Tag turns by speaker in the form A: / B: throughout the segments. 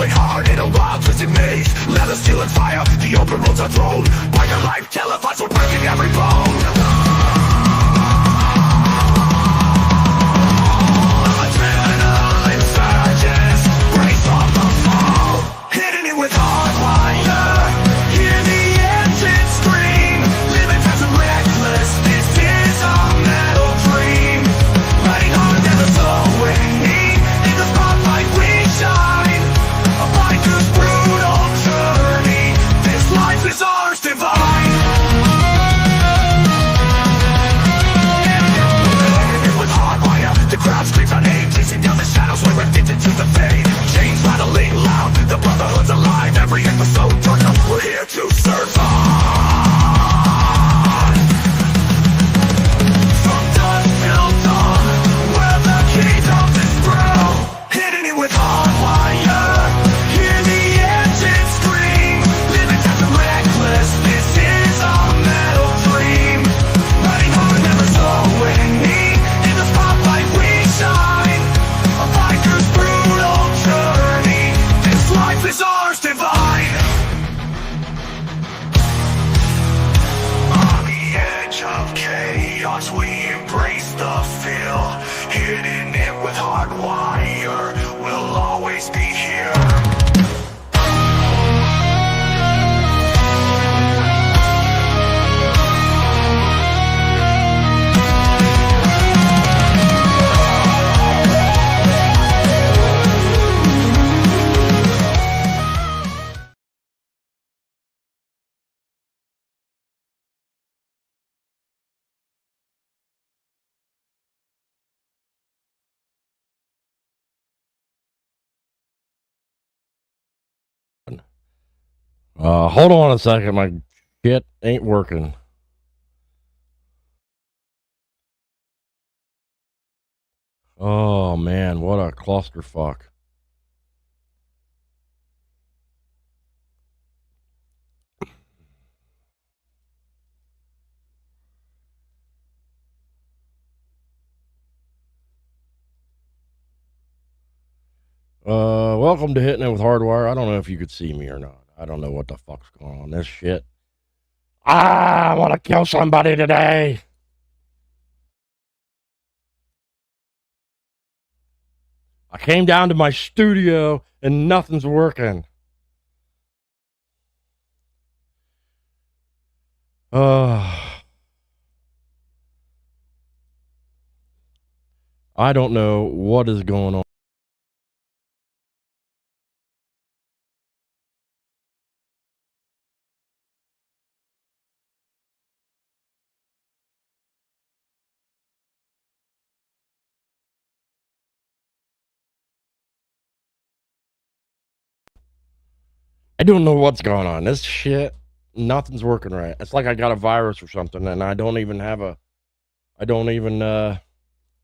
A: it hard in a wild twisted maze. Leather, steel and fire, the open roads are thrown by your life televised, we're breaking every bone. Adrenaline surges, brace off the fall. Hitting it with HardWire, hear the engine scream. Living fast and reckless, this is our metal dream. Riding hard, never slowing. In the spotlight we shine, a biker's brutal journey. This life is ours divine. With HardWire, the crowd screams our name, chasing down the shadows, we're addicted to the fade. Chains rattling loud, the brotherhood's alive. Every episode turns up, we're here to survive. From dusk till dawn, we're the keys of this brew. Hitting it with HardWire, hear the engine scream. Living fast and reckless, this is our metal dream. Riding hard, never slowing. In the spotlight we shine, a biker's brutal journey. This life is ours divine. On the edge of chaos, we embrace the feel. Hitting it with HardWire, we'll always be here.
B: Hold on a second, my shit ain't working. Oh man, what a clusterfuck. Welcome to Hittin It with HardWire. I don't know if you could see me or not. I don't know what the fuck's going on. This shit. I want to kill somebody today. I came down to my studio and nothing's working. I don't know what is going on. I don't know what's going on. This shit, nothing's working right. It's like I got a virus or something, and I don't even know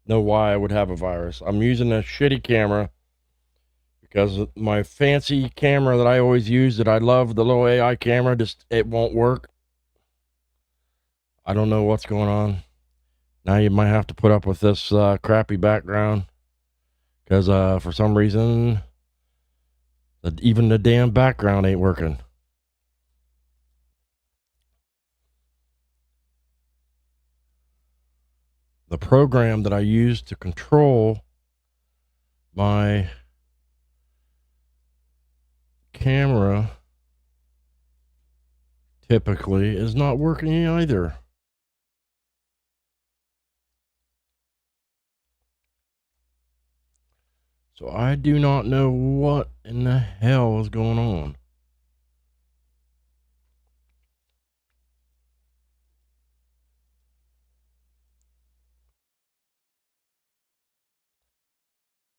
B: why I would have a virus. I'm using a shitty camera because my fancy camera that I always use, that I love, the little AI camera, just, it won't work. I don't know what's going on. Now you might have to put up with this crappy background because for some reason, even the damn background ain't working. The program that I use to control my camera typically is not working either. So I do not know what in the hell is going on.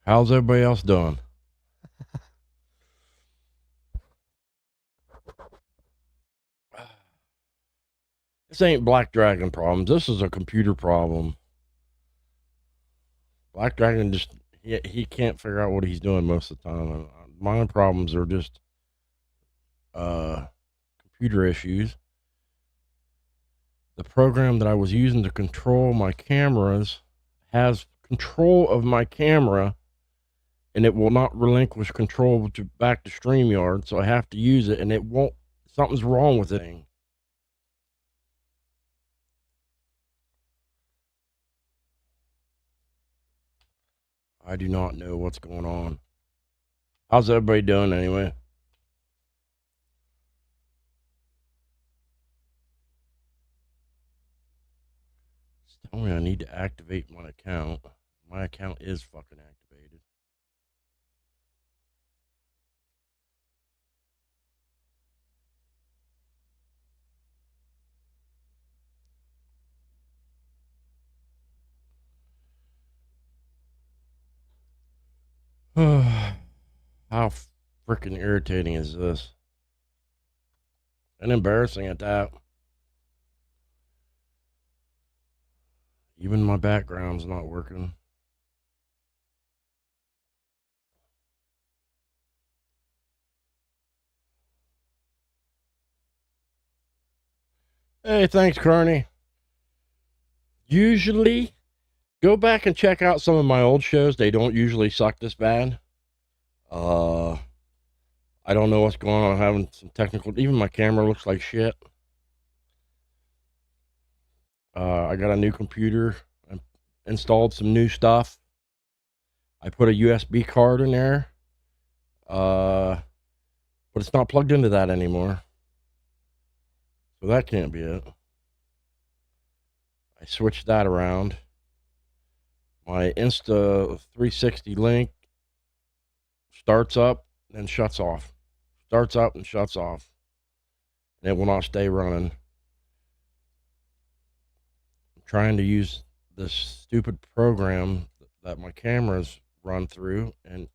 B: How's everybody else doing? This ain't Black Dragon problems. This is a computer problem. Black Dragon just, he can't figure out what he's doing most of the time. My problems are just computer issues. The program that I was using to control my cameras has control of my camera, and it will not relinquish control back to StreamYard, so I have to use it, and it won't. Something's wrong with it. I do not know what's going on. How's everybody doing anyway? It's telling me I need to activate my account. My account is fucking activated. How freaking irritating is this? And embarrassing at that. Even my background's not working. Hey, thanks, Carney. Usually, go back and check out some of my old shows. They don't usually suck this bad. I don't know what's going on. I'm having some technical. Even my camera looks like shit. I got a new computer. I installed some new stuff. I put a USB card in there. But it's not plugged into that anymore. So that can't be it. I switched that around. My Insta 360 link starts up and shuts off. Starts up and shuts off. And it will not stay running. I'm trying to use this stupid program that my cameras run through, and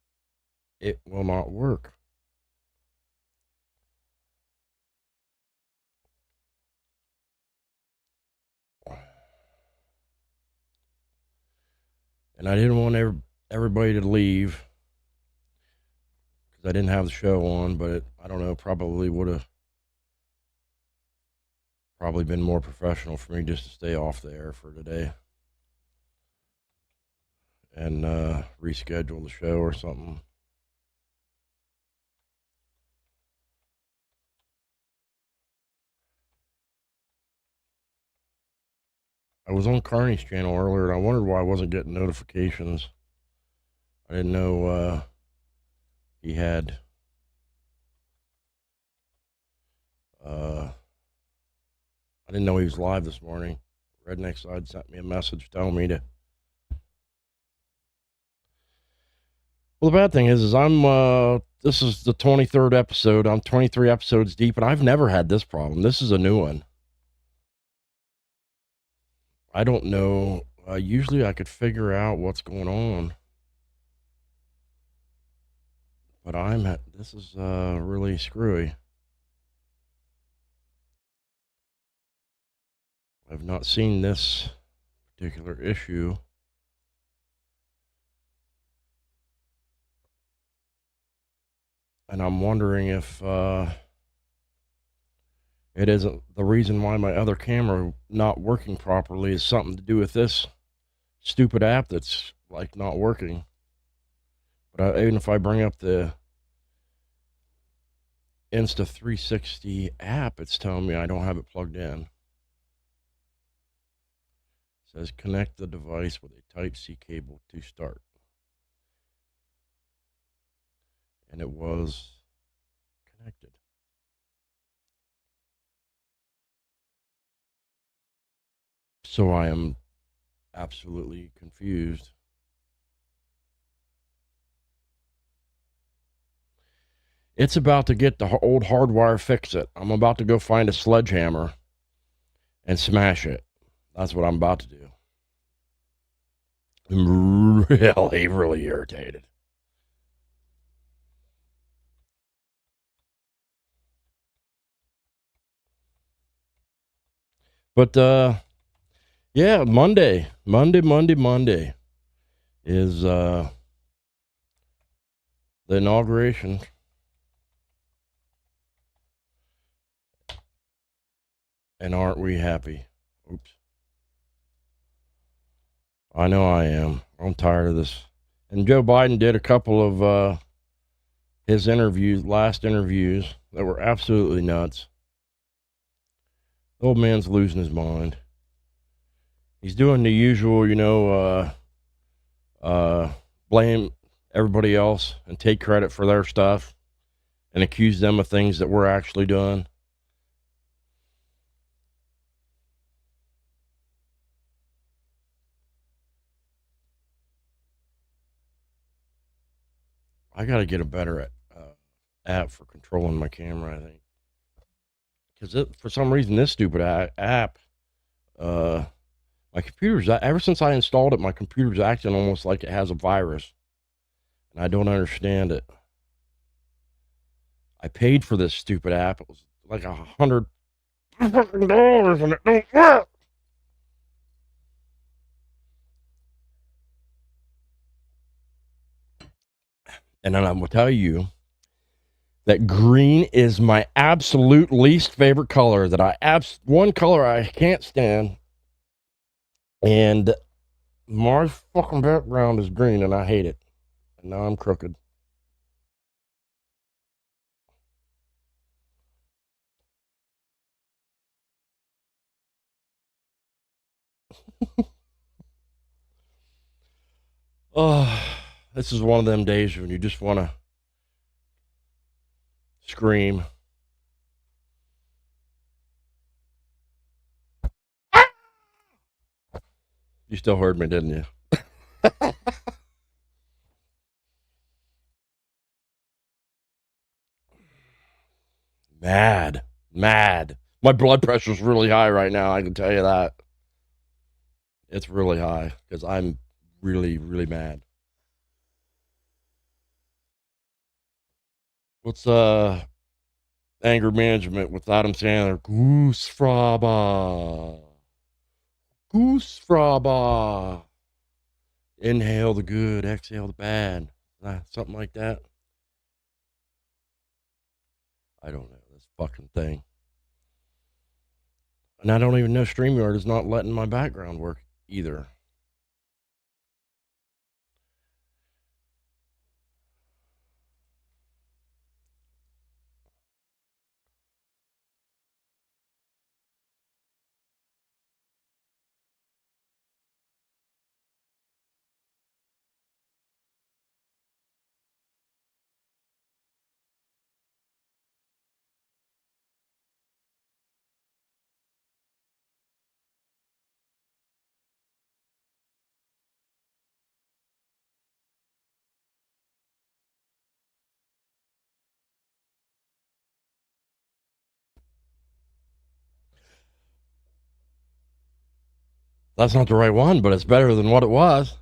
B: it will not work. And I didn't want everybody to leave because I didn't have the show on, but I don't know, probably would have been more professional for me just to stay off the air for today and reschedule the show or something. I was on Carney's channel earlier, and I wondered why I wasn't getting notifications. I didn't know he had I didn't know he was live this morning. Redneck Side sent me a message telling me to. Well, the bad thing is I'm this is the 23rd episode. I'm 23 episodes deep, and I've never had this problem. This is a new one. I don't know. Usually I could figure out what's going on. But this is really screwy. I've not seen this particular issue. And I'm wondering if it isn't the reason why my other camera not working properly is something to do with this stupid app that's like not working. But even if I bring up the Insta 360 app, it's telling me I don't have it plugged in. It says connect the device with a Type-C cable to start. And it was connected. So I am absolutely confused. It's about to get the old HardWire fix it. I'm about to go find a sledgehammer and smash it. That's what I'm about to do. I'm really, really irritated. But yeah, Monday is the inauguration. And aren't we happy? Oops. I know I am. I'm tired of this And Joe Biden did a couple of his last interviews, that were absolutely nuts. The old man's losing his mind. He's doing the usual, blame everybody else and take credit for their stuff and accuse them of things that we're actually doing. I got to get a better app for controlling my camera, I think. Because for some reason, this stupid app, my computer's, ever since I installed it, my computer's acting almost like it has a virus. And I don't understand it. I paid for this stupid app. It was like $100 and it don't work. And then I'm going to tell you that green is my absolute least favorite color. One color I can't stand. And my fucking background is green and I hate it. And now I'm crooked. Oh, this is one of them days when you just want to scream. You still heard me, didn't you? Mad. My blood pressure's really high right now, I can tell you that. It's really high because I'm really, really mad. What's anger management with Adam Sandler? Goose fraba. Inhale the good, exhale the bad. Something like that. I don't know this fucking thing. And I don't even know StreamYard is not letting my background work either. That's not the right one, but it's better than what it was.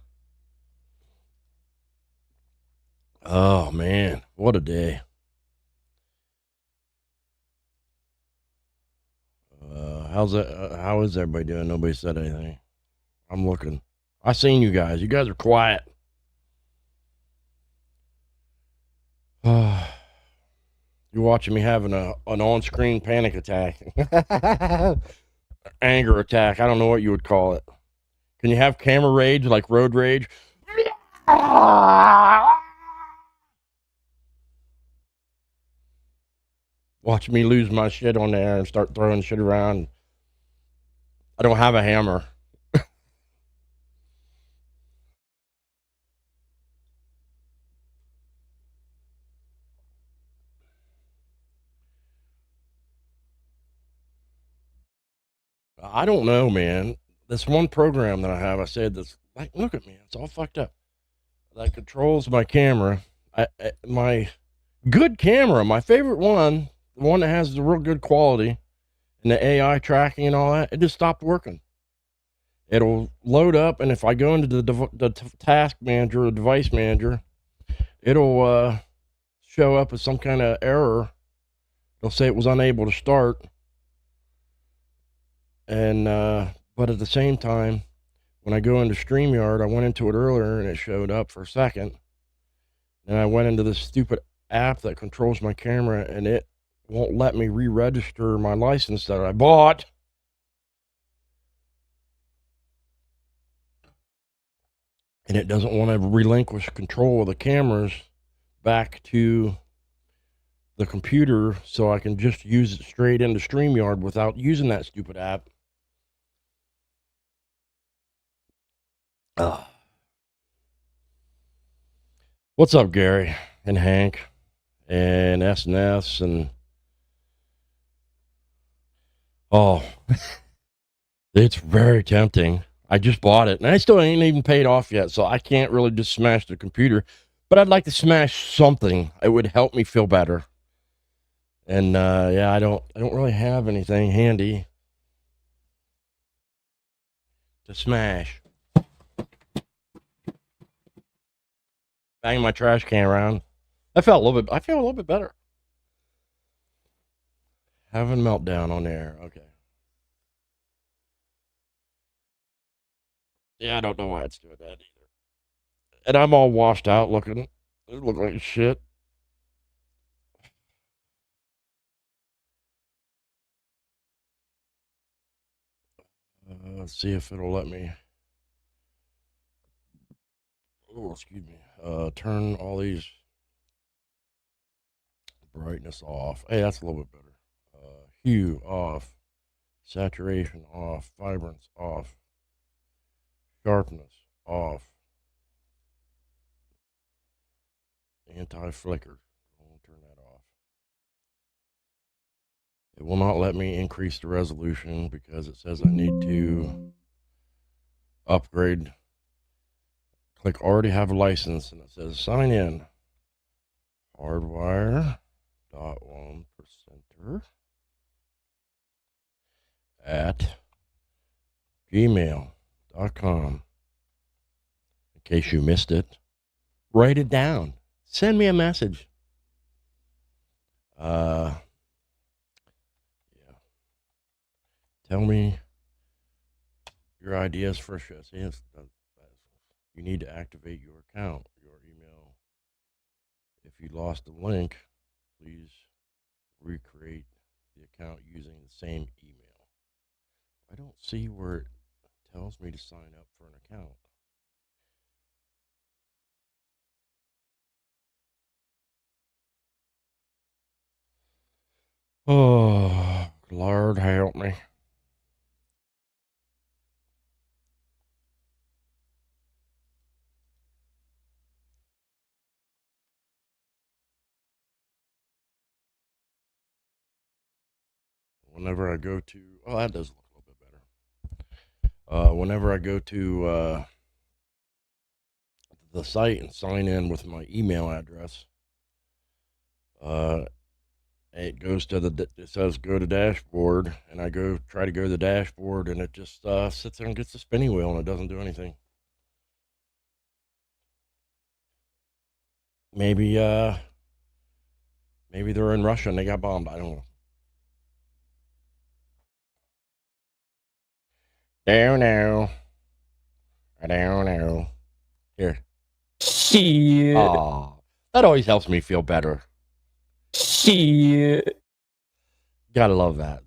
B: Oh man, what a day. How is everybody doing? Nobody said anything. I'm looking. I seen you guys. You guys are quiet. You're watching me having an on-screen panic attack. Anger attack. I don't know what you would call it. Can you have camera rage like road rage? Watch me lose my shit on there and start throwing shit around. I don't have a hammer. I don't know, man. This one program that I have, I said this, like, look at me, it's all fucked up. That controls my camera. My good camera, my favorite one, the one that has the real good quality and the AI tracking and all that, it just stopped working. It'll load up, and if I go into the task manager or device manager, it'll show up as some kind of error. It'll say it was unable to start. And but at the same time, when I go into StreamYard, I went into it earlier and it showed up for a second. And I went into this stupid app that controls my camera and it won't let me re-register my license that I bought. and it doesn't want to relinquish control of the cameras back to the computer so I can just use it straight into StreamYard without using that stupid app. What's up, Gary and Hank and S&S and oh, it's very tempting. I just bought it and I still ain't even paid off yet, so I can't really just smash the computer, but I'd like to smash something. It would help me feel better. And yeah, I don't really have anything handy to smash. Bang my trash can around. I feel a little bit better. Having meltdown on air. Okay. Yeah, I don't know why it's doing that either. And I'm all washed out looking. It look like shit. Let's see if it'll let me. Oh, excuse me. Turn all these brightness off. Hey, that's a little bit better. Hue off. Saturation off. Vibrance off. Sharpness off. Anti-flicker. I'll turn that off. It will not let me increase the resolution because it says I need to upgrade. Click already have a license and it says sign in. HardWire .1% at gmail.com. In case you missed it, write it down. Send me a message. Yeah. Tell me your ideas for a show. See, you need to activate your account, your email. If you lost the link, please recreate the account using the same email. I don't see where it tells me to sign up for an account. Oh, Lord help me. Whenever I go to, oh, that does look a little bit better. Whenever I go to the site and sign in with my email address, it goes to it says go to dashboard, and I try to go to the dashboard, and it just sits there and gets the spinning wheel, and it doesn't do anything. Maybe they're in Russia and they got bombed. I don't know. Don't know. I don't know. Here.
C: Shit.
B: Aw, that always helps me feel better.
C: Shit.
B: Gotta love that.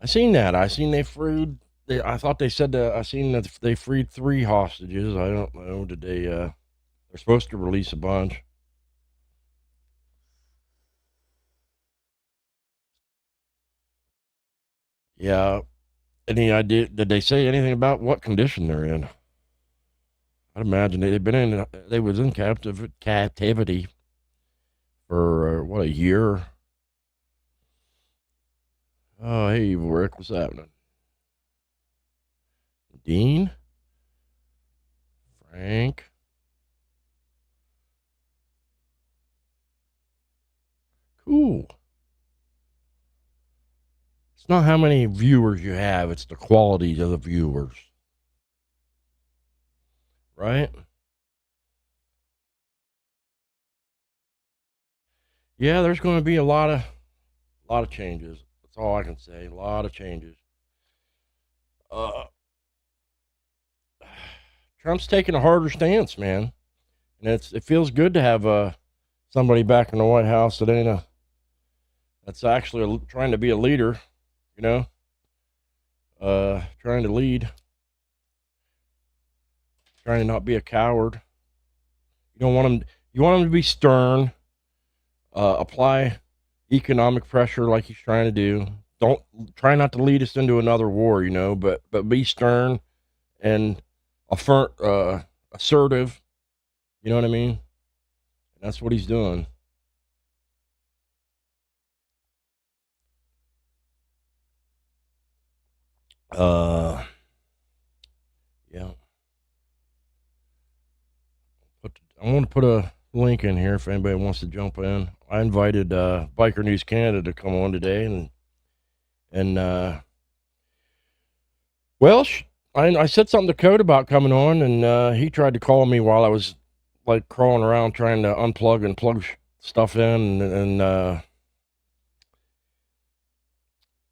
B: I seen that. I seen they freed. I thought they said that. I seen that they freed 3 hostages. I don't know. Did they? They're supposed to release a bunch. Yeah. Any idea? Did they say anything about what condition they're in? I'd imagine they've been in. They was in captivity for what, a year. Oh, hey, Rick, what's happening? Dean, Frank. Cool. It's not how many viewers you have; it's the quality of the viewers, right? Yeah, there's going to be a lot of changes. That's all I can say. A lot of changes. Uh, Trump's taking a harder stance, man, and it feels good to have somebody back in the White House that ain't that's actually trying to be a leader. you know, trying to lead, trying to not be a coward. You don't want him. You want him to be stern. Apply economic pressure like he's trying to do. Don't try not to lead us into another war, you know, but be stern and assertive. You know what I mean? And that's what he's doing. Yeah. I want to put a link in here if anybody wants to jump in. I invited Biker News Canada to come on today, and well, I said something to Code about coming on, and he tried to call me while I was like crawling around trying to unplug and plug stuff in, and I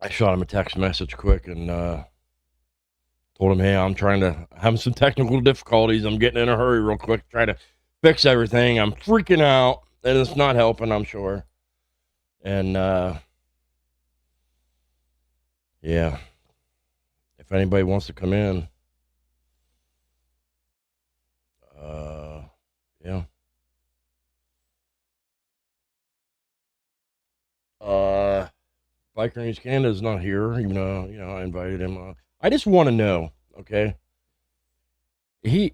B: shot him a text message quick and told him, hey, I'm having some technical difficulties. I'm getting in a hurry real quick, try to fix everything. I'm freaking out, and it's not helping, I'm sure. And yeah, if anybody wants to come in, yeah. Biker News Canada's not here, even though, you know, I invited him. I just want to know, okay? I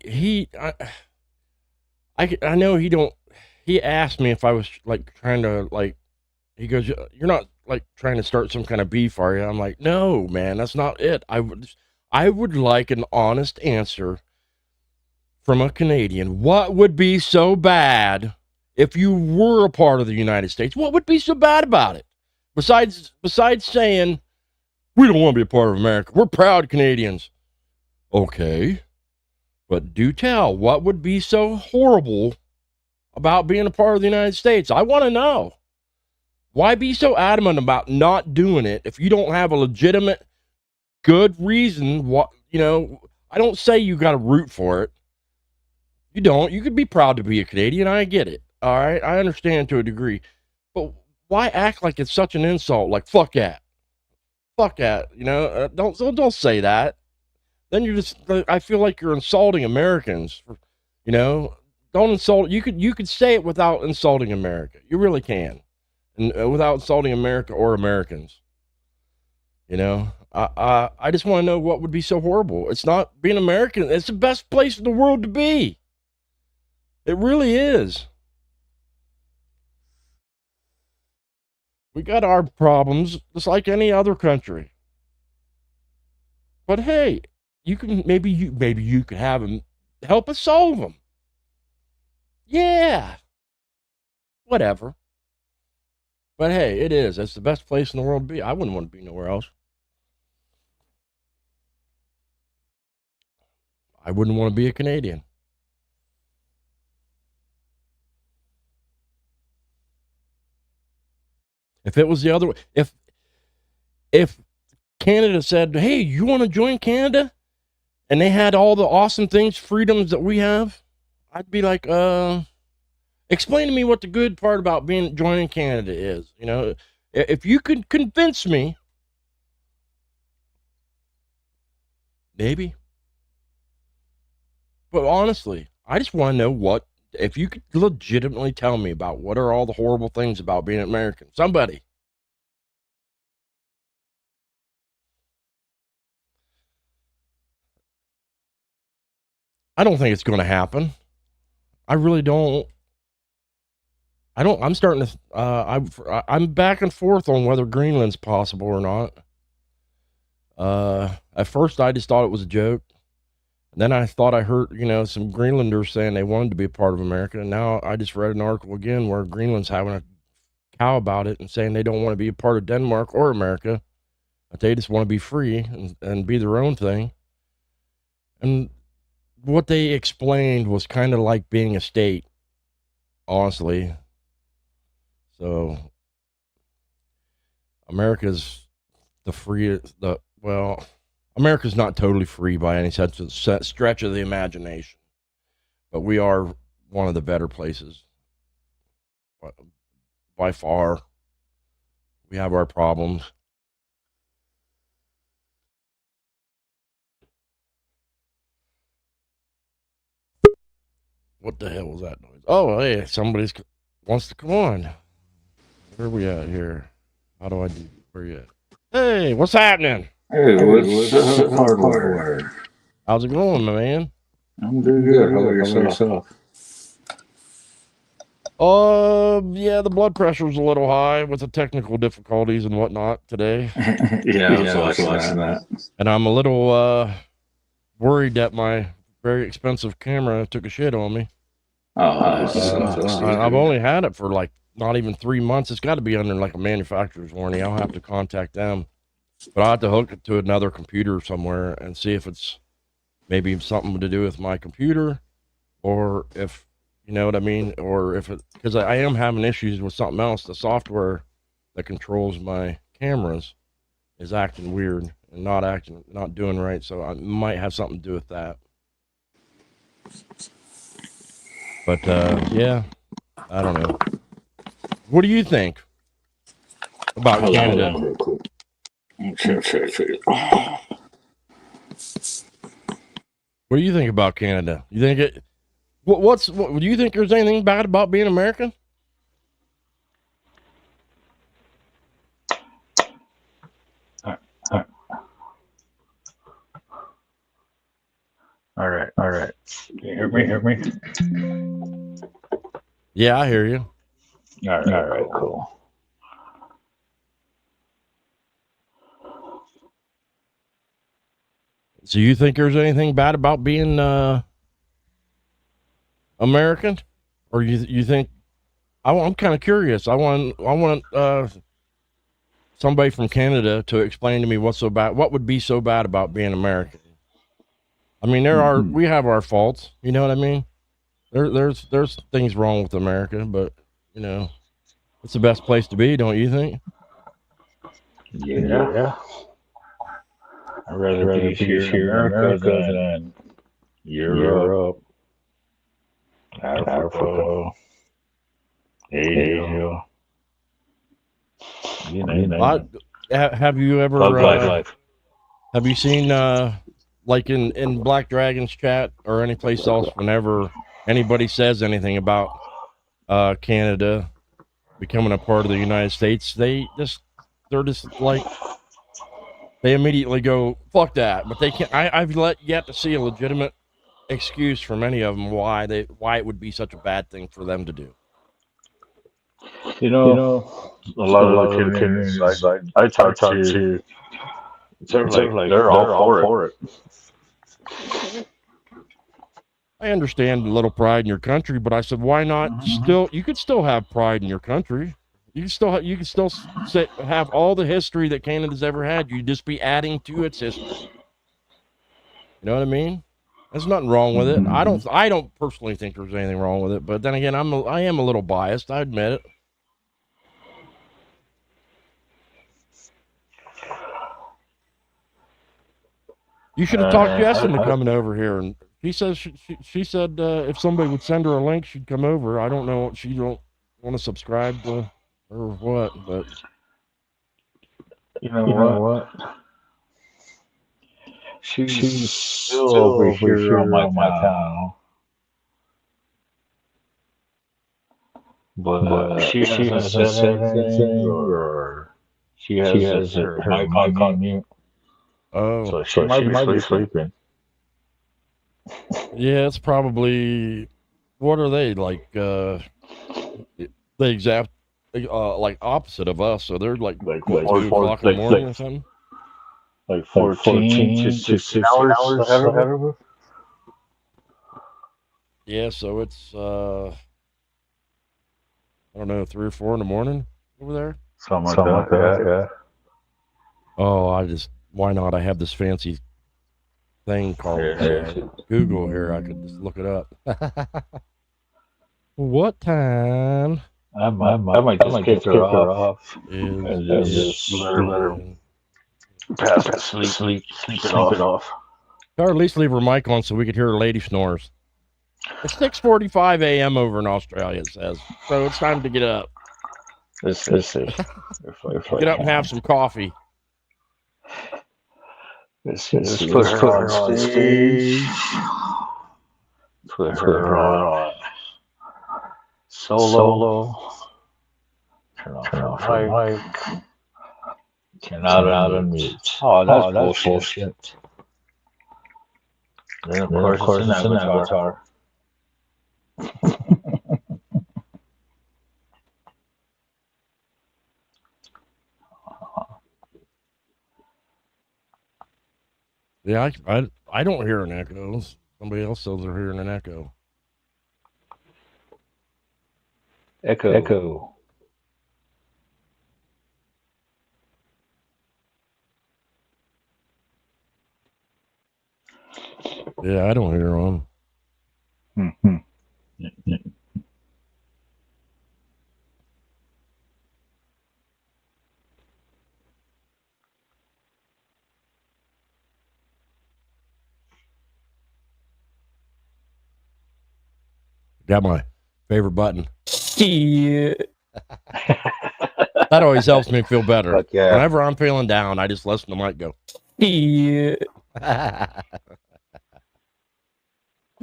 B: know he asked me if I was like trying to like, he goes, you're not like trying to start some kind of beef, are you? I'm like, no, man, that's not it. I would like an honest answer from a Canadian. What would be so bad if you were a part of the United States? What would be so bad about it? Besides saying, we don't want to be a part of America. We're proud Canadians. Okay. But do tell, what would be so horrible about being a part of the United States? I want to know. Why be so adamant about not doing it if you don't have a legitimate, good reason? What, you know, I don't say you got to root for it. You don't. You could be proud to be a Canadian. I get it. All right. I understand to a degree. But why act like it's such an insult? Like, fuck that. Fuck that. You know, don't say that. Then you're just, I feel like you're insulting Americans. You know, don't insult. You could say it without insulting America. You really can. And without insulting America or Americans. You know, I just want to know what would be so horrible. It's not being American. It's the best place in the world to be. It really is. We got our problems just like any other country. But hey, you can maybe you could have them help us solve them. Yeah. Whatever. But hey, it is. It's the best place in the world to be. I wouldn't want to be nowhere else. I wouldn't want to be a Canadian. If it was the other way, if Canada said, hey, you want to join Canada? And they had all the awesome things, freedoms that we have, I'd be like, explain to me what the good part about joining Canada is. You know, if you could convince me, maybe. But honestly, I just want to know if you could legitimately tell me about what are all the horrible things about being American. Somebody. I don't think it's going to happen. I really don't. I'm starting to, I'm back and forth on whether Greenland's possible or not. At first I just thought it was a joke. And then I thought I heard, you know, some Greenlanders saying they wanted to be a part of America. And now I just read an article again where Greenland's having a cow about it and saying they don't want to be a part of Denmark or America. But they just want to be free and be their own thing. And what they explained was kind of like being a state, honestly. So America's America's not totally free by any stretch of the imagination, but we are one of the better places by far. We have our problems. What the hell was that noise? Oh, hey, somebody's wants to come on. Where are we at here? How do I do? Where you at? Hey, what's happening?
D: Hey, what's up, HardWire?
B: How's it going, my man?
D: I'm doing good. How about yourself?
B: Yeah, the blood pressure's a little high with the technical difficulties and whatnot today.
D: Yeah, I was watching that.
B: And I'm a little worried that my very expensive camera took a shit on me. I've only had it for like not even 3 months. It's got to be under like a manufacturer's warranty. I'll have to contact them. But I'll have to hook it to another computer somewhere and see if it's maybe something to do with my computer, or if, you know what I mean, or if it, because I am having issues with something else. The software that controls my cameras is acting weird and not doing right. So I might have something to do with that. But yeah, I don't know. What do you think about Canada? What do you think about Canada? You think it? What do you think? There's anything bad about being American?
D: All right. You hear me?
B: Yeah, I hear you.
D: All right, cool.
B: So you think there's anything bad about being American, or you think? I'm kind of curious. I want somebody from Canada to explain to me what's so bad. What would be so bad about being American? I mean, we have our faults. You know what I mean? There's things wrong with America, but you know, it's the best place to be, don't you think?
D: Yeah. I'd rather be here in America than Europe, Africa, Asia. You know.
B: Have you ever have you seen like in Black Dragon's chat or any place else, whenever anybody says anything about Canada becoming a part of the United States, they're just like, they immediately go, fuck that. But they can't. I've yet to see a legitimate excuse from any of them why it would be such a bad thing for them to do.
D: You know, a lot of the Canadians I talk to, they're all for it.
B: I understand a little pride in your country, but I said, why not? You could still have pride in your country. You can still have all the history that Canada's ever had. You'd just be adding to its history. You know what I mean? There's nothing wrong with it. I don't personally think there's anything wrong with it, but then again, I am a little biased. I admit it. You should have talked Jess into coming over here, and she said if somebody would send her a link, she'd come over. I don't know, she don't want to subscribe to or what, but
D: you know what? She's still over here on my town. But she hasn't said anything, or she has her mic on mute.
B: Oh,
D: so she might be sleeping.
B: Yeah, it's probably, what are they, like, the exact, like, opposite of us, so they're like 2 o'clock in the morning or something?
D: Like 14 to 16 hours ahead of us?
B: Yeah, so it's, I don't know, 3 or 4 in the morning over there?
D: Something like that, yeah.
B: Oh, why not? I have this fancy thing called Google here. I could just look it up. What time?
D: I might just kick her off and just let her pass to sleep it off.
B: Or at least leave her mic on so we could hear her lady snores. It's 6:45 a.m. over in Australia, it says. So it's time to get up.
D: Get
B: up and have some coffee.
D: Let's put her on stage. Put her on solo. Turn off your mic. Cannot unmute. Oh, that's bullshit. Then, of course, it's an avatar.
B: Yeah, I don't hear an echo. Somebody else says they're hearing an echo.
D: Echo.
B: Yeah, I don't hear one. Got my favorite button.
C: Shit.
B: That always helps me feel better.
D: Fuck yeah.
B: Whenever I'm feeling down, I just listen to Mike go.
C: Shit.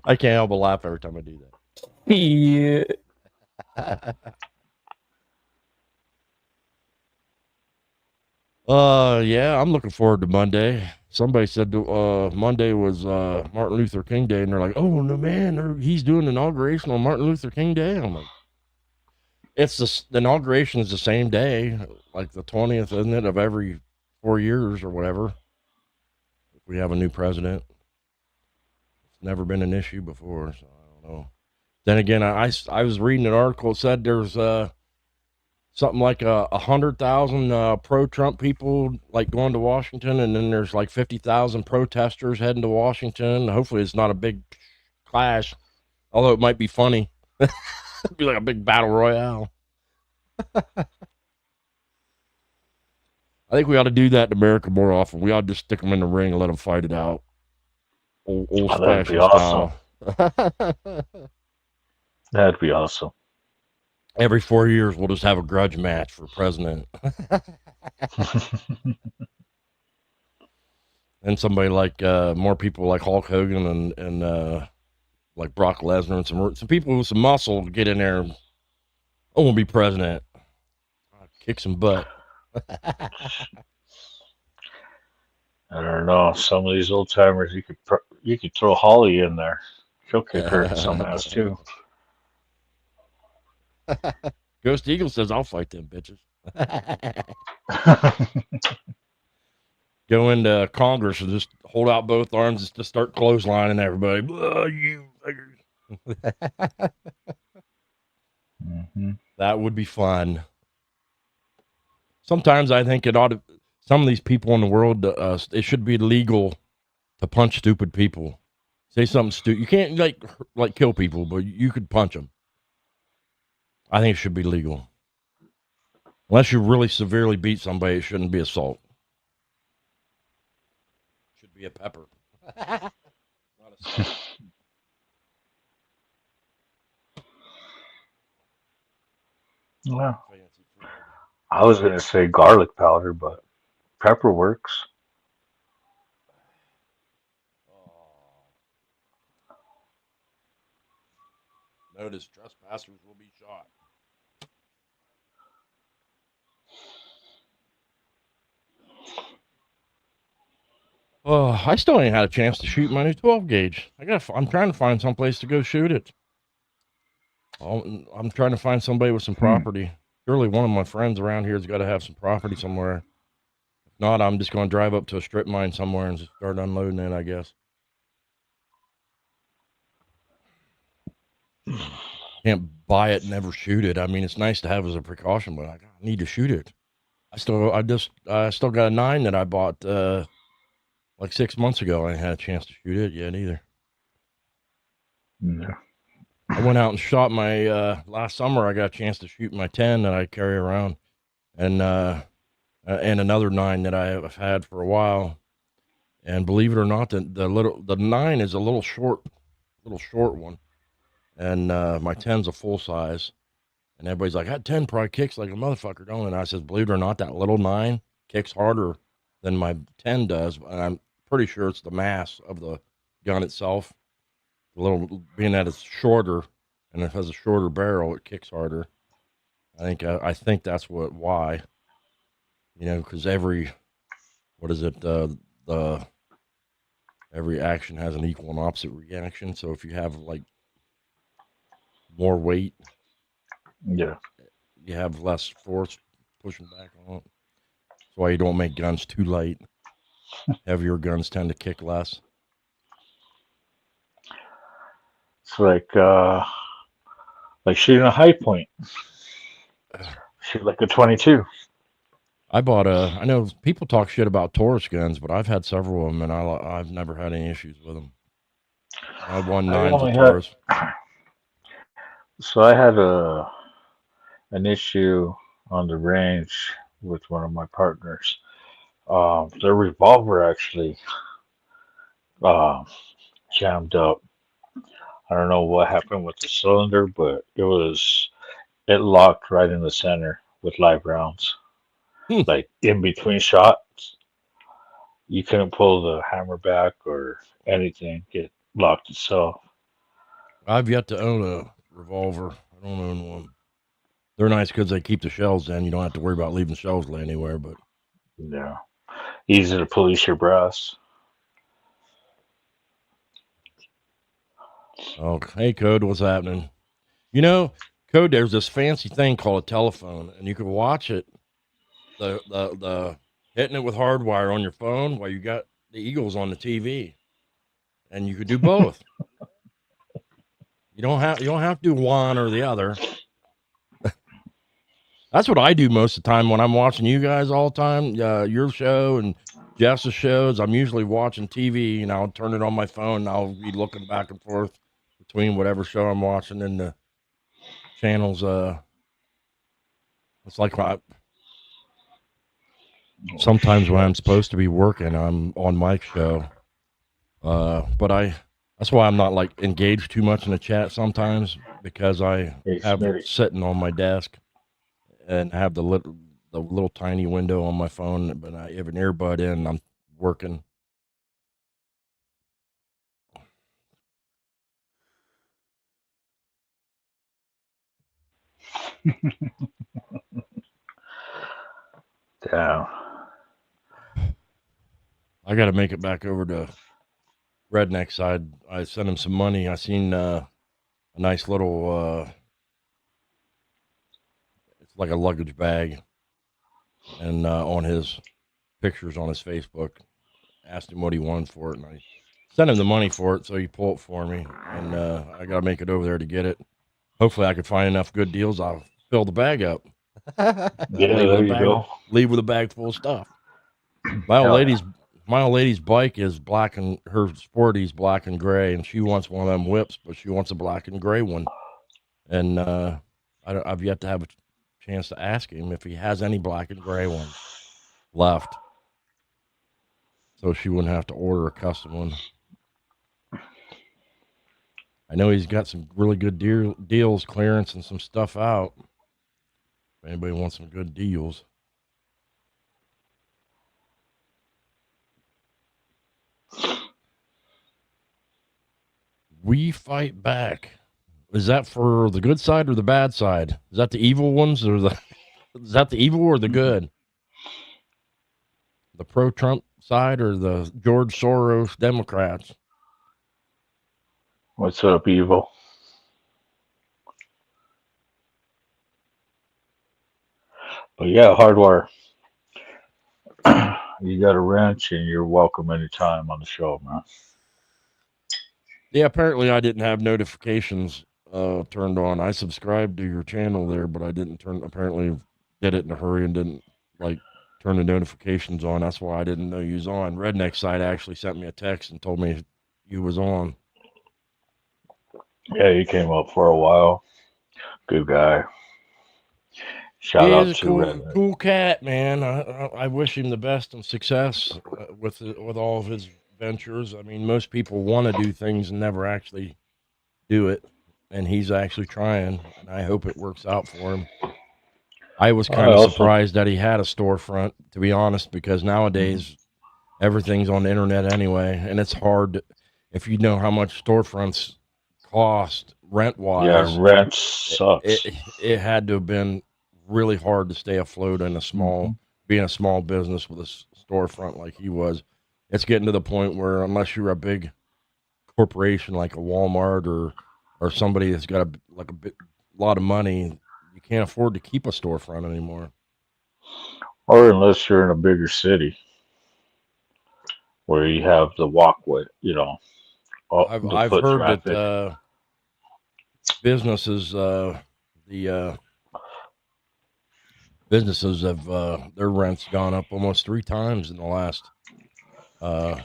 B: I can't help but laugh every time I do
C: Shit.
B: that. Yeah, I'm looking forward to Monday. Somebody said Monday was Martin Luther King Day, and they're like, "Oh no, man, he's doing an inauguration on Martin Luther King Day." I'm like, the inauguration is the same day, like the 20th, isn't it, of every 4 years or whatever. If we have a new president, it's never been an issue before, so I don't know. Then again, I was reading an article that said there's something like 100,000 pro-Trump people like going to Washington, and then there's like 50,000 protesters heading to Washington. Hopefully, it's not a big clash, although it might be funny. It'd be like a big battle royale. I think we ought to do that in America more often. We ought to just stick them in the ring and let them fight it out, old
D: that'd be
B: fashioned
D: awesome. That'd be awesome.
B: Every 4 years, we'll just have a grudge match for president. And somebody like more people like Hulk Hogan and like Brock Lesnar and some people with some muscle get in there. I want to be president. I'll kick some butt.
D: I don't know. Some of these old timers, you could throw Holly in there. She'll kick her some ass too.
B: Ghost Eagle says, "I'll fight them bitches." Go into Congress and just hold out both arms and just start clotheslining everybody. You figures. That would be fun. Sometimes I think some of these people in the world, it should be legal to punch stupid people. Say something stupid. You can't like kill people, but you could punch them. I think it should be legal. Unless you really severely beat somebody, it shouldn't be assault. It should be a pepper. Not assault.
D: Well, I was going to say garlic powder, but pepper works.
B: Notice trespassers will be shot. I still ain't had a chance to shoot my new 12 gauge. I'm trying to find someplace to go shoot it. I'm trying to find somebody with some property. Surely one of my friends around here's got to have some property somewhere. If not, I'm just going to drive up to a strip mine somewhere and just start unloading it, I guess. Can't buy it and never shoot it. I mean, it's nice to have as a precaution, but I need to shoot it. I still got a 9 that I bought like 6 months ago. I ain't had a chance to shoot it yet either.
D: Yeah.
B: I went out and shot my last summer. I got a chance to shoot my 10 that I carry around, and another 9 that I have had for a while. And believe it or not, the 9 is a little short one, and my 10's a full size. And everybody's like, that 10 probably kicks like a motherfucker, don't it? And I says, believe it or not, that little 9 kicks harder than my 10 does. And I'm pretty sure it's the mass of the gun itself. Being that it's shorter, and if it has a shorter barrel, it kicks harder. I think that's why. You know, because every every action has an equal and opposite reaction. So if you have like more weight,
D: Yeah.
B: you have less force pushing back on it. That's why you don't make guns too light. Heavier guns tend to kick less.
D: It's like shooting a high point. Shoot like a 22.
B: I bought I know people talk shit about Taurus guns, but I've had several of them, and I've never had any issues with them. I won
D: I
B: nines with
D: only
B: Taurus.
D: So I had an issue on the range with one of my partners. Their revolver actually uh, jammed up. I don't know what happened with the cylinder, but it locked right in the center with live rounds.
B: Hmm.
D: Like in between shots, you couldn't pull the hammer back or anything. It locked itself.
B: I've yet to own a revolver. I don't own one. They're nice because they keep the shells in. You don't have to worry about leaving shells lay anywhere. But
D: Yeah, easy to police your brass.
B: oh, hey, Code, what's happening? You know, Code, there's this fancy thing called a telephone, and you can watch it. The hitting it with hardwire on your phone while you got the Eagles on the TV, and you could do both. You don't have to do one or the other. That's what I do most of the time when I'm watching you guys all the time. Your show and Jess's shows. I'm usually watching TV, and I'll turn it on my phone, and I'll be looking back and forth between whatever show I'm watching and the channels. It's like sometimes when I'm supposed to be working, I'm on Mike's show. But that's why I'm not like engaged too much in the chat sometimes, because I
D: Hey,
B: have it
D: Smitty.
B: sitting on my desk and have the little tiny window on my phone, but I have an earbud in and I'm working.
D: Damn.
B: I got to make it back over to Redneck side. I sent him some money. I seen a nice little it's like a luggage bag, and on his pictures on his Facebook, asked him what he wanted for it, and I sent him the money for it, so he pulled it for me, and I got to make it over there to get it. Hopefully I can find enough good deals. I'll fill the bag up.
D: Yeah, there you go.
B: Leave with a bag full of stuff. My old lady's bike is black, and her sporty's black and gray, and she wants one of them whips, but she wants a black and gray one. And I've yet to have a chance to ask him if he has any black and gray ones left, so she wouldn't have to order a custom one. I know he's got some really good deals, clearance, and some stuff out. If anybody wants some good deals. We fight back. Is that for the good side or the bad side? Is that the evil ones or is that the evil or the good? The pro-Trump side or the George Soros Democrats?
D: What's up, evil? But yeah, hardwire. You got a wrench, and you're welcome anytime on the show, man.
B: Yeah, apparently I didn't have notifications turned on. I subscribed to your channel there, but I didn't apparently did it in a hurry and didn't like turn the notifications on. That's why I didn't know you was on. Redneck side actually sent me a text and told me you was on.
D: Yeah, he came up for a while. Good guy. Shout out
B: He's a
D: to Redneck.
B: cool cat, man. I wish him the best and success with all of his ventures. I mean, most people want to do things and never actually do it, and he's actually trying, and I hope it works out for him. I was kind of surprised that he had a storefront, to be honest, because nowadays everything's on the internet anyway, and it's hard if you know how much storefronts cost. rent
D: Yeah,
B: wise,
D: rent sucks.
B: it had to have been really hard to stay afloat in
D: Hmm.
B: being a small business with a storefront like he was. It's getting to the point where unless you're a big corporation like a Walmart or somebody that's got a lot of money, you can't afford to keep a storefront anymore.
D: Or unless you're in a bigger city where you have the walkway, all the
B: I've
D: foot
B: heard that
D: traffic.
B: businesses the businesses have their rents gone up almost 3 times in the last uh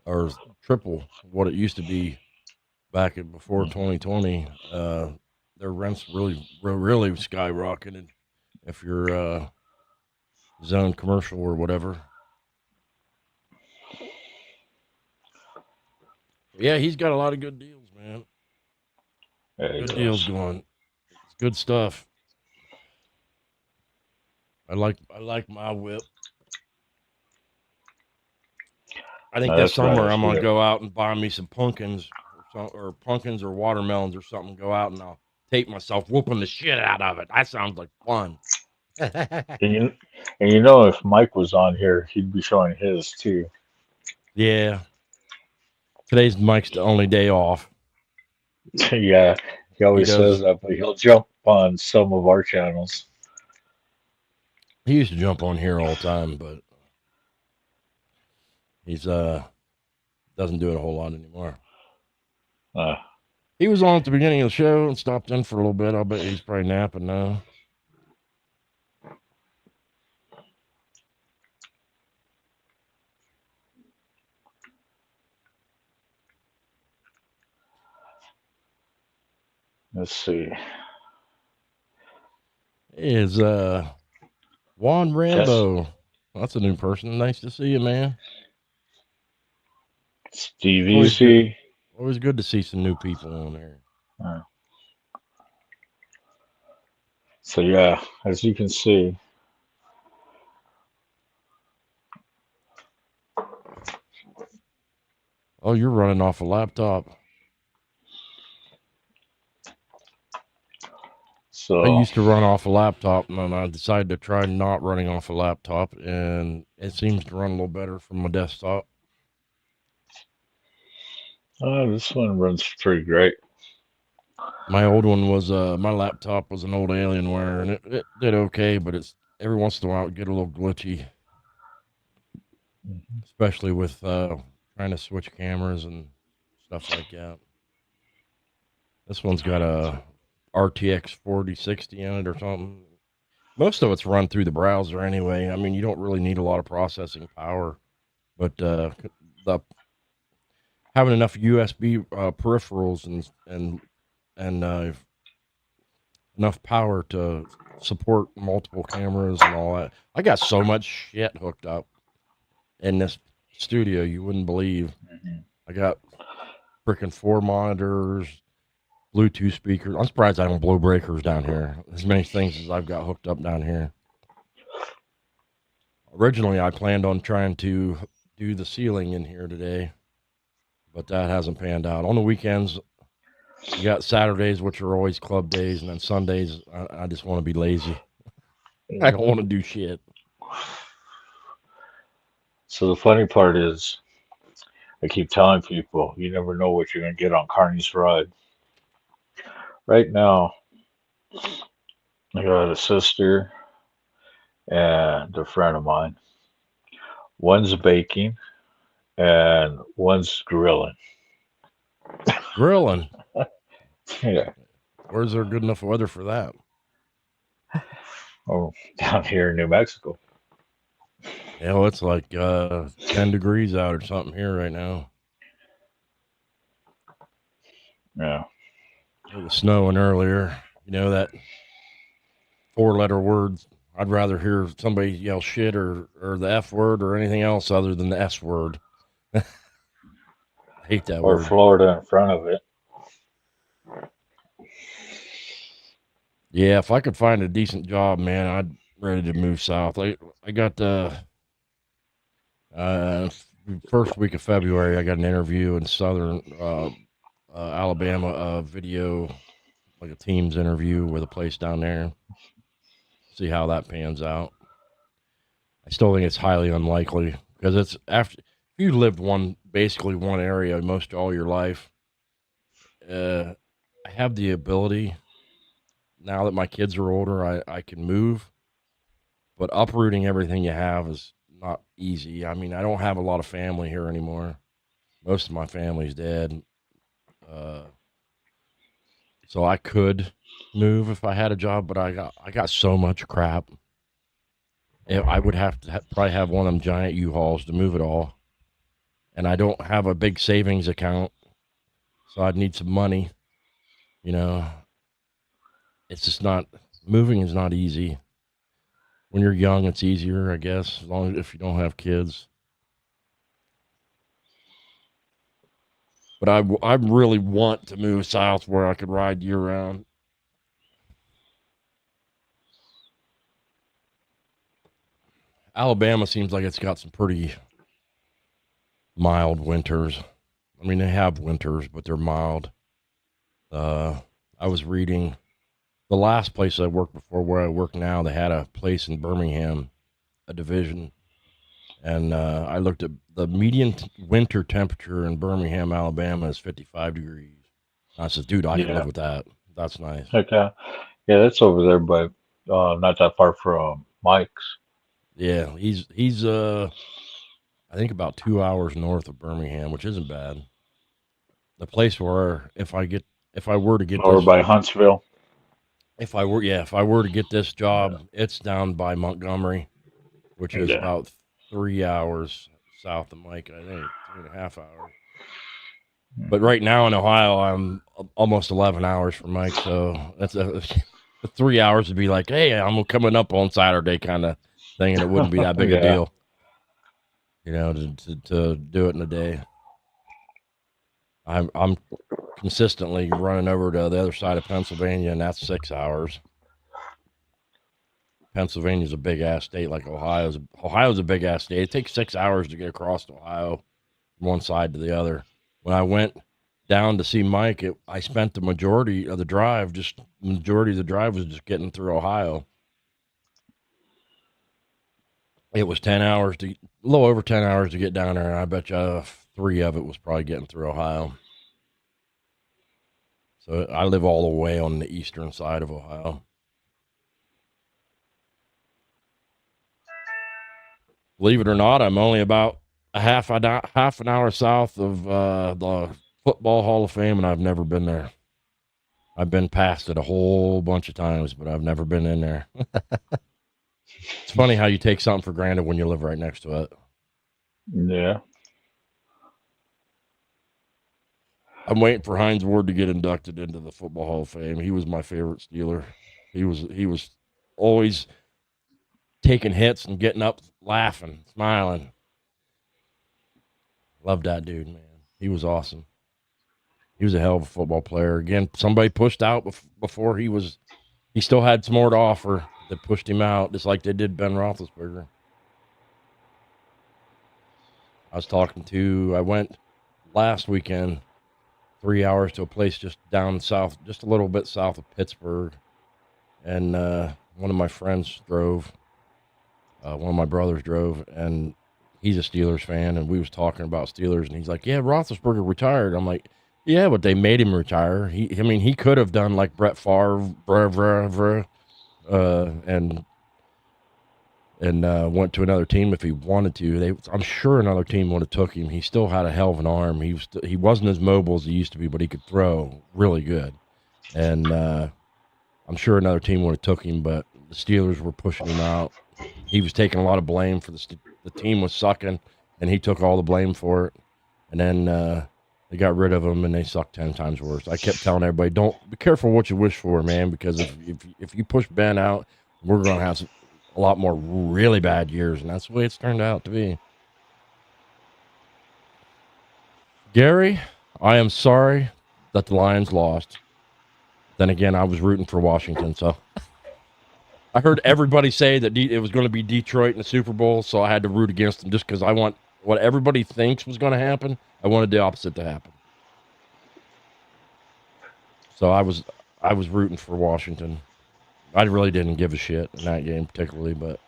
B: or triple what it used to be back before
D: Mhm.
B: 2020. Their rents really skyrocketed if you're zone commercial or whatever. Yeah, he's got a lot of good deals, man.
D: Yeah, he
B: Good deals
D: does.
B: going. It's good stuff. I like my whip. I think
D: No,
B: this
D: that's right.
B: summer
D: That's
B: I'm gonna
D: weird.
B: go out and buy me some pumpkins or pumpkins or watermelons or something. Go out and I'll tape myself whooping the shit out of it. That sounds like fun.
D: And you know, if Mike was on here, he'd be showing his too.
B: Yeah, today's Mike's the only day off.
D: Yeah, he
B: He
D: always says
B: does.
D: that, but he'll jump on some of our channels.
B: He used to jump on here all the time, but he's doesn't do it a whole lot anymore.
D: Uh,
B: He was on at the beginning of the show and stopped in for a little bit. I'll bet he's probably napping now.
D: let's see.
B: Is Juan
D: Yes,
B: Rambo. That's a new person. Nice to see you, man.
D: Steve
B: Always good.
D: Easy.
B: Always good to see some new people on there.
D: Uh, so yeah, as you can see,
B: Oh, you're running off a laptop. I
D: so
B: used to run off a laptop, and then I decided to try not running off a laptop, and it seems to run a little better from my desktop.
D: this one runs pretty great.
B: My old one was my laptop was an old Alienware, and it did okay, but it's every once in a while it would get a little glitchy,
D: Mhm.
B: especially with trying to switch cameras and stuff like that. This one's got a RTX 4060 in it or something. Most of it's run through the browser anyway. I mean, you don't really need a lot of processing power, but the having enough USB peripherals and enough power to support multiple cameras and all that. I got so much shit hooked up in this studio you wouldn't believe.
D: Mhm.
B: I got freaking 4 monitors, Bluetooth speakers. I'm surprised I don't blow breakers down here. As many things as I've got hooked up down here. Originally, I planned on trying to do the ceiling in here today, but that hasn't panned out. On the weekends, you got Saturdays, which are always club days, and then Sundays, I just want to be lazy. I don't want to do shit.
D: So the funny part is, I keep telling people, you never know what you're gonna get on Carney's ride. Right now, I got a sister and a friend of mine. One's baking and one's grilling.
B: Grilling.
D: Yeah.
B: Where's there good enough weather for that?
D: Oh, down here in New Mexico.
B: Hell, it's like 10 degrees out or something here right now.
D: Yeah.
B: It was snowing earlier. You know, that 4-letter words. I'd rather hear somebody yell shit or the F word or anything else other than the S word. I hate that
D: Or
B: word.
D: Florida in front of it.
B: Yeah, if I could find a decent job, man, I'd ready to move south. I got uh first week of February. I got an interview in southern Alabama, video like a Teams interview with a place down there. See how that pans out. I still think it's highly unlikely because it's after if you lived basically one area most all your life. I have the ability now that my kids are older. I can move, but uprooting everything you have is not easy. I mean, I don't have a lot of family here anymore. Most of my family's dead. So I could move if I had a job, but I got so much crap. I would have to probably have one of them giant U-Hauls to move it all. And I don't have a big savings account, so I'd need some money. You know, it's just not, moving is not easy. When you're young, it's easier, I guess, as long as if you don't have kids. But I really want to move south where I could ride year round. Alabama seems like it's got some pretty mild winters. I mean, they have winters, but they're mild. I was reading the last place I worked before where I work now, they had a place in Birmingham, a division. And I looked at the median winter temperature in Birmingham, Alabama is 55 degrees. I said, dude, I can live with that. That's nice.
D: Heck yeah. Yeah, that's over there, but not that far from Mike's.
B: Yeah, he's I think about 2 hours north of Birmingham, which isn't bad. The place where if I were to get
D: Over
B: this,
D: by Huntsville.
B: if I were to get this job, it's down by Montgomery, which is about 3 hours south of Mike. I think 3.5 hours. But right now in Ohio, I'm almost 11 hours from Mike, so that's the 3 hours would be like, hey, I'm coming up on Saturday kind of thing, and it wouldn't be that big a deal, you know, to do it in a day. I'm consistently running over to the other side of Pennsylvania, and that's 6 hours. Pennsylvania's a big ass state, like Ohio's a big ass state. It takes 6 hours to get across Ohio from one side to the other. When I went down to see Mike, I spent the majority of the drive was just getting through Ohio. It was 10 hours a little over 10 hours to get down there, and I bet you 3 of it was probably getting through Ohio. So I live all the way on the eastern side of Ohio. Believe it or not, I'm only about half an hour south of the Football Hall of Fame, and I've never been there. I've been past it a whole bunch of times, but I've never been in there. It's funny how you take something for granted when you live right next to it.
D: Yeah.
B: I'm waiting for Hines Ward to get inducted into the Football Hall of Fame. He was my favorite Steeler. He was always taking hits and getting up, laughing, smiling. Loved that dude, man. He was awesome. He was a hell of a football player. Again, somebody pushed out before he still had some more to offer. That pushed him out, just like they did Ben Roethlisberger. I went last weekend, 3 hours to a place just down south, just a little bit south of Pittsburgh. And one of my friends drove, one of my brothers drove, and he's a Steelers fan, and we was talking about Steelers, and he's like, yeah, Roethlisberger retired. I'm like, yeah, but they made him retire. He could have done like Brett Favre, and went to another team if he wanted to. I'm sure another team would have took him. He still had a hell of an arm. He wasn't as mobile as he used to be, but he could throw really good. And I'm sure another team would have took him, but the Steelers were pushing him out. He was taking a lot of blame for the team was sucking, and he took all the blame for it. And then they got rid of him, and they sucked 10 times worse. I kept telling everybody, don't be careful what you wish for, man, because if you push Ben out, we're going to have a lot more really bad years, and that's the way it's turned out to be. Gary, I am sorry that the Lions lost. Then again, I was rooting for Washington, so I heard everybody say that it was going to be Detroit in the Super Bowl, so I had to root against them just because I want what everybody thinks was going to happen. I wanted the opposite to happen. So I I was rooting for Washington. I really didn't give a shit in that game particularly, but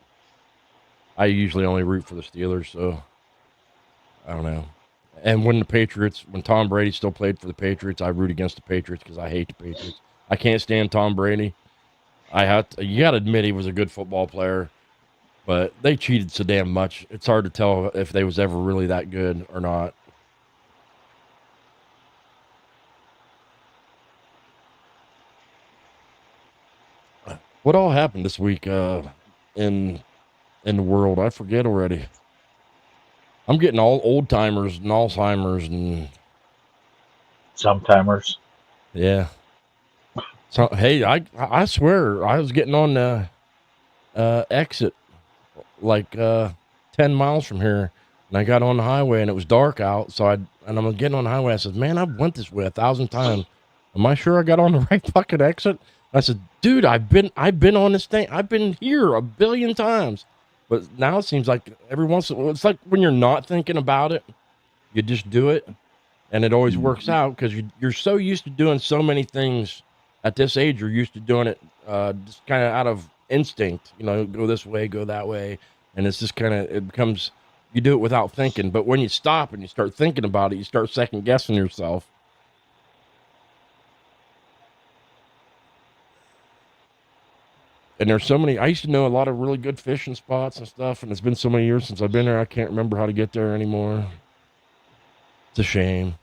B: I usually only root for the Steelers, so I don't know. And when Tom Brady still played for the Patriots, I root against the Patriots because I hate the Patriots. I can't stand Tom Brady. You got to admit he was a good football player, but they cheated so damn much. It's hard to tell if they was ever really that good or not. What all happened this week in the world? I forget already. I'm getting all old timers and Alzheimer's and
D: Sometimers.
B: yeah. So hey, I swear I was getting on the exit like 10 miles from here, and I got on the highway and it was dark out. So I'm getting on the highway. I said, "Man, I've went this way 1,000 times. Am I sure I got on the right fucking exit?" I said, "Dude, I've been on this thing. I've been here 1,000,000,000 times." But now it seems like every once in a while, it's like when you're not thinking about it, you just do it, and it always works out because you're so used to doing so many things at this age. You're used to doing it just kind of out of instinct, go this way, go that way, and it's just it becomes, you do it without thinking. But when you stop and you start thinking about it, you start second guessing yourself. And there's so many. I used to know a lot of really good fishing spots and stuff, and it's been so many years since I've been there, I can't remember how to get there anymore. It's a shame.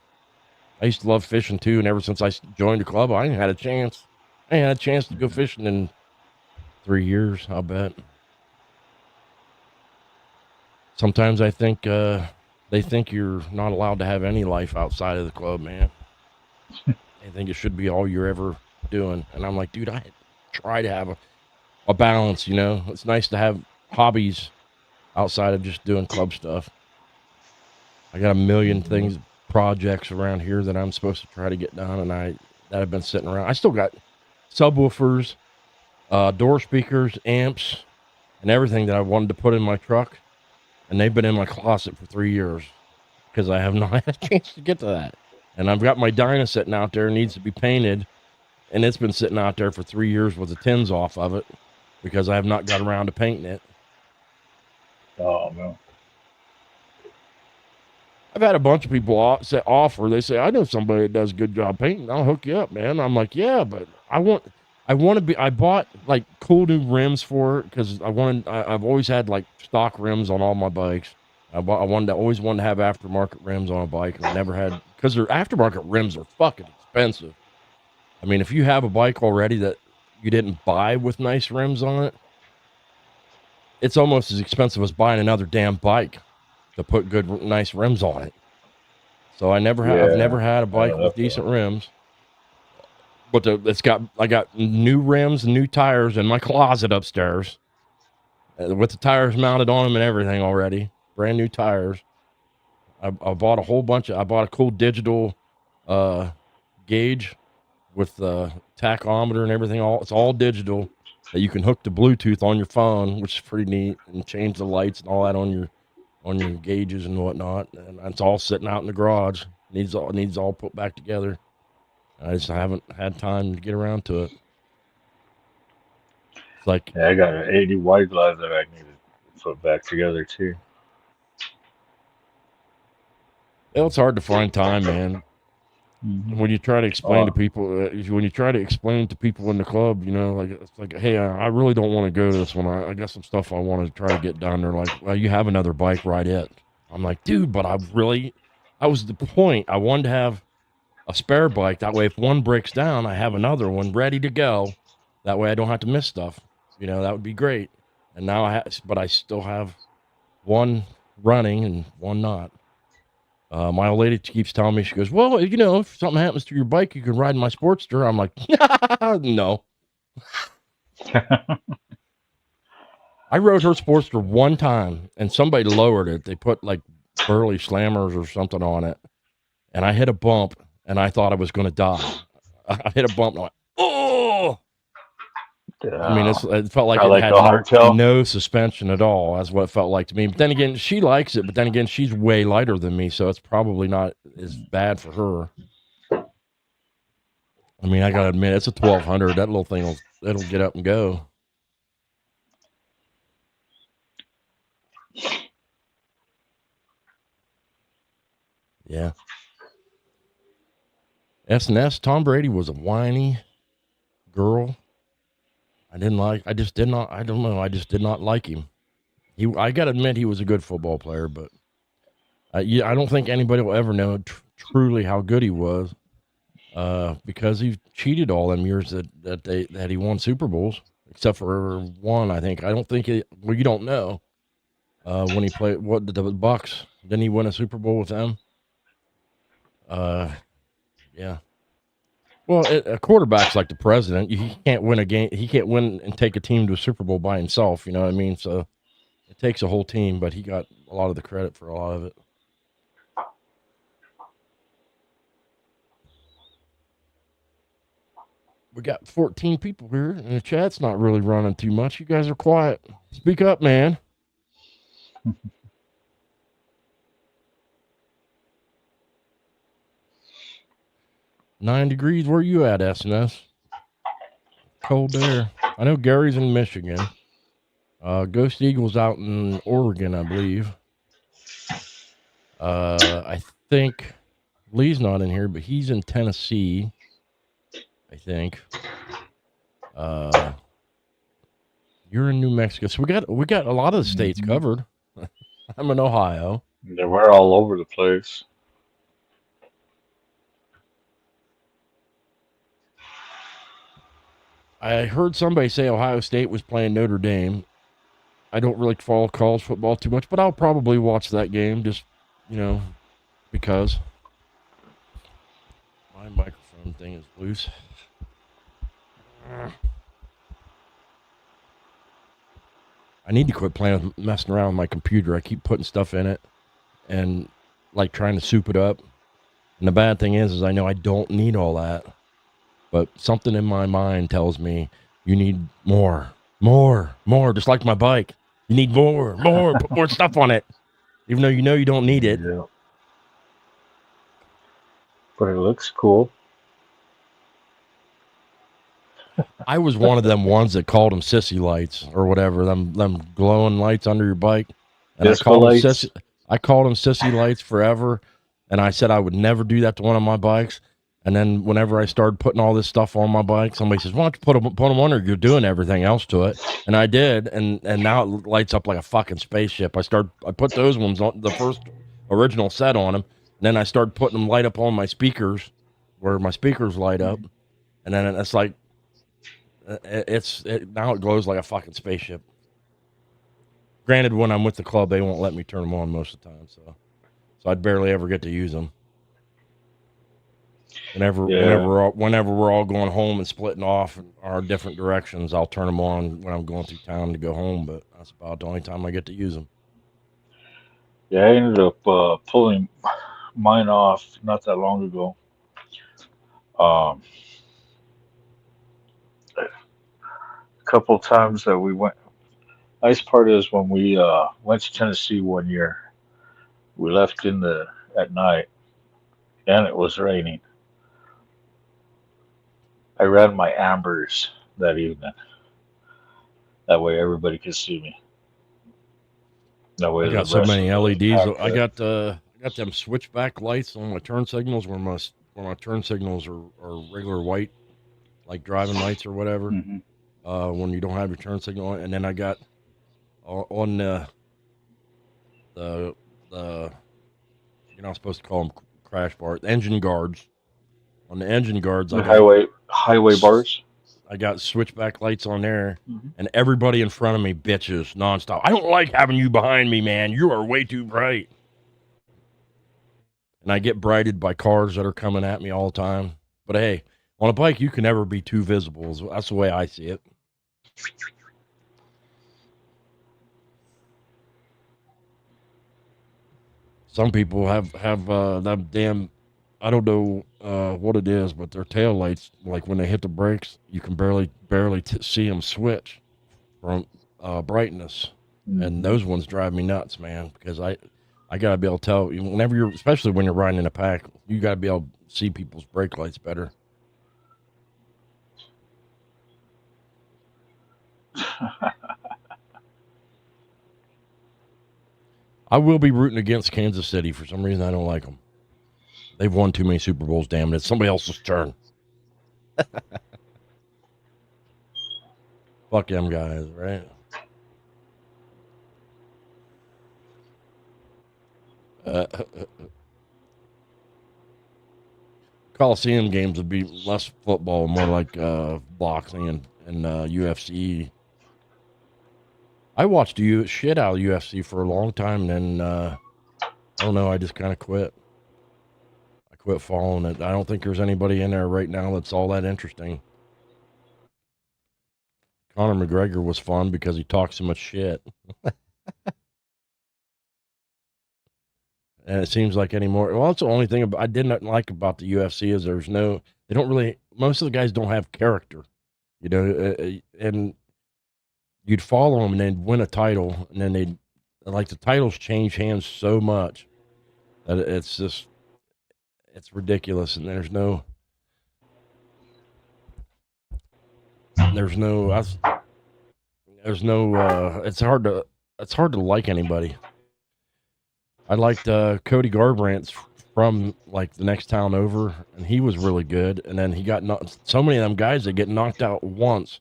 B: I used to love fishing too, and ever since I joined the club, I ain't had a chance. I ain't had a chance to go fishing in 3 years, I'll bet. Sometimes I think they think you're not allowed to have any life outside of the club, man. They think it should be all you're ever doing. And I'm like, dude, I try to have a balance, It's nice to have hobbies outside of just doing club stuff. I got a million things, projects around here that I'm supposed to try to get done, and that have been sitting around. I still got subwoofers, door speakers, amps, and everything that I wanted to put in my truck, and they've been in my closet for 3 years because I have not had a chance to get to that. And I've got my Dyna sitting out there, needs to be painted, and it's been sitting out there for 3 years with the tins off of it because I have not got around to painting it.
D: Oh, man.
B: I've had a bunch of people offer. They say, "I know somebody that does a good job painting. I'll hook you up, man." I'm like, "Yeah, but I want to be." I bought like cool new rims for it because I've always had like stock rims on all my bikes. Always wanted to have aftermarket rims on a bike, and I never had, because their aftermarket rims are fucking expensive. I mean, if you have a bike already that you didn't buy with nice rims on it, it's almost as expensive as buying another damn bike to put good, nice rims on it. So I've never had a bike with decent rims. But I got new rims and new tires in my closet upstairs, with the tires mounted on them and everything already. Brand new tires. I bought I bought a cool digital gauge with the tachometer and everything. It's all digital that you can hook to Bluetooth on your phone, which is pretty neat, and change the lights and all that on your gauges and whatnot. And it's all sitting out in the garage. Needs all put back together. I just haven't had time to get around to it. It's like,
D: Yeah, I got an 80 white glove that I need to put back together too.
B: it's hard to find time, man. When you try to explain to people, when you try to explain to people in the club, like, it's like, "Hey, I really don't want to go to this one. I got some stuff I want to try to get done." They're like, "Well, you have another bike, ride it." I'm like, "Dude, but I was the point. I wanted to have a spare bike. That way, if one breaks down, I have another one ready to go. That way I don't have to miss stuff. That would be great." And now but I still have one running and one not. My old lady keeps telling me, she goes, "Well, if something happens to your bike, you can ride my Sportster." I'm like, no. I rode her Sportster one time, and somebody lowered it. They put like Burley Slammers or something on it, and I hit a bump, and I thought I was going to die. I hit a bump, and I went, "Oh!" I mean, it felt like it had no suspension at all. That's what it felt like to me. But then again, she likes it. But then again, she's way lighter than me, so it's probably not as bad for her. I mean, I gotta admit, it's a 1200. That little thing it'll get up and go. Yeah. S&S, Tom Brady was a whiny girl. I just did not like him. I gotta admit, he was a good football player, but I don't think anybody will ever know truly how good he was, because he cheated all them years that he won Super Bowls, except for one, I think. I don't think well, you don't know. When he played the Bucks, didn't he win a Super Bowl with them? Yeah. Well, a quarterback's like the president. He can't win a game. He can't win and take a team to a Super Bowl by himself. You know what I mean? So it takes a whole team, but he got a lot of the credit for a lot of it. We got 14 people here, and the chat's not really running too much. You guys are quiet. Speak up, man. 9 degrees. Where you at, S&S? Cold there. I know Gary's in Michigan. Ghost Eagle's out in Oregon, I believe. I think Lee's not in here, but he's in Tennessee, I think. You're in New Mexico. So we got a lot of the states covered. I'm in Ohio.
D: Yeah, we're all over the place.
B: I heard somebody say Ohio State was playing Notre Dame. I don't really follow college football too much, but I'll probably watch that game just, because my microphone thing is loose. I need to quit messing around with my computer. I keep putting stuff in it and like trying to soup it up. And the bad thing is I know I don't need all that. But something in my mind tells me you need more, just like my bike. You need more, put more stuff on it, even though you don't need it.
D: Yeah. But it looks cool.
B: I was one of them ones that called them sissy lights or whatever, them glowing lights under your bike. And I called them sissy lights forever. And I said I would never do that to one of my bikes. And then whenever I started putting all this stuff on my bike, somebody says, why don't you put them on, or you're doing everything else to it. And I did. And now it lights up like a fucking spaceship. I put those ones on, the first original set on them. And then I started putting them light up on my speakers where my speakers light up. And then it's like, now it glows like a fucking spaceship. Granted, when I'm with the club, they won't let me turn them on most of the time. So I'd barely ever get to use them. Whenever we're all going home and splitting off in our different directions, I'll turn them on when I'm going through town to go home. But that's about the only time I get to use them.
D: Yeah, I ended up pulling mine off not that long ago. A couple times that we went. Nice part is when we went to Tennessee one year, we left at night, and it was raining. I ran my ambers that evening. That way everybody could see me. That way
B: I got so many LEDs. I got them switchback lights on my turn signals where my turn signals are regular white, like driving lights or whatever.
D: Mm-hmm.
B: When you don't have your turn signal on. And then I got on the you're not supposed to call them crash bars, engine guards. On the engine guards,
D: highway bars.
B: I got switchback lights on there,
D: Mm-hmm.
B: and everybody in front of me bitches nonstop. I don't like having you behind me, man. You are way too bright. And I get brighted by cars that are coming at me all the time. But hey, on a bike, you can never be too visible. That's the way I see it. Some people have that damn, I don't know what it is, but their tail lights, like when they hit the brakes, you can barely see them switch from brightness.
D: Mm-hmm.
B: And those ones drive me nuts, man, because I gotta be able to tell, especially when you're riding in a pack, you gotta be able to see people's brake lights better. I will be rooting against Kansas City. For some reason, I don't like them. They've won too many Super Bowls, damn it. It's somebody else's turn. Fuck them guys, right? Coliseum games would be less football, more like boxing and UFC. I watched shit out of UFC for a long time, and then I don't know. I just kind of quit. I quit following it. I don't think there's anybody in there right now that's all that interesting. Conor McGregor was fun because he talks so much shit. And it seems like anymore. Well, that's the only thing I did not like about the UFC is they don't really, most of the guys don't have character, and you'd follow them and they'd win a title and then the titles change hands so much that it's ridiculous. And there's no, it's hard to like anybody. I liked Cody Garbrandt from like the next town over, and he was really good. And then he got so many of them guys that get knocked out once,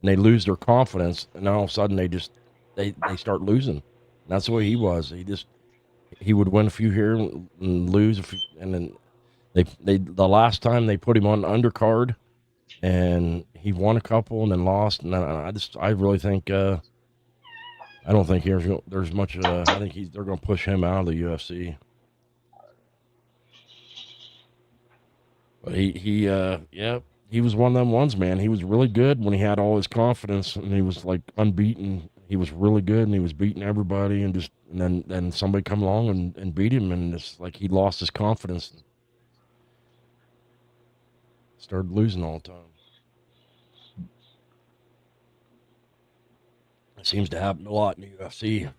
B: and they lose their confidence, and all of a sudden they start losing. And that's the way he was. He would win a few here and lose a few, and then the last time they put him on the undercard, and he won a couple and then lost. And I really think. I don't think there's much. I think they're going to push him out of the UFC. But he was one of them ones, man. He was really good when he had all his confidence and he was like unbeaten. He was really good and he was beating everybody and then somebody come along and beat him and it's like he lost his confidence. Started losing all the time. It seems to happen a lot in the UFC.
D: Yeah.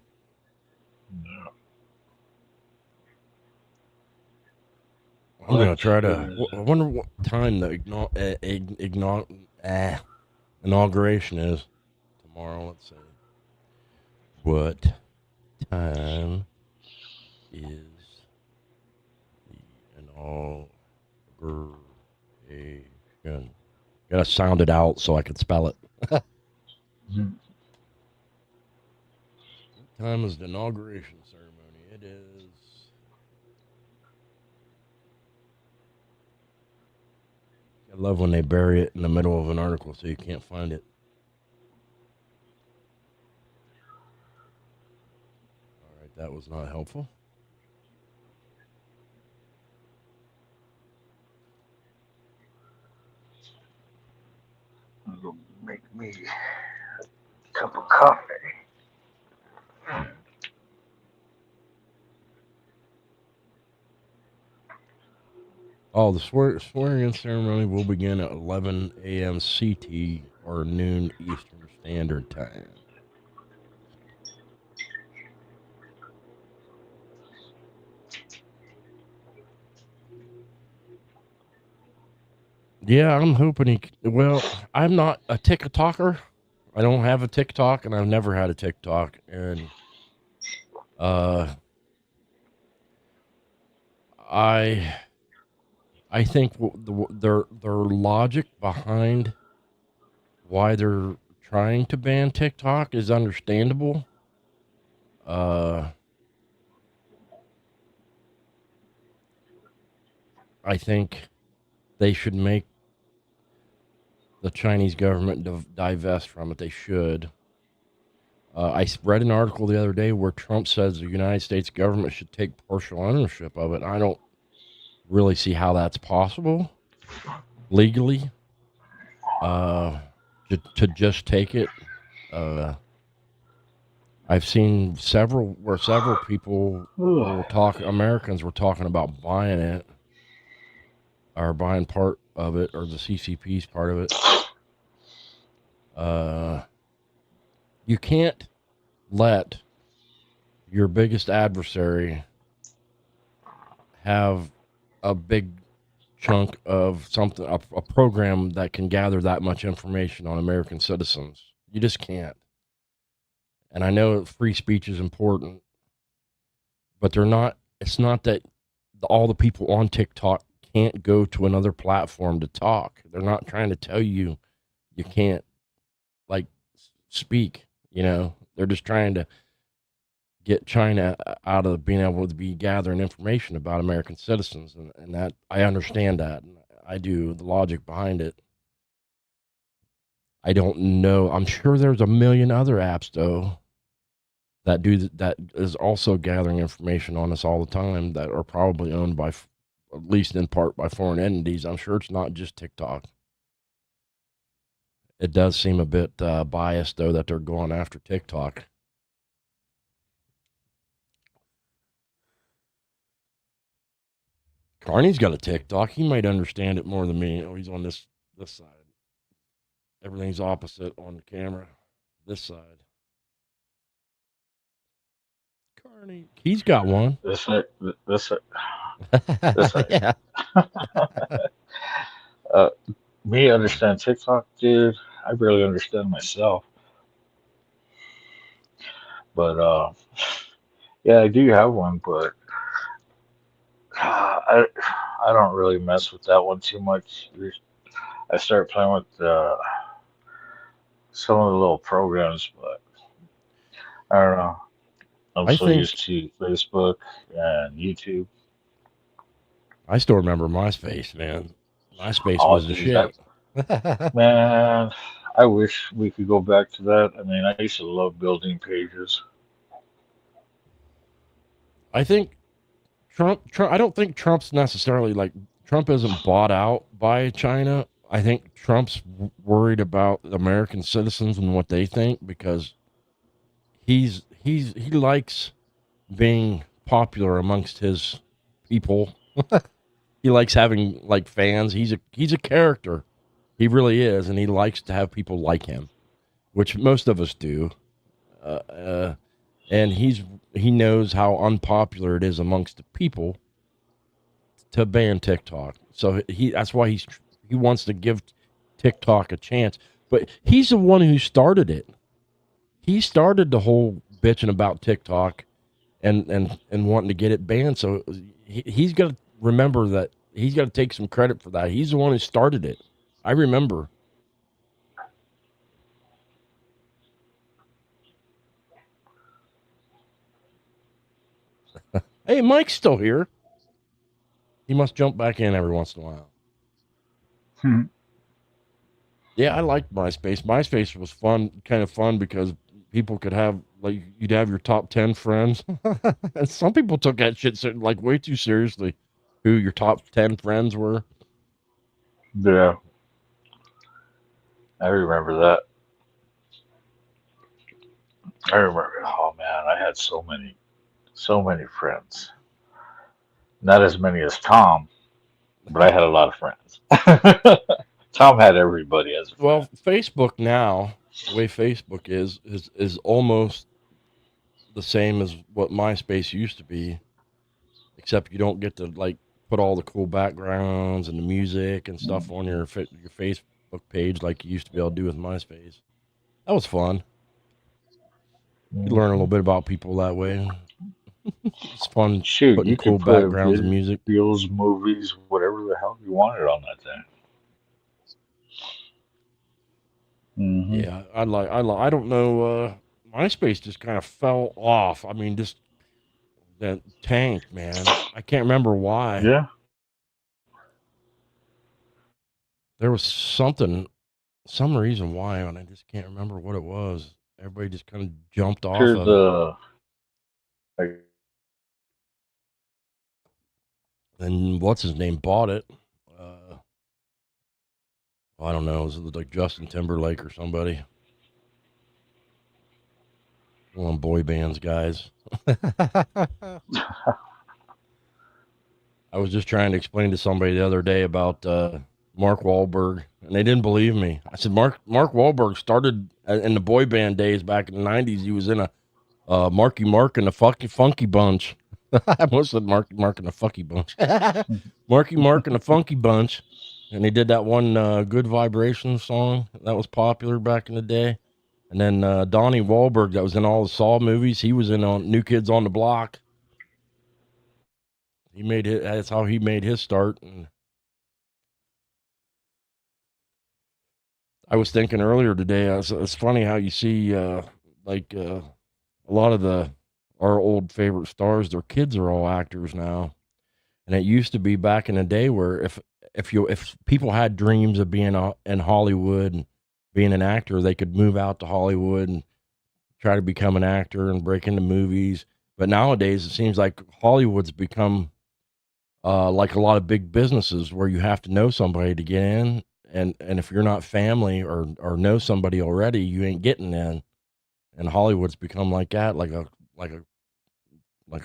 B: I'm going to try to... I wonder what time the inauguration is tomorrow. Let's see. What time is the inauguration? Got to sound it out so I can spell it.
D: Mhm.
B: What time is the inauguration ceremony? It is... I love when they bury it in the middle of an article so you can't find it. All right, that was not helpful.
D: I'm gonna make me a cup of coffee.
B: Oh, the swearing-in ceremony will begin at 11 a.m. CT or noon Eastern Standard Time. Yeah, I'm hoping well, I'm not a TikToker. I don't have a TikTok, and I've never had a TikTok. And I think their logic behind why they're trying to ban TikTok is understandable. I think they should make the Chinese government divest from it. They should. I read an article the other day where Trump says the United States government should take partial ownership of it. I don't really see how that's possible legally. To just take it. I've seen several people Americans were talking about buying it or buying part of it or the CCP's part of it. You can't let your biggest adversary have a big chunk of something, a program that can gather that much information on American citizens. You just can't. And I know free speech is important, but they're not. It's not that all the people on TikTok can't go to another platform to talk. They're not trying to tell you you can't like speak. They're just trying to get China out of being able to be gathering information about American citizens, and that I understand that. And I do the logic behind it. I don't know. I'm sure there's a million other apps though that that is also gathering information on us all the time that are probably owned by, at least in part, by foreign entities. I'm sure it's not just TikTok. It does seem a bit biased though that they're going after TikTok. Carney's got a TikTok. He might understand it more than me. Oh, he's on this side. Everything's opposite on the camera. This side. Carney, he's got one.
D: This side.
B: Yeah.
D: Me understand TikTok, dude. I barely understand myself. But yeah, I do have one, but I don't really mess with that one too much. I start playing with some of the little programs, but I don't know. I'm
B: I
D: so
B: think
D: used to Facebook and YouTube.
B: I still remember MySpace, man. MySpace
D: Oh,
B: was the
D: dude, that
B: shit.
D: man, I wish we could go back to that. I mean, I used to love building pages.
B: I think Trump. I don't think Trump's necessarily like Trump isn't bought out by China. I think Trump's worried about American citizens and what they think because he likes being popular amongst his people. He likes having like fans. He's a character. He really is, and he likes to have people like him, which most of us do. Uh, uh, and he knows how unpopular it is amongst the people to ban TikTok. So that's why he wants to give TikTok a chance. But he's the one who started it. He started the whole bitching about TikTok and wanting to get it banned. So he's got to remember that he's got to take some credit for that. He's the one who started it. I remember. Hey, Mike's still here. He must jump back in every once in a while.
D: Hmm.
B: Yeah, I liked MySpace. MySpace was fun, kind of fun because people could have like you'd have your top 10 friends, and some people took that shit like way too seriously. Who your top 10 friends were?
D: Yeah, I remember that. I remember. Oh man, I had so many friends. Not as many as Tom, but I had a lot of friends. Tom had everybody as a friend.
B: Well, Facebook now, the way Facebook is almost the same as what MySpace used to be, except you don't get to like put all the cool backgrounds and the music and stuff on your Facebook page like you used to be able to do with MySpace. That was fun. You learn a little
D: Mhm.
B: bit about people that way. It's fun
D: Shoot,
B: putting
D: you
B: cool
D: could put
B: backgrounds and music.
D: videos, movies, whatever the hell you wanted on that thing. Hmm.
B: Yeah, I don't know. MySpace just kind of fell off. I mean, just that tanked, man. I can't remember why.
D: Yeah,
B: There was some reason why, and I just can't remember what it was. Everybody just kind of jumped off
D: after
B: of it.
D: like,
B: And what's his name bought it. I don't know. It was like Justin Timberlake or somebody. One of them boy bands guys. I was just trying to explain to somebody the other day about Mark Wahlberg, and they didn't believe me. I said, Mark Wahlberg started in the boy band days back in the 90s. He was in a Marky Mark and the Funky Bunch. I almost said Marky Mark and the Funky Bunch. Marky Mark and the Funky Bunch. And they did that one Good Vibration song that was popular back in the day. And then Donnie Wahlberg, that was in all the Saw movies, he was in on New Kids on the Block. He made it. That's how he made his start. And I was thinking earlier today, it's funny how you see like a lot of our old favorite stars, their kids are all actors now. And it used to be back in the day where if people had dreams of being in Hollywood and being an actor, they could move out to Hollywood and try to become an actor and break into movies. But nowadays, it seems like Hollywood's become like a lot of big businesses where you have to know somebody to get in, and if you're not family or know somebody already, you ain't getting in. And Hollywood's become like that, like a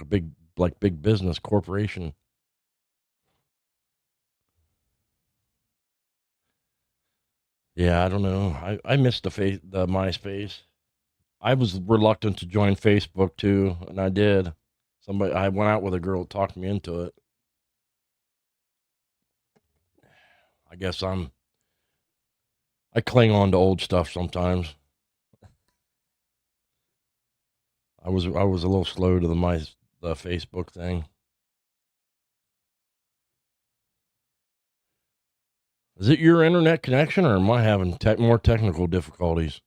B: big business corporation. Yeah, I don't know. I missed the MySpace. I was reluctant to join Facebook too, and I did. I went out with a girl that talked me into it. I guess I cling on to old stuff sometimes. I was a little slow to the Facebook thing. Is it your internet connection, or am I having more technical difficulties?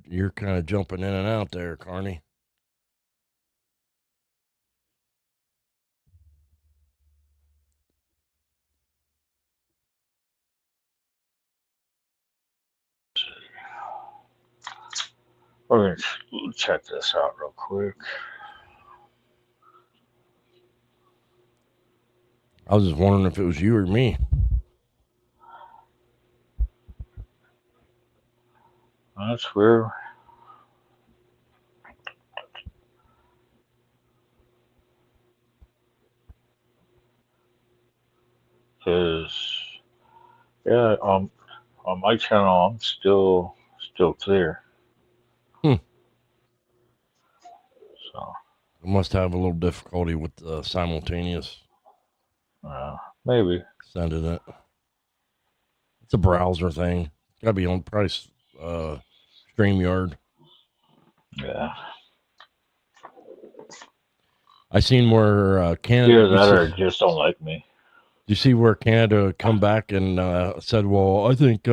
B: You're kind of jumping in and out there, Carney.
D: We're gonna check this out real quick.
B: I was just wondering if it was you or me.
D: That's weird. Cause yeah, on my channel I'm still clear.
B: Hmm.
D: So
B: I must have a little difficulty with the simultaneous
D: maybe.
B: sending it. It's a browser thing. It's got to be on price. StreamYard.
D: Yeah.
B: I seen where Canada.
D: Either that or just don't like me.
B: You see where Canada come back and said, "Well, I think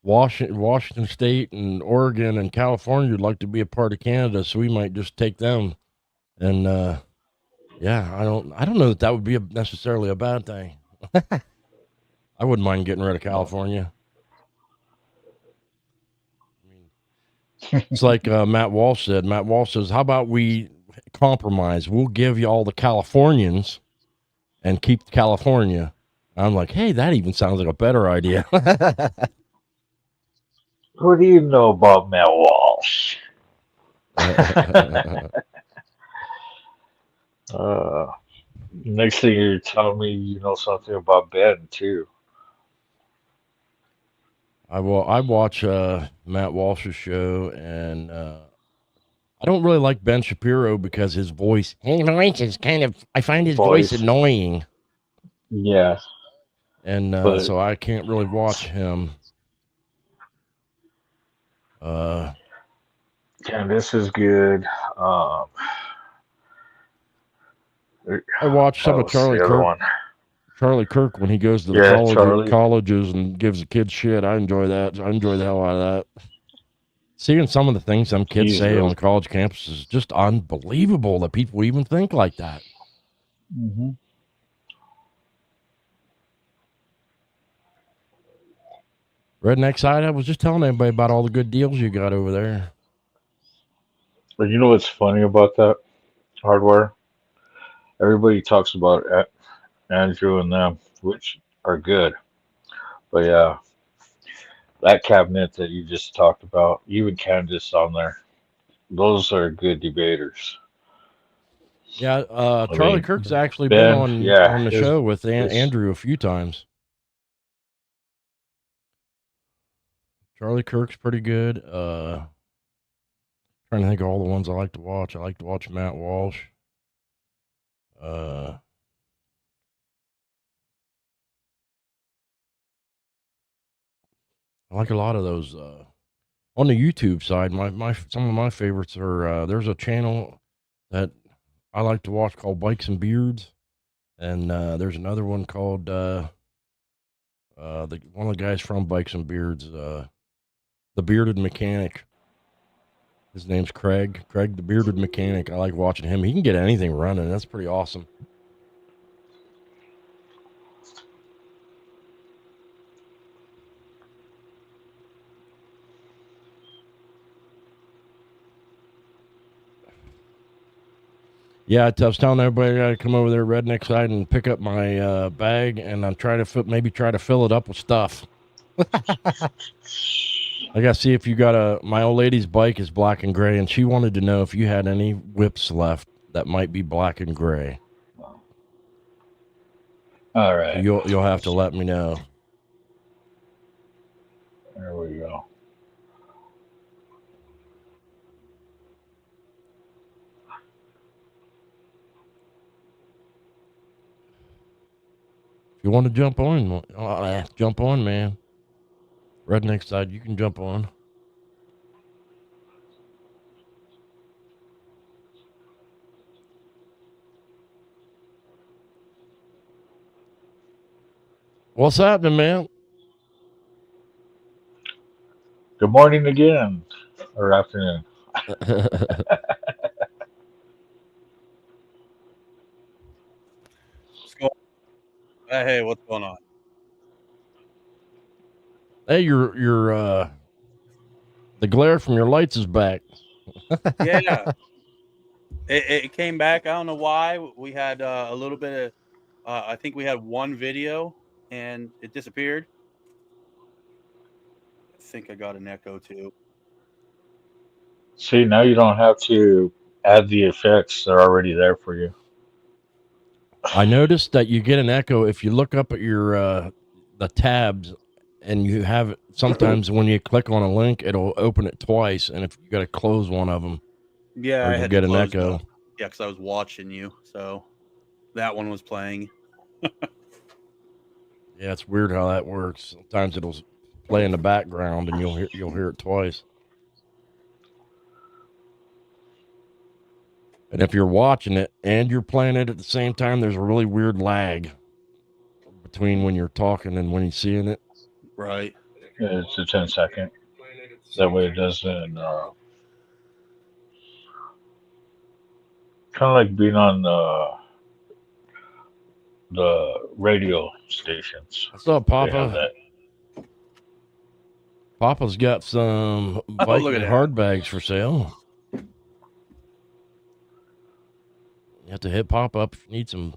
B: Washington State and Oregon and California would like to be a part of Canada, so we might just take them." And yeah, I don't know that would be necessarily a bad thing. I wouldn't mind getting rid of California. I mean, it's like Matt Walsh said. Matt Walsh says, "How about we compromise? We'll give you all the Californians and keep California." I'm like, hey, that even sounds like a better idea.
D: What do you know about Matt Walsh? Uh, Next thing you're telling me you know something about Ben too.
B: I watch Matt Walsh's show, and I don't really like Ben Shapiro because his voice is kind of. I find his voice
D: Voice.
B: annoying,
D: Yeah.
B: and
D: But
B: so I can't really watch him. Uh,
D: yeah, this is good.
B: I watch some of
D: What's
B: Charlie
D: the other
B: Kirk.
D: one?
B: Charlie Kirk when he goes to the
D: Yeah, Charlie.
B: colleges and gives the kids shit. I enjoy that. I enjoy the hell out of that. Seeing some of the things some kids
D: He's
B: say
D: real.
B: on college campuses is just unbelievable that people even think like that.
D: Hmm.
B: Redneck side, I was just telling everybody about all the good deals you got over there.
D: But you know what's funny about that hardware? Everybody talks about Andrew and them, which are good. But yeah, that cabinet that you just talked about, even Candace on there, those are good debaters.
B: Yeah,
D: I
B: Charlie
D: mean,
B: Kirk's actually been
D: Ben, yeah,
B: on the show with
D: his
B: Andrew a few times. Charlie Kirk's pretty good. Trying to think of all the ones I like to watch. I like to watch Matt Walsh. Uh, I like a lot of those. On the YouTube side, some of my favorites are there's a channel that I like to watch called Bikes and Beards, and there's another one called one of the guys from Bikes and Beards, the Bearded Mechanic. His name's Craig. Craig, the Bearded Mechanic. I like watching him. He can get anything running. That's pretty awesome. Yeah, I was telling everybody I got to come over there, Redneck side, and pick up my bag, and I'm trying to maybe try to fill it up with stuff. I got to see if you got my old lady's bike is black and gray, and she wanted to know if you had any whips left that might be black and gray.
D: All right.
B: So you'll have to let me know.
D: There we go.
B: If you want to jump on, man. Redneck side, you can jump on. What's happening, man?
D: Good morning again, or afternoon.
E: What's going Hey, what's going on?
B: Hey, your the glare from your lights is back.
E: Yeah, it came back. I don't know why. We had a little bit of, I think we had one video and it disappeared. I think I got an echo too.
D: See, now you don't have to add the effects; they're already there for you.
B: I noticed that you get an echo if you look up at your the tabs, and you have sometimes when you click on a link, it'll open it twice, and if you got to close one of them,
E: Yeah,
B: or
E: I
B: you'll
E: had
B: get
E: to
B: an
E: close
B: echo.
E: Yeah, because I was watching you, so that one was playing.
B: Yeah, it's weird how that works. Sometimes it'll play in the background, and you'll hear it twice. And if you're watching it and you're playing it at the same time, there's a really weird lag between when you're talking and when you're seeing it.
E: Right.
D: It's a 10-second. That way it doesn't. Kind of like being on the radio stations.
B: I saw
D: They have
B: Papa.
D: that.
B: Papa's got some
E: Oh,
B: Viking
E: look at that.
B: hard bags for sale. You have to hit Papa up if you need some.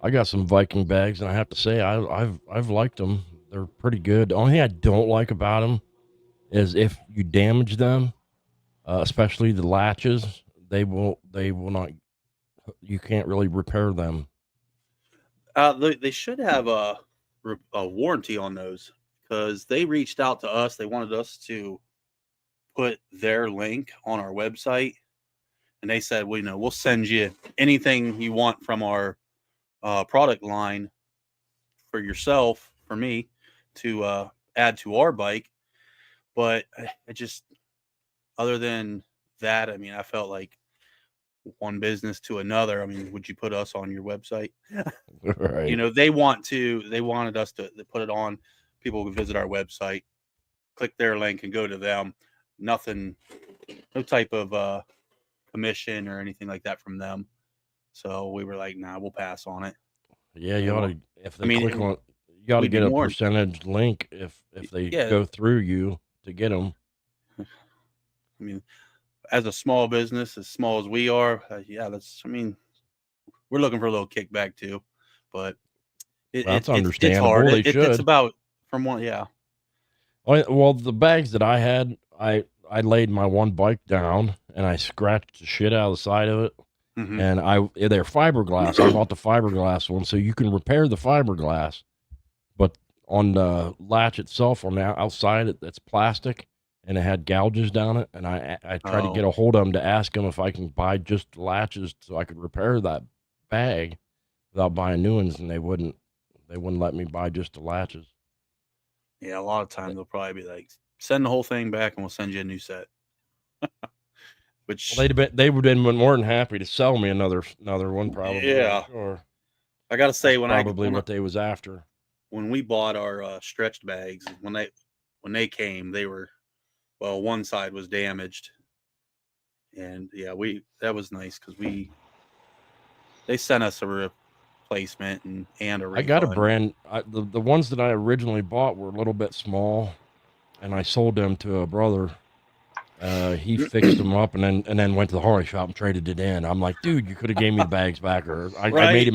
B: I got some Viking bags, and I have to say I've liked them. They're pretty good. The only thing I don't like about them is if you damage them, especially the latches, they will not. You can't really repair them.
E: They should have a warranty on those because they reached out to us. They wanted us to put their link on our website, and they said, well, we'll send you anything you want from our product line for yourself, for me, to add to our bike. But I just, other than that, I mean, I felt like one business to another. I mean, would you put us on your website?
B: Right.
E: They wanted us to put it on. People would visit our website, click their link, and go to them. Nothing, no type of commission or anything like that from them. So we were like, nah, we'll pass on it.
B: Yeah, you ought to. If they
E: I mean,
B: click on, you ought to
E: we'd be
B: get a
E: more-
B: percentage link if they
E: Yeah.
B: go through you to get them.
E: I mean, as a small business, as small as we are, yeah, we're looking for a little kickback too, but
B: That's
E: it's
B: understandable.
E: hard.
B: They
E: It's
B: should.
E: about from one, yeah.
B: Well, the bags that I had, I laid my one bike down and I scratched the shit out of the side of it.
E: Mhm.
B: And they're fiberglass. I bought the fiberglass one, so you can repair the fiberglass. But on the latch itself, on the outside, it's plastic, and it had gouges down it. And I tried to get a hold of them to ask them if I can buy just latches so I could repair that bag without buying new ones, and they wouldn't let me buy just the latches.
E: Yeah, a lot of times they'll probably be like, send the whole thing back and we'll send you a new set. Which
B: Well, they would have been more than happy to sell me another one, probably.
E: Yeah.
B: Sure.
E: I gotta say,
B: That's probably what they was after.
E: when we bought our stretched bags, when they came, they were, well, one side was damaged, and yeah, that was nice because they sent us a replacement and a refund.
B: I got a brand. The ones that I originally bought were a little bit small, and I sold them to a brother. He fixed them up and then went to the Harley shop and traded it in. I'm like, dude, you could have gave me the bags back, or I made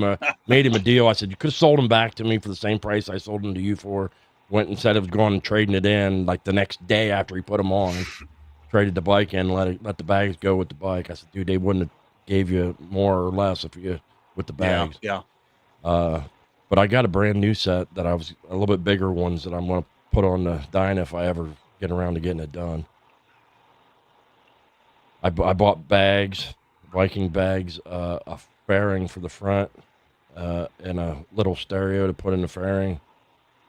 B: him a deal. I said, you could have sold them back to me for the same price I sold them to you for. Went instead of going and trading it in like the next day after he put them on, traded the bike in, let the bags go with the bike. I said, dude, they wouldn't have gave you more or less if you with the bags.
E: Yeah.
B: But I got a brand new set that I was a little bit bigger ones that I'm going to put on the Dyna if I ever get around to getting it done. I bought bags, Viking bags, a fairing for the front, and a little stereo to put in the fairing.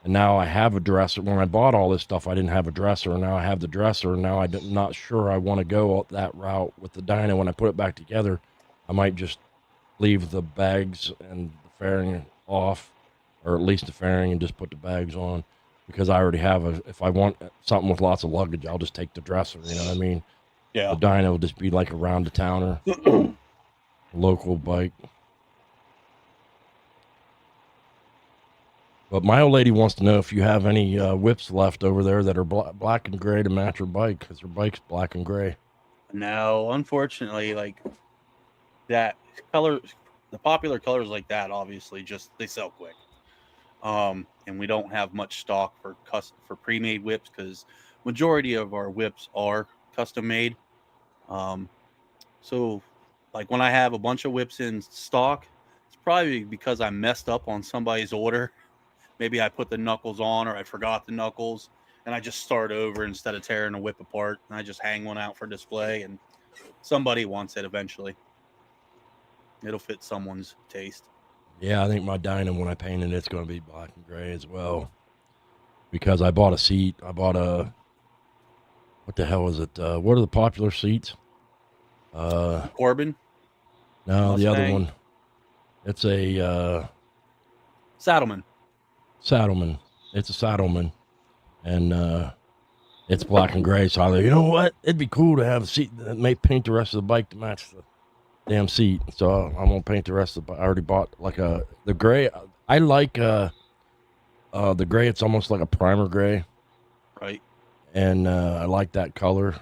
B: And now I have a dresser. When I bought all this stuff, I didn't have a dresser. And now I have the dresser. And now I'm not sure I want to go that route with the Dyna. When I put it back together, I might just leave the bags and the fairing off, or at least the fairing, and just put the bags on. Because I already have if I want something with lots of luggage, I'll just take the dresser. You know what I mean?
E: Yeah.
B: The Dyna will just be like a round the towner, local bike. But my old lady wants to know if you have any whips left over there that are black and gray to match her bike, because her bike's black and gray.
E: No, unfortunately, like that color, the popular colors like that, obviously, just they sell quick. And we don't have much stock for pre-made whips because majority of our whips are custom made. So like when I have a bunch of whips in stock, it's probably because I messed up on somebody's order. Maybe I put the knuckles on, or I forgot the knuckles, and I just start over instead of tearing a whip apart, and I just hang one out for display, and somebody wants it eventually. It'll fit someone's taste.
B: Yeah, I think my Dyna, when I paint it, it's going to be black and gray as well. Because I bought a seat. I bought what the hell is it? What are the popular seats?
E: Corbin?
B: No,
E: Mustang?
B: the other one. It's a
E: Saddleman.
B: Saddleman. It's a Saddleman. And it's black and gray. So I thought, you know what? It'd be cool to have a seat that may paint the rest of the bike to match the damn seat. So I'm going to paint the rest of the bike. I already bought like the gray. I like the gray. It's almost like a primer gray.
E: Right.
B: And I like that color.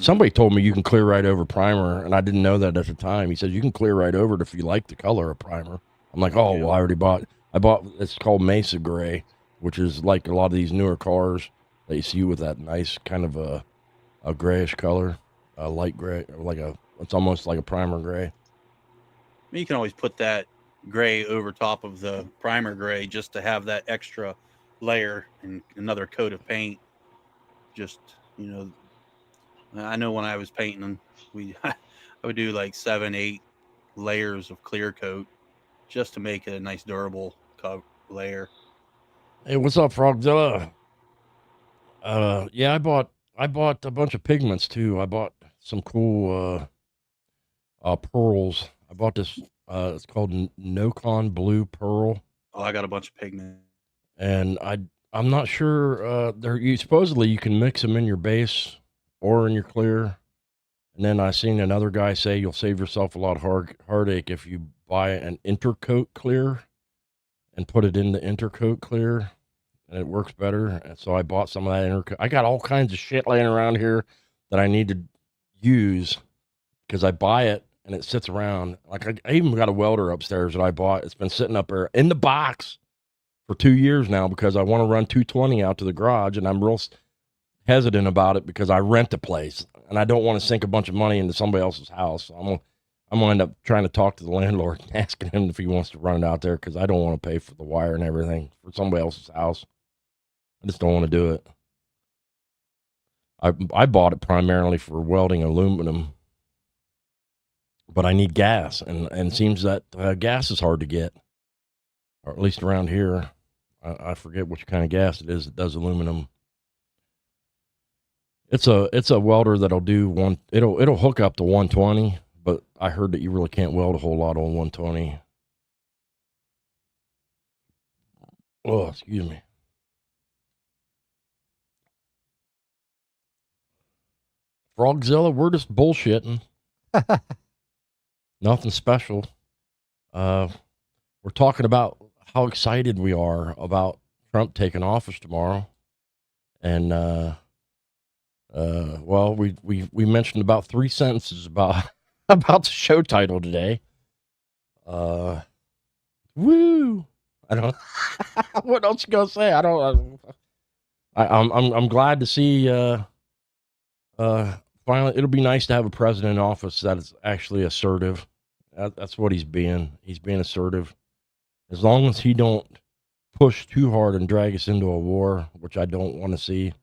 B: Somebody told me you can clear right over primer, and I didn't know that at the time. He said you can clear right over it if you like the color of primer. I'm like, oh, well, I already bought. It's called Mesa Gray, which is like a lot of these newer cars that you see with that nice kind of a grayish color, a light gray, or it's almost like a primer gray.
E: You can always put that gray over top of the primer gray just to have that extra layer and another coat of paint. Just, I know when I was painting them, I would do like 7-8 layers of clear coat just to make it a nice durable layer.
B: Hey, what's up, Frogzilla? Yeah, I bought a bunch of pigments too. I bought some cool pearls. I bought this. It's called Nocon Blue Pearl.
E: Oh, I got a bunch of pigment.
B: And I'm not sure. Supposedly you can mix them in your base or in your clear. And then I seen another guy say you'll save yourself a lot of heartache if you buy an intercoat clear and put it in the intercoat clear, and it works better. And so I bought some of that intercoat. I got all kinds of shit laying around here that I need to use because I buy it and it sits around. Like I even got a welder upstairs that I bought. It's been sitting up there in the box for 2 years now because I want to run 220 out to the garage, and I'm real hesitant about it because I rent a place and I don't want to sink a bunch of money into somebody else's house. So I'm gonna end up trying to talk to the landlord and asking him if he wants to run it out there because I don't want to pay for the wire and everything for somebody else's house. I just don't want to do it. I bought it primarily for welding aluminum. but I need gas, and it seems that gas is hard to get, or at least around here. I forget which kind of gas it is. It does aluminum. It's a welder that'll do one. It'll hook up to 120, but I heard that you really can't weld a whole lot on 120. Oh, excuse me. Frogzilla, we're just bullshitting. Nothing special. We're talking about how excited we are about Trump taking office tomorrow. And well, we mentioned about 3 sentences about about the show title today. Woo! I don't. What else you gonna say? I'm glad to see. Finally, it'll be nice to have a president in office that is actually assertive. That's what he's being. He's being assertive. As long as he don't push too hard and drag us into a war, which I don't want to see.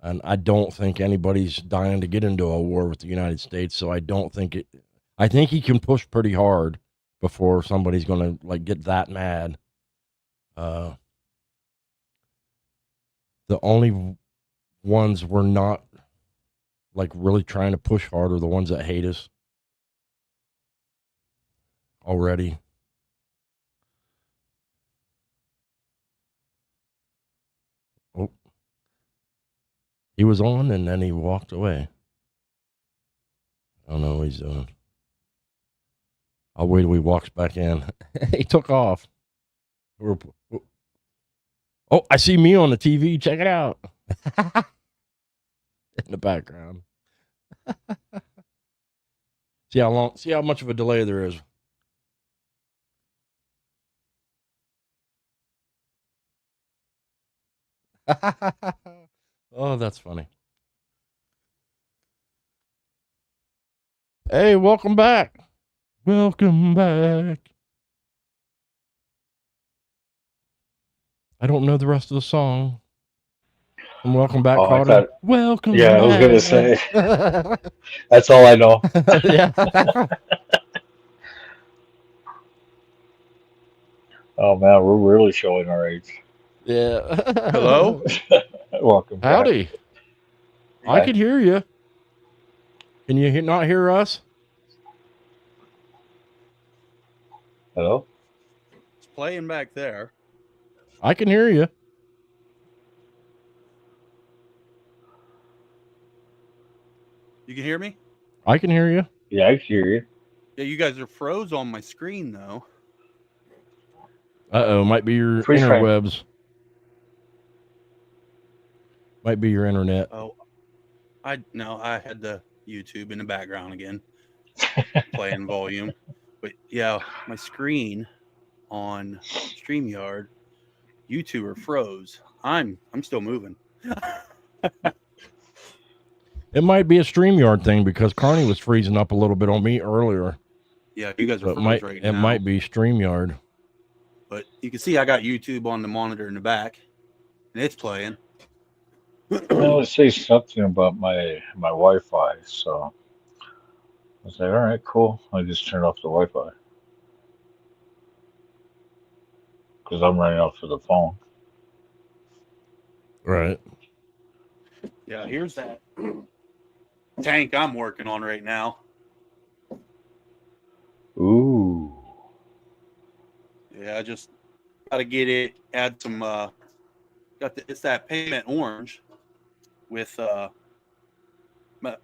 B: And I don't think anybody's dying to get into a war with the United States. So I don't think it. I think he can push pretty hard before somebody's going to like get that mad. The only ones we're not like really trying to push hard are the ones that hate us already. Oh, he was on and then he walked away. I don't know what he's doing. I'll wait till he walks back in. He took off. Oh, I see me on the TV. Check it out. In the background. See how much of a delay there is. Oh, that's funny. Hey, welcome back. Welcome back. I don't know the rest of the song. And welcome back, Carter. Welcome
D: Yeah,
B: back.
D: I was gonna say. That's all I know.
B: Yeah.
D: Oh man, we're really showing our age.
B: Yeah.
E: Hello?
D: Welcome back.
B: Howdy. I can hear you. Can you not hear us?
D: Hello?
E: It's playing back there.
B: I can hear you.
E: You can hear me?
B: I can hear you.
D: Yeah, I can hear you.
E: Yeah, you guys are froze on my screen though.
B: Uh-oh, might be your
D: Freeze frame.
B: interwebs. Might be your internet.
E: Oh, I had the YouTube in the background again, playing volume. But yeah, my screen on StreamYard, YouTuber froze. I'm still moving.
B: It might be a StreamYard thing because Carney was freezing up a little bit on me earlier.
E: Yeah, you guys are
B: But
E: froze right now.
B: it might be StreamYard.
E: But you can see I got YouTube on the monitor in the back, and it's playing.
D: Well, it says something about my Wi-Fi, so I was like, all right, cool. I just turned off the Wi-Fi because I'm running off of the phone.
B: Right.
E: Yeah, here's that tank I'm working on right now.
D: Ooh.
E: Yeah, I just got to get it, add some, it's that pigment orange with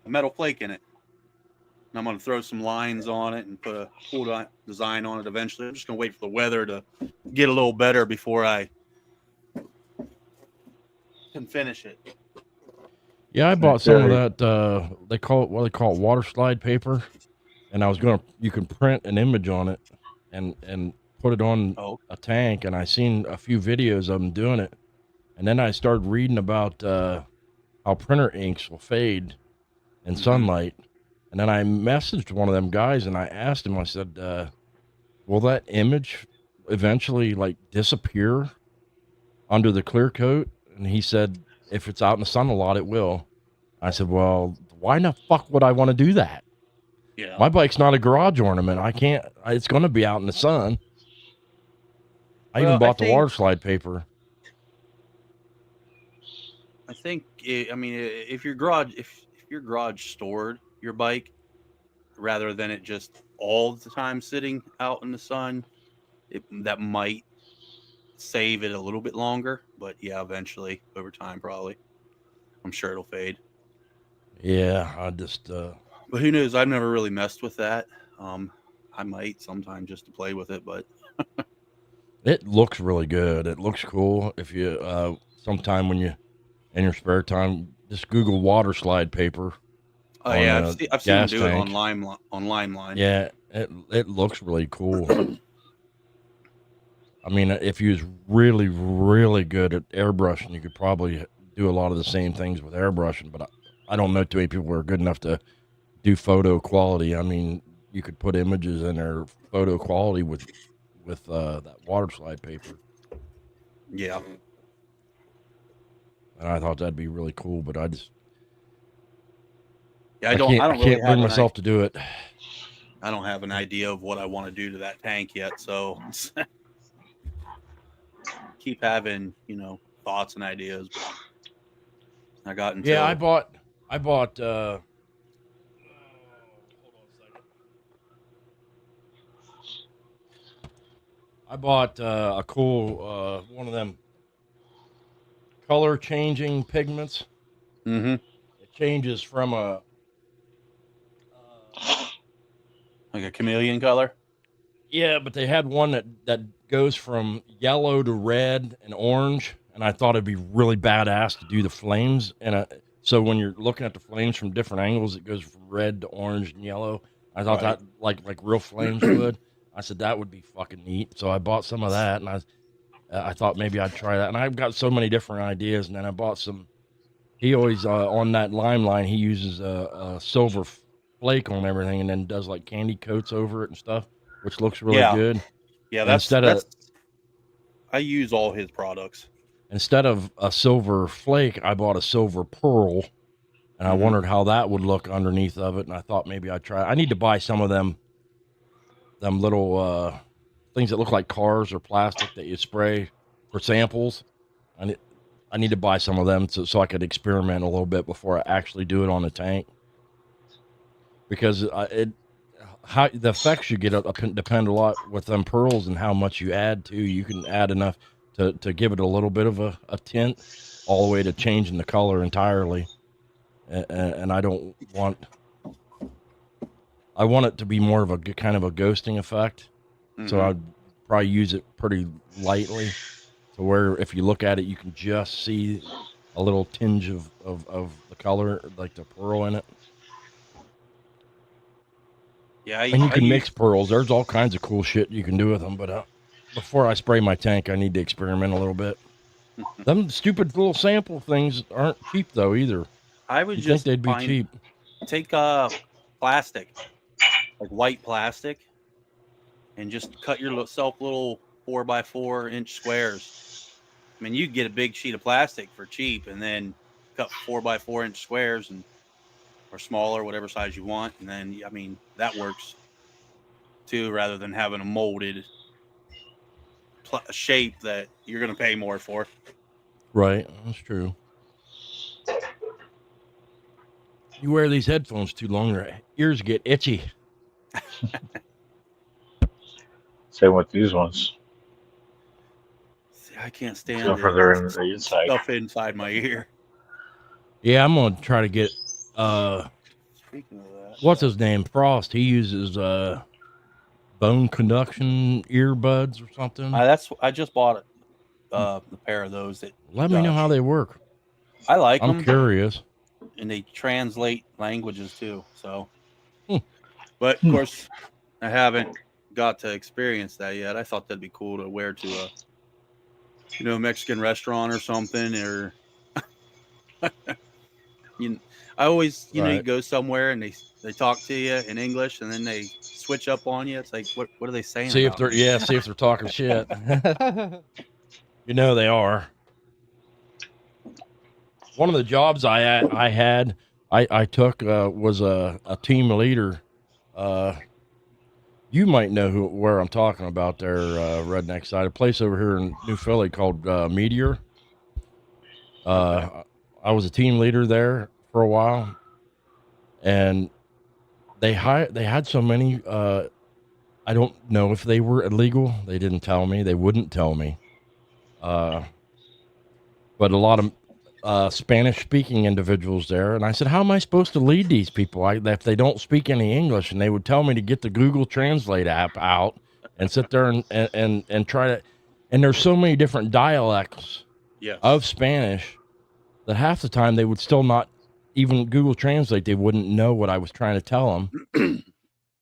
E: metal flake in it. And I'm going to throw some lines on it and put a cool design on it eventually. I'm just going to wait for the weather to get a little better before I can finish it.
B: Yeah, I bought some of that. They call it water slide paper, and I was you can print an image on it and put it on a tank, and I seen a few videos of them doing it, and then I started reading about how printer inks will fade in sunlight, and then I messaged one of them guys and I asked him, I said, will that image eventually like disappear under the clear coat? And he said, if it's out in the sun a lot, it will. I said, well, why the fuck would I want to do that?
E: Yeah.
B: My bike's not a garage ornament. It's going to be out in the sun. I even bought the water slide paper.
E: I think I mean if your garage stored your bike rather than it just all the time sitting out in the sun, that might save it a little bit longer. But yeah, eventually over time, probably, I'm sure it'll fade.
B: Yeah, I just.
E: But who knows? I've never really messed with that. I might sometime just to play with it, but
B: It looks really good. It looks cool. If you sometime when you in your spare time, just Google water slide paper.
E: oh yeah, I've seen them do it
B: tank.
E: on Limelight.
B: Yeah, it looks really cool. I mean, if you was really, really good at airbrushing, you could probably do a lot of the same things with airbrushing, but I don't know too many people who are good enough to do photo quality. I mean, you could put images in their photo quality with that water slide paper.
E: Yeah.
B: And I thought that'd be really cool, but I
E: I
B: can't bring myself to do it.
E: I don't have an idea of what I want to do to that tank yet, so keep having, thoughts and ideas. I got until
B: I bought hold on a second. I bought a cool one of them color changing pigments.
E: Mm-hmm.
B: It changes from a
E: Like a chameleon color.
B: yeah, but they had one that goes from yellow to red and orange, and I thought it'd be really badass to do the flames. And so when you're looking at the flames from different angles, it goes from red to orange and yellow. I thought that like real flames would. I said that would be fucking neat. So I bought some of that, and I thought maybe I'd try that. And I've got so many different ideas. And then I bought some. He always on that Limelight, he uses a silver flake on everything, and then does like candy coats over it and stuff, which looks really good.
E: Yeah, I use all his products.
B: Instead of a silver flake, I bought a silver pearl, and I wondered how that would look underneath of it. And I thought maybe I'd try. I need to buy some of them little things that look like cars or plastic that you spray for samples. I need to buy some of them so I could experiment a little bit before I actually do it on the tank. Because the effects you get depend a lot with them pearls and how much you add to. You can add enough to give it a little bit of a tint, all the way to changing the color entirely. And I don't want. I want it to be more of a kind of a ghosting effect, so I'd probably use it pretty lightly, to where if you look at it, you can just see a little tinge of the color, like the pearl in it.
E: Yeah,
B: and you can mix pearls. There's all kinds of cool shit you can do with them, but before I spray my tank, I need to experiment a little bit. Them stupid little sample things aren't cheap though either.
E: I would
B: think they'd be cheap.
E: Take plastic, like white plastic, and just cut yourself little 4x4 inch squares. I mean, you get a big sheet of plastic for cheap, and then cut 4x4 inch squares or smaller, whatever size you want, and then I mean that works too, rather than having a molded shape that you're going to pay more for.
B: Right, that's true. You wear these headphones too long, your ears get itchy.
D: Same with these ones.
E: See, I can't stand
D: So further in the inside.
E: Stuff inside my ear.
B: Yeah, I'm gonna try to get
E: Speaking of that,
B: what's his name? Frost. He uses bone conduction earbuds or something.
E: I just bought a pair of those.
B: Let me know how they work.
E: I like them.
B: I'm curious.
E: And they translate languages too. So, but of course, I haven't got to experience that yet. I thought that'd be cool to wear to a Mexican restaurant or something, or I always, you go somewhere and they talk to you in English, and then they switch up on you. It's like, what are they saying?
B: See if they're talking shit. They are. One of the jobs I took was a team leader You might know where I'm talking about there, redneck side. A place over here in New Philly called Meteor. I was a team leader there for a while, and they had so many. I don't know if they were illegal. They didn't tell me. They wouldn't tell me. But a lot of Spanish speaking individuals there. And I said, how am I supposed to lead these people if they don't speak any English? And they would tell me to get the Google Translate app out and sit there and try to. And there's so many different dialects
E: Yes.
B: of Spanish that half the time they would still not even Google Translate. They wouldn't know what I was trying to tell them.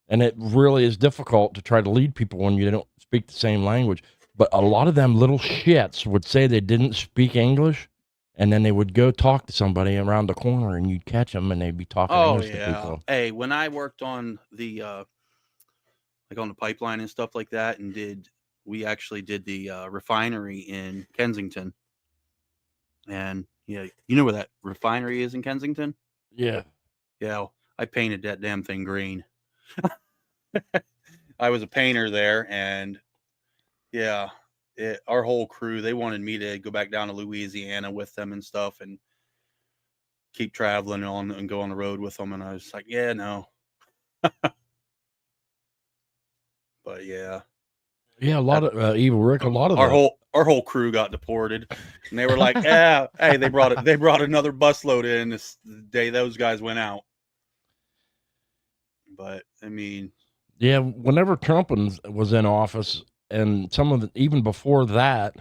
B: And it really is difficult to try to lead people when you don't speak the same language. But a lot of them little shits would say they didn't speak English, and then they would go talk to somebody around the corner, and you'd catch them, and they'd be talking
E: Oh
B: English to
E: yeah.
B: people.
E: Hey, when I worked on the like on the pipeline and stuff like that, and we actually did the refinery in Kensington, and yeah, you know where that refinery is in Kensington?
B: Yeah.
E: Yeah, I painted that damn thing green. I was a painter there, and yeah, our whole crew, they wanted me to go back down to Louisiana with them and stuff, and keep traveling on and go on the road with them. And I was like, yeah, no. But yeah,
B: Yeah, a lot of Evil Rick, a lot of
E: our whole crew got deported, and they were like, yeah, hey, they brought another busload in this day those guys went out. But I mean,
B: yeah, whenever Trump was in office, and some of the, even before that,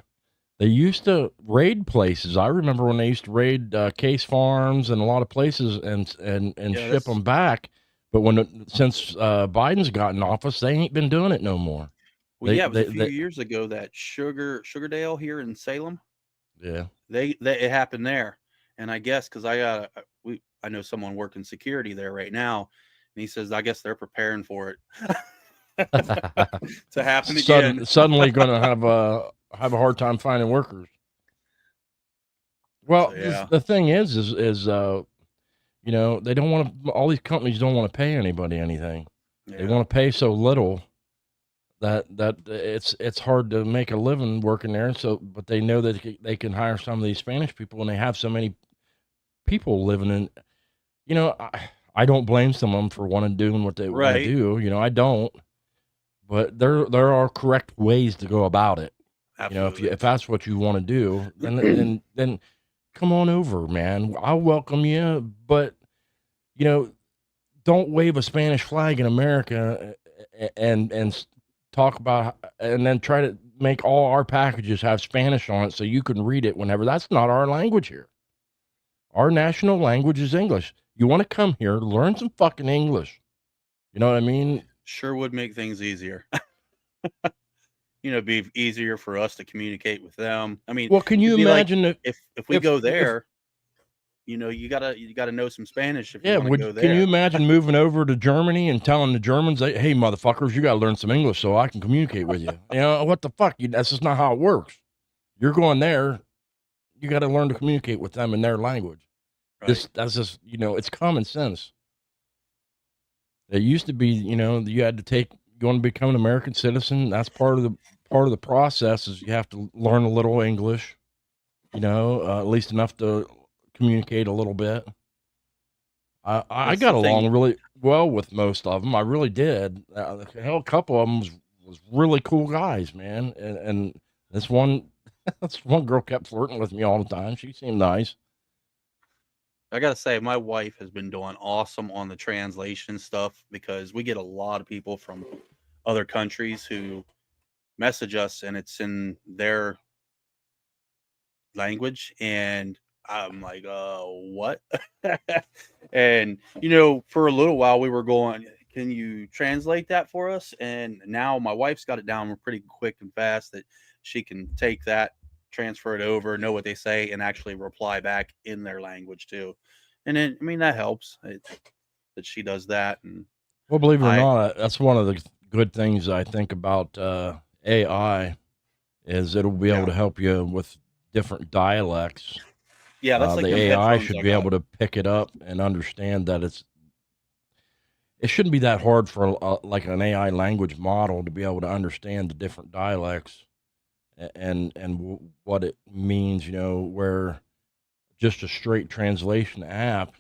B: they used to raid places. I remember when they used to raid Case Farms and a lot of places and ship them back. But since Biden's got in office, they ain't been doing it no more.
E: Well, it was a few years ago that Sugardale here in Salem.
B: Yeah,
E: it happened there, and I guess because I know someone working security there right now, and he says I guess they're preparing for it to happen again.
B: Suddenly going to have a hard time finding workers. Well,
E: So, yeah.
B: the thing is you know, they don't want to. All these companies don't want to pay anybody anything.
E: Yeah.
B: They want to pay so little that it's hard to make a living working there. So, but they know that they can hire some of these Spanish people, and they have so many people living in. You know, I don't blame some of them for doing what they want to do. You know, I don't. But there are correct ways to go about it.
E: Absolutely.
B: You know, if that's what you want to do, then come on over, man. I'll welcome you. But you know, don't wave a Spanish flag in America and talk about and then try to make all our packages have Spanish on it so you can read it whenever. That's not our language here. Our national language is English. You want to come here, learn some fucking English. You know what I mean?
E: Sure would make things easier. You know, it'd be easier for us to communicate with them. I mean,
B: well, can you imagine
E: like if we go there, you know, you gotta know some Spanish if you want to go there.
B: Can you imagine moving over to Germany and telling the Germans, hey, motherfuckers, you got to learn some English so I can communicate with you? You know, what the fuck? That's just not how it works. You're going there. You got to learn to communicate with them in their language. Right. That's just, you know, it's common sense. It used to be, you know, you had to you want to become an American citizen. That's part of the process is you have to learn a little English, you know, at least enough to communicate a little bit. I got along really well with most of them. I really did. Hell, a couple of them was really cool guys, man. And this one girl kept flirting with me all the time. She seemed nice.
E: I gotta say, my wife has been doing awesome on the translation stuff because we get a lot of people from other countries who message us and it's in their language, and I'm like, what? And you know, for a little while we were going, can you translate that for us? And now my wife's got it down pretty quick and fast that she can take that, transfer it over, know what they say, and actually reply back in their language too. And then, I mean, that helps that she does that. And
B: well, believe it or not, that's one of the good things I think about AI is it'll be able to help you with different dialects.
E: Yeah, that's like
B: the AI should be able to pick it up and understand that it shouldn't be that hard for like an AI language model to be able to understand the different dialects and what it means, you know, where just a straight translation app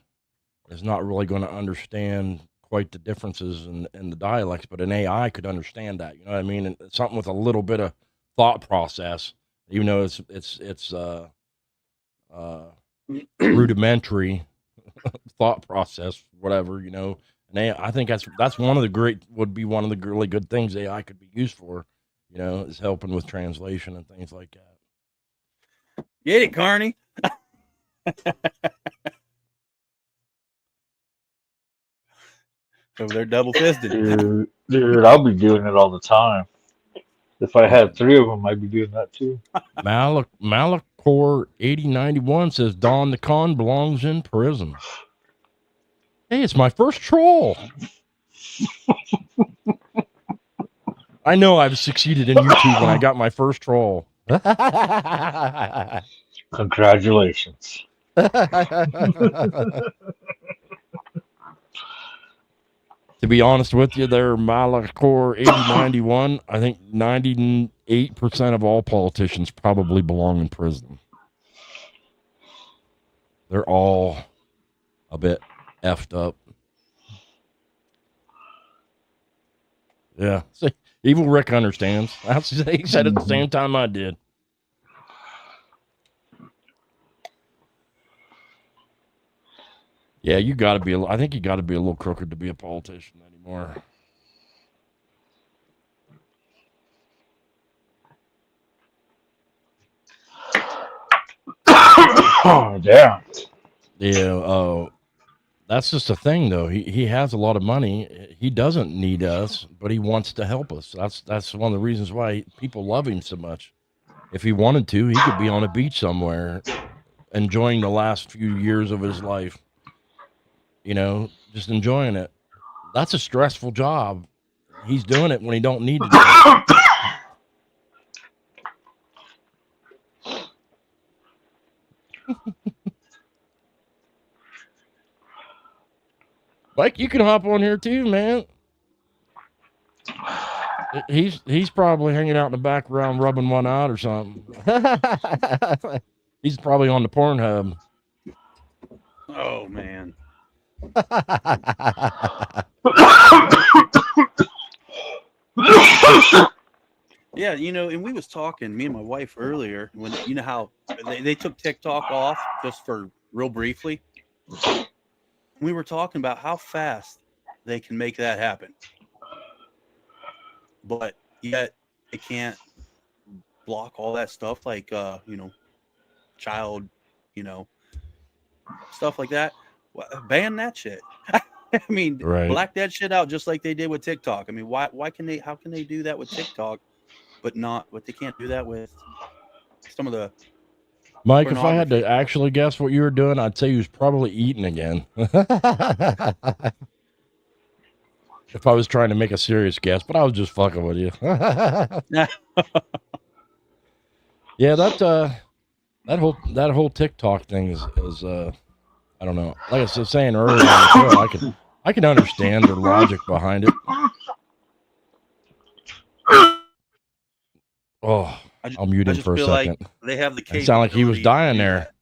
B: is not really going to understand quite the differences in the dialects, but an AI could understand that, you know what I mean? And something with a little bit of thought process, even though it's rudimentary thought process, whatever, you know. And I think that's would be one of the really good things AI could be used for, you know, is helping with translation and things like that.
E: Get it, Carney. Over there double fisted.
D: Dude, I'll be doing it all the time. If I had 3 of them, I'd be doing that too.
B: Malachor 8091 says Don the Con belongs in prison. Hey, it's my first troll. I know I've succeeded in YouTube when I got my first troll.
D: Congratulations.
B: To be honest with you, there, Malachor 8091, I think 98% of all politicians probably belong in prison. They're all a bit effed up. Yeah. See, Evil Rick understands. He said it at the same time I did. Yeah, you got to be. I think you got to be a little crooked to be a politician anymore.
D: Oh, damn.
B: Yeah. That's just a thing, though. He has a lot of money. He doesn't need us, but he wants to help us. That's one of the reasons why people love him so much. If he wanted to, he could be on a beach somewhere, enjoying the last few years of his life. You know, just enjoying it. That's a stressful job. He's doing it when he don't need to do it. Mike, you can hop on here too, man. He's probably hanging out in the background rubbing one out or something. He's probably on the Pornhub.
E: Oh man. Yeah, you know, and we was talking, me and my wife earlier, when you know how they took TikTok off just for real briefly. We were talking about how fast they can make that happen. But yet they can't block all that stuff like you know, child, you know, stuff like that. Ban that shit. I mean,
B: Right.
E: black that shit out just like they did with TikTok. I mean, how can they do that with TikTok, but they can't do that with some of the
B: Mike, if I had to actually guess what you were doing, I'd say you was probably eating again. If I was trying to make a serious guess, but I was just fucking with you. Yeah, that whole TikTok thing is I don't know. Like I was saying earlier on the show, I can understand the logic behind it. Oh, I'll mute him for a second.
E: like they have the capability.
B: It sounded like he was dying there.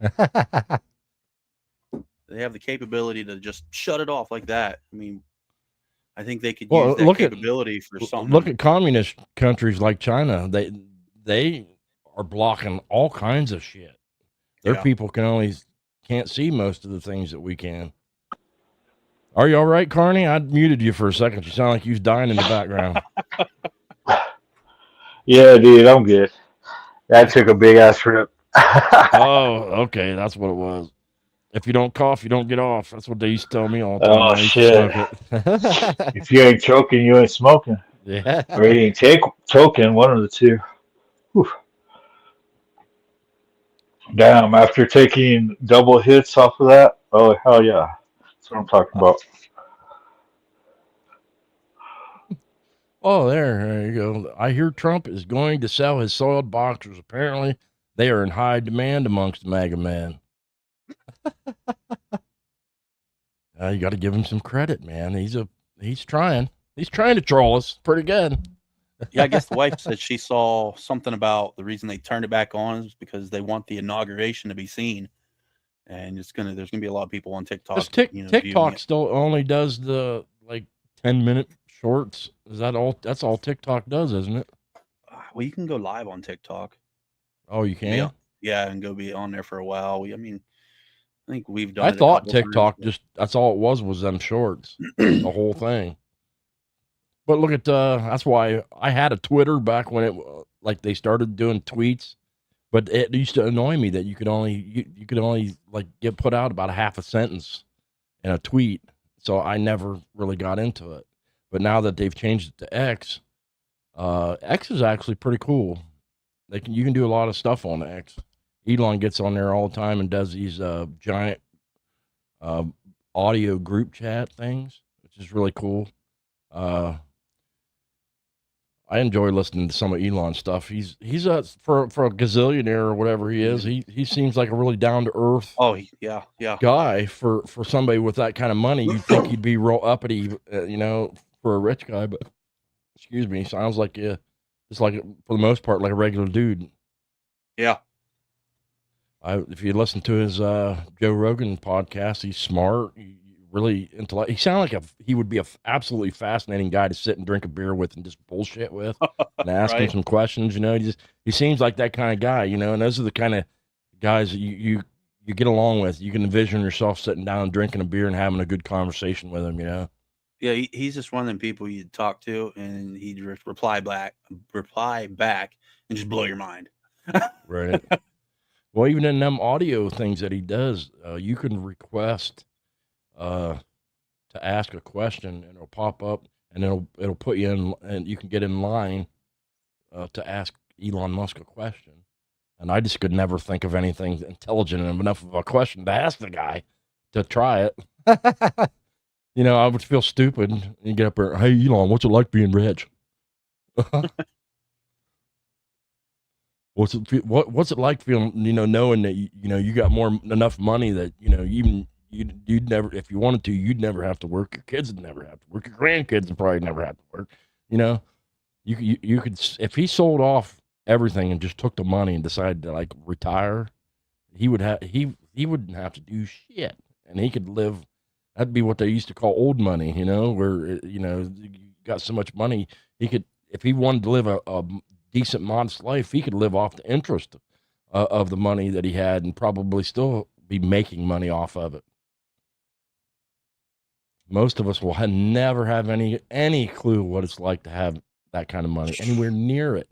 E: They have the capability to just shut it off like that. I mean, I think they could use that capability for something.
B: Look at communist countries like China. They are blocking all kinds of shit. Their people can't see most of the things that we can. Are you all right, Carney? I muted you for a second. You sound like you was dying in the background.
D: Yeah, dude, I'm good. That took a big ass rip.
B: Oh, okay, that's what it was. If you don't cough, you don't get off. That's what they used to tell me all the time.
D: Oh, shit. If you ain't choking, you ain't smoking.
B: Yeah.
D: Or you ain't choking, one of the two. Whew. Damn, after taking double hits off of that, oh, hell yeah. That's what I'm talking about.
B: Oh, there you go. I hear Trump is going to sell his soiled boxers. Apparently, they are in high demand amongst the MAGA men. You got to give him some credit, man. He's He's trying to troll us pretty good.
E: Yeah, I guess the wife said she saw something about the reason they turned it back on is because they want the inauguration to be seen, and there's gonna be a lot of people on TikTok,
B: This
E: viewing
B: TikTok
E: it.
B: still only does the like 10-minute shorts. Is that all? That's all TikTok does, isn't it?
E: Well, you can go live on TikTok.
B: Oh, you
E: Yeah,
B: can.
E: yeah, and go be on there for a while. I mean, I think we've done
B: I
E: it a
B: thought
E: couple times.
B: TikTok just that's all it was them shorts, the whole thing. But look at that's why I had a Twitter back when it like they started doing tweets. But it used to annoy me that you could only like get put out about a half a sentence in a tweet. So I never really got into it. But now that they've changed it to X, X is actually pretty cool. You can do a lot of stuff on X. Elon gets on there all the time and does these giant audio group chat things, which is really cool. I enjoy listening to some of Elon's stuff. He's for a gazillionaire or whatever he is. He seems like a really down to earth
E: Yeah.
B: guy for somebody with that kind of money. You'd think he'd be real uppity, for a rich guy. But excuse me, sounds like just like for the most part like a regular dude.
E: Yeah.
B: If you listen to his Joe Rogan podcast, he's smart. Really intellect. He sounds like he would be a absolutely fascinating guy to sit and drink a beer with and just bullshit with and ask him
E: Right.
B: some questions. He seems like that kind of guy, and those are the kind of guys that you get along with. You can envision yourself sitting down, drinking a beer and having a good conversation with him,
E: Yeah, he's just one of them people you'd talk to, and he'd reply back, and just blow your mind.
B: Right. Well, even in them audio things that he does, you can request to ask a question, and it'll pop up, and it'll put you in, and you can get in line to ask Elon Musk a question. And I just could never think of anything intelligent enough of a question to ask the guy to try it. I would feel stupid. You get up there, hey Elon, what's it like being rich? What's it like feeling, knowing that you got enough money that even you'd never, if you wanted to, you'd never have to work. Your kids would never have to work. Your grandkids would probably never have to work. You could, if he sold off everything and just took the money and decided to like retire, he wouldn't have to do shit, and he could live. That'd be what they used to call old money, where you got so much money he could, if he wanted to live a decent, modest life, he could live off the interest of the money that he had and probably still be making money off of it. Most of us will never have any clue what it's like to have that kind of money, anywhere near it.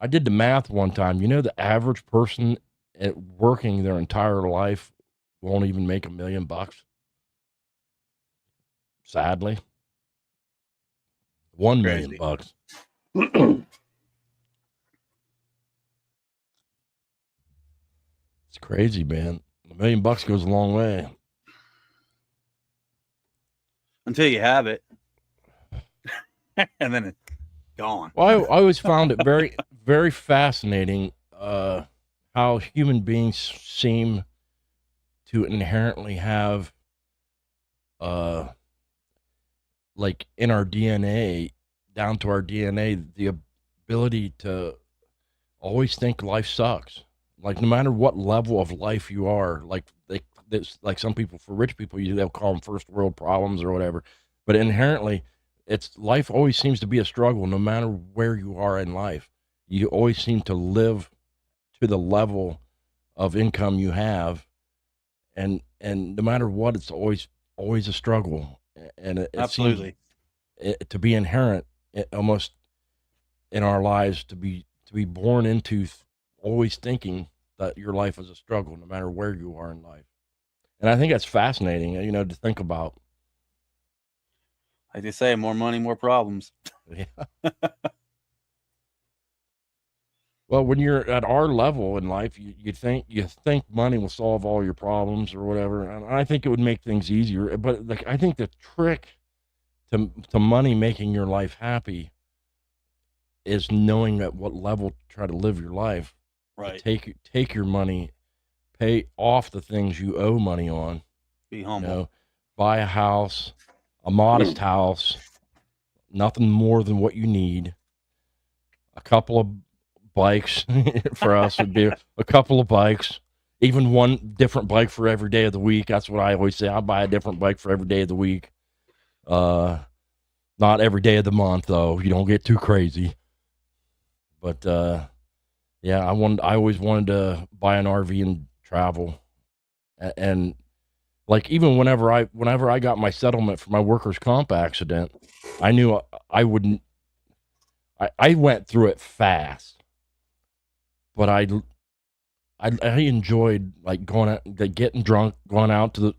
B: I did the math one time. The average person working their entire life won't even make $1 million. Sadly, $1 million. It's crazy, man. $1 million goes a long way.
E: Until you have it. And then it's gone.
B: Well, I always found it very, very fascinating how human beings seem to inherently have, like in our DNA, down to our DNA, the ability to always think life sucks. Like no matter what level of life you are, like like some people, for rich people, they'll call them first world problems or whatever. But inherently, life always seems to be a struggle, no matter where you are in life. You always seem to live to the level of income you have, and no matter what, it's always a struggle. And it
E: Absolutely
B: seems to be inherent almost in our lives to be born into always thinking that your life is a struggle, no matter where you are in life. And I think that's fascinating, to think about.
E: Like they say, more money, more problems.
B: Yeah. Well, when you're at our level in life, you think money will solve all your problems or whatever, and I think it would make things easier. But like, I think the trick to money making your life happy is knowing at what level to try to live your life.
E: Right.
B: Take your money, pay off the things you owe money on.
E: Be humble.
B: Buy a house, a modest house, nothing more than what you need. A couple of bikes for us would be a couple of bikes, even one different bike for every day of the week. That's what I always say. I'll buy a different bike for every day of the week. Not every day of the month though. You don't get too crazy. But yeah, I always wanted to buy an RV and travel. And like even whenever I got my settlement for my workers' comp accident, I knew I wouldn't. I went through it fast, but I enjoyed like going out, like getting drunk, going out to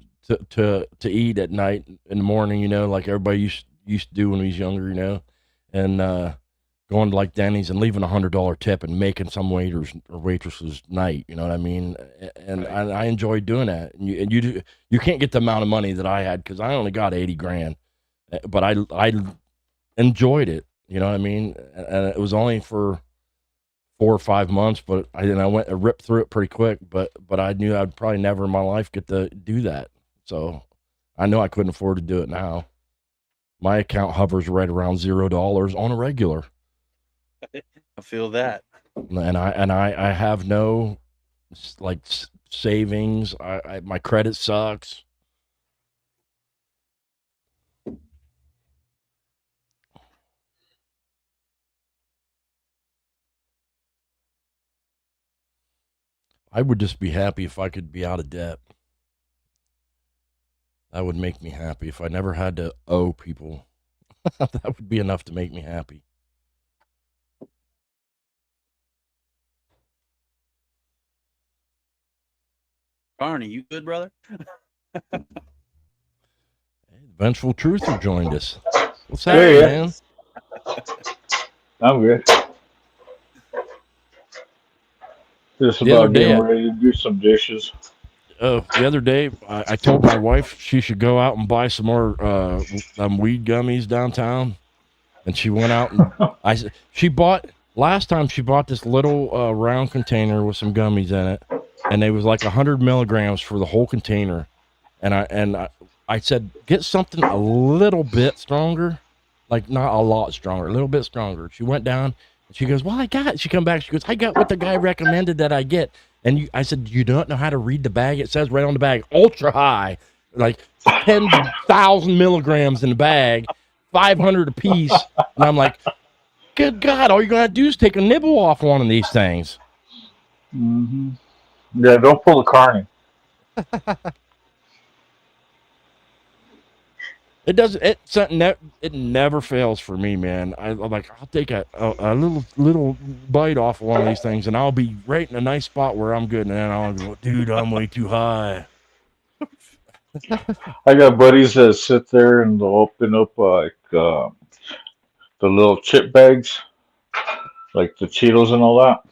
B: eat at night in the morning, you know, like everybody used to do when we was younger, you know, and going to like Denny's and leaving $100 tip and making some waiters or waitresses night, you know what I mean? And
E: Right.
B: I enjoyed doing that. And you can't get the amount of money that I had because I only got 80 grand, but I enjoyed it, you know what I mean? And it was only for 4 or 5 months, but I ripped through it pretty quick, but I knew I'd probably never in my life get to do that. So I know I couldn't afford to do it now. My account hovers right around $0 on a regular.
E: I feel that.
B: And I have no like savings. My credit sucks. I would just be happy if I could be out of debt. That would make me happy. If I never had to owe people, that would be enough to make me happy.
E: Barney, you good, brother?
B: Vengeful Truther joined us. What's
D: Yeah,
B: happening,
D: yeah.
B: man?
D: I'm good. Just
B: The other
D: about
B: day,
D: getting ready to do some dishes.
B: The other day, I told my wife she should go out and buy some more weed gummies downtown, and she went out and last time she bought this little round container with some gummies in it, and it was like 100 milligrams for the whole container, and I said get something a little bit stronger, like not a lot stronger, a little bit stronger. She went down and she goes, well, I got it. She come back, she goes, I got what the guy recommended that I get. And I said, you don't know how to read the bag? It says right on the bag, ultra high, like 10,000 milligrams in the bag, 500 a piece. And I'm like, good God, all you're going to do is take a nibble off one of these things.
D: Mm-hmm. Yeah, don't pull the carny.
B: It doesn't. It never fails for me, man. I'm like, I'll take a little bite off of one of these things, and I'll be right in a nice spot where I'm good, and then I'll go, dude, I'm way too high.
D: I got buddies that sit there and they'll open up like the little chip bags, like the Cheetos and all that,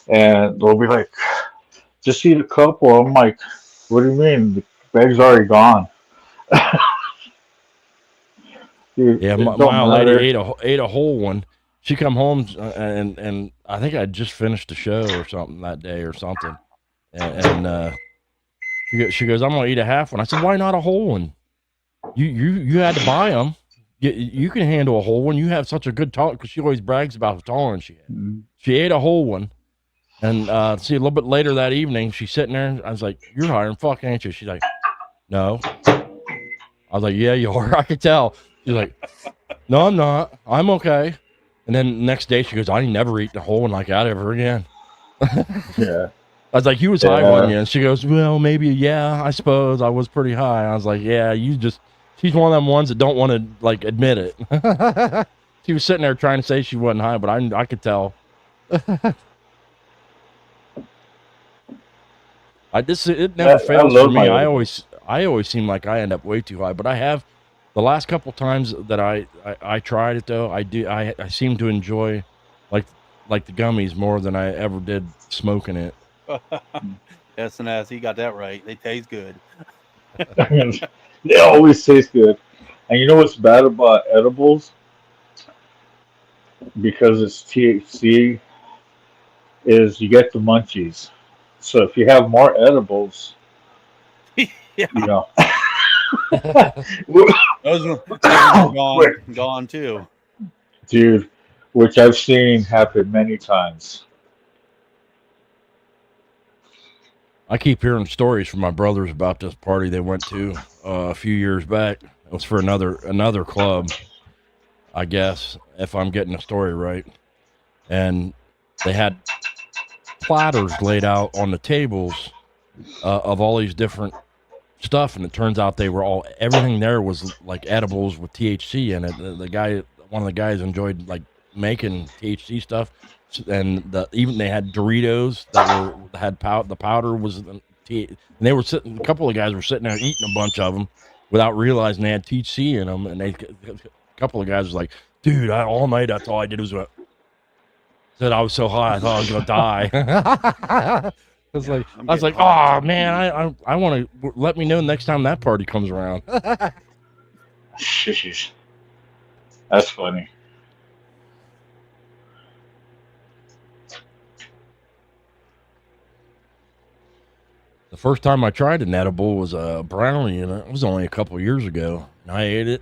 D: and they'll be like, just eat a couple. I'm like, what do you mean? The bag's already gone. Dude,
B: Yeah,
D: it
B: my
D: don't
B: old lady
D: matter.
B: ate a whole one. She come home and I think I just finished the show or something that day or something, and she goes, I'm gonna eat a half one. I said, why not a whole one? You had to buy them. You can handle a whole one. You have such a good tolerance, because she always brags about the tolerance she had.
D: Mhm.
B: She ate a whole one, and see, a little bit later that evening, she's sitting there, and I was like, you're high and fuck, ain't you? She's like, no. I was like, yeah, you are. I could tell. She's like, no, I'm not. I'm okay. And then the next day she goes, I ain't never eaten a whole one like that ever again.
D: Yeah.
B: I was like, you was high, wasn't you?
D: Yeah.
B: And she goes, well, maybe, yeah, I suppose I was pretty high. I was like, yeah, she's one of them ones that don't want to like admit it. She was sitting there trying to say she wasn't high, but I could tell. It never
D: I
B: fails for
D: love
B: me.
D: my
B: I
D: edibles.
B: always seem like I end up way too high, but I have the last couple times that I tried it though. I seem to enjoy like the gummies more than I ever did smoking it.
E: S&S, he got that right. They taste good.
D: They always taste good. And you know what's bad about edibles? Because it's THC, is you get the munchies. So if you have more edibles,
E: Yeah.
D: you know,
E: Those are gone too.
D: Dude, which I've seen happen many times.
B: I keep hearing stories from my brothers about this party they went to a few years back. It was for another club, I guess, if I'm getting the story right. And they had platters laid out on the tables of all these different stuff, and it turns out they were all, everything there was like edibles with THC in it. The guy, one of the guys, enjoyed like making THC stuff, and even they had Doritos that had the powder was and they were sitting. A couple of guys were sitting there eating a bunch of them without realizing they had THC in them, and a couple of guys was like, "Dude, all night that's all I did was said I was so high I thought I was gonna die." I was like, oh man, I want to let me know next time that party comes around.
D: Sheesh. That's funny.
B: The first time I tried an edible was a brownie, and it was only a couple years ago. And I ate it,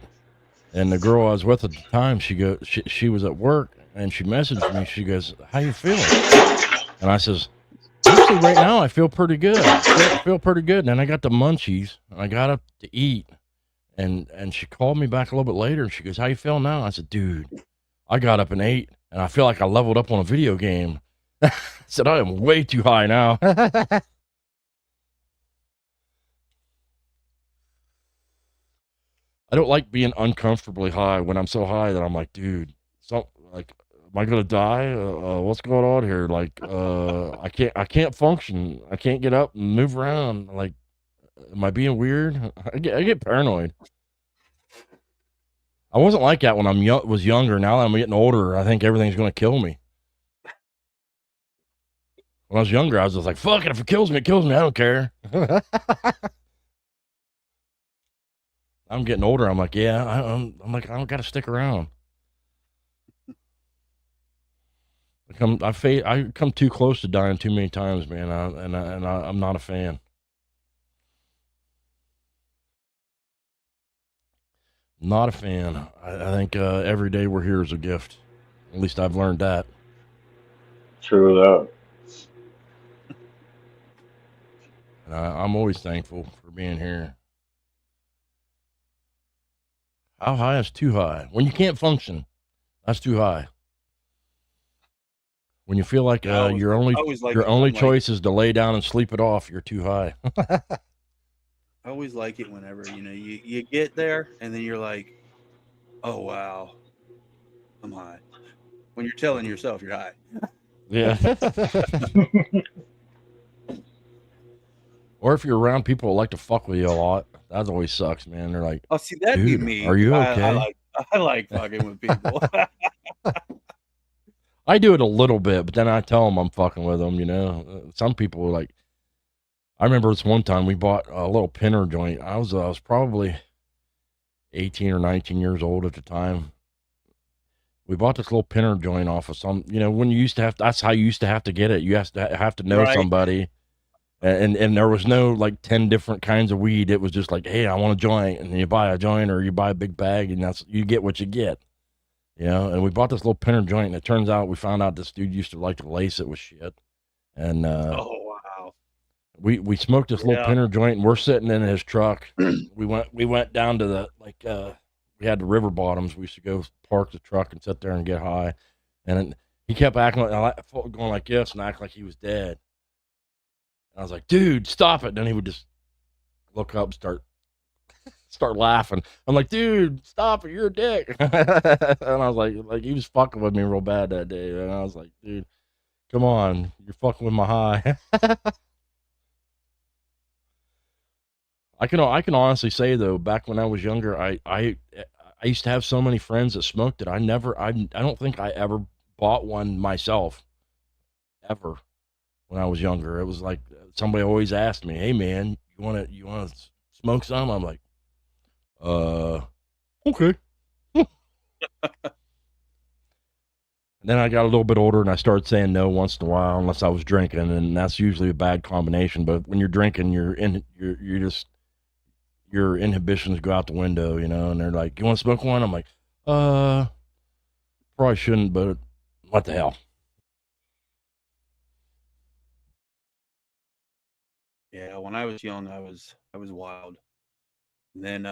B: and the girl I was with at the time, she was at work, and she messaged me. She goes, "How you feeling?" And I says, "Actually, right now I feel pretty good. I feel pretty good." And then I got the munchies, and I got up to eat, and she called me back a little bit later, and she goes, "How you feeling now?" I said, "Dude, I got up and ate, and I feel like I leveled up on a video game." I said, "I am way too high now." I don't like being uncomfortably high when I'm so high that I'm like, dude, am I gonna die? What's going on here? Like, I can't function. I can't get up and move around. Like, am I being weird? I get paranoid. I wasn't like that when was younger. Now that I'm getting older, I think everything's gonna kill me. When I was younger, I was just like, fuck it, if it kills me, it kills me. I don't care. I'm getting older. I'm like, yeah, I'm like, I don't got to stick around. I come too close to dying too many times, man. I'm not a fan. Not a fan. I think every day we're here is a gift. At least I've learned that.
D: True that.
B: And I'm always thankful for being here. How high is too high? When you can't function, that's too high. When you feel like your only choice is to lay down and sleep it off, you're too high.
E: I always like it whenever you get there and then you're like, oh wow, I'm high. When you're telling yourself you're high.
B: Yeah. Or if you're around people who like to fuck with you a lot, that always sucks, man. They're like,
E: oh, see, that'd be me.
B: Are you okay?
E: I like fucking with people.
B: I do it a little bit, but then I tell them I'm fucking with them, you know. Some people are like, I remember this one time we bought a little pinner joint. I was probably 18 or 19 years old at the time. We bought this little pinner joint off of some, when you used to have, that's how you used to have to get it. You have to know somebody. And there was no like 10 different kinds of weed. It was just like, hey, I want a joint. And you buy a joint or you buy a big bag, and you get what you get. And we bought this little pinner joint, and it turns out we found out this dude used to like to lace it with shit. And
E: oh wow.
B: We smoked this little pinner joint, and we're sitting in his truck. we went down to the we had the river bottoms. We used to go park the truck and sit there and get high. And he kept acting like going like this and act like he was dead. And I was like, dude, stop it. And then he would just look up and start laughing. I'm like, dude, stop it. You're a dick. And I was like, he was fucking with me real bad that day. And I was like, dude, come on. You're fucking with my high. I can honestly say though, back when I was younger, I used to have so many friends that smoked it. I don't think I ever bought one myself ever. When I was younger, it was like somebody always asked me, "Hey man, you want to smoke some?" I'm like, okay. And then I got a little bit older and I started saying no once in a while, unless I was drinking, and that's usually a bad combination. But when you're drinking, you're your inhibitions go out the window, you know, and they're like, you want to smoke one? I'm like, probably shouldn't, but what the hell?
E: Yeah, when I was young, I was wild. And then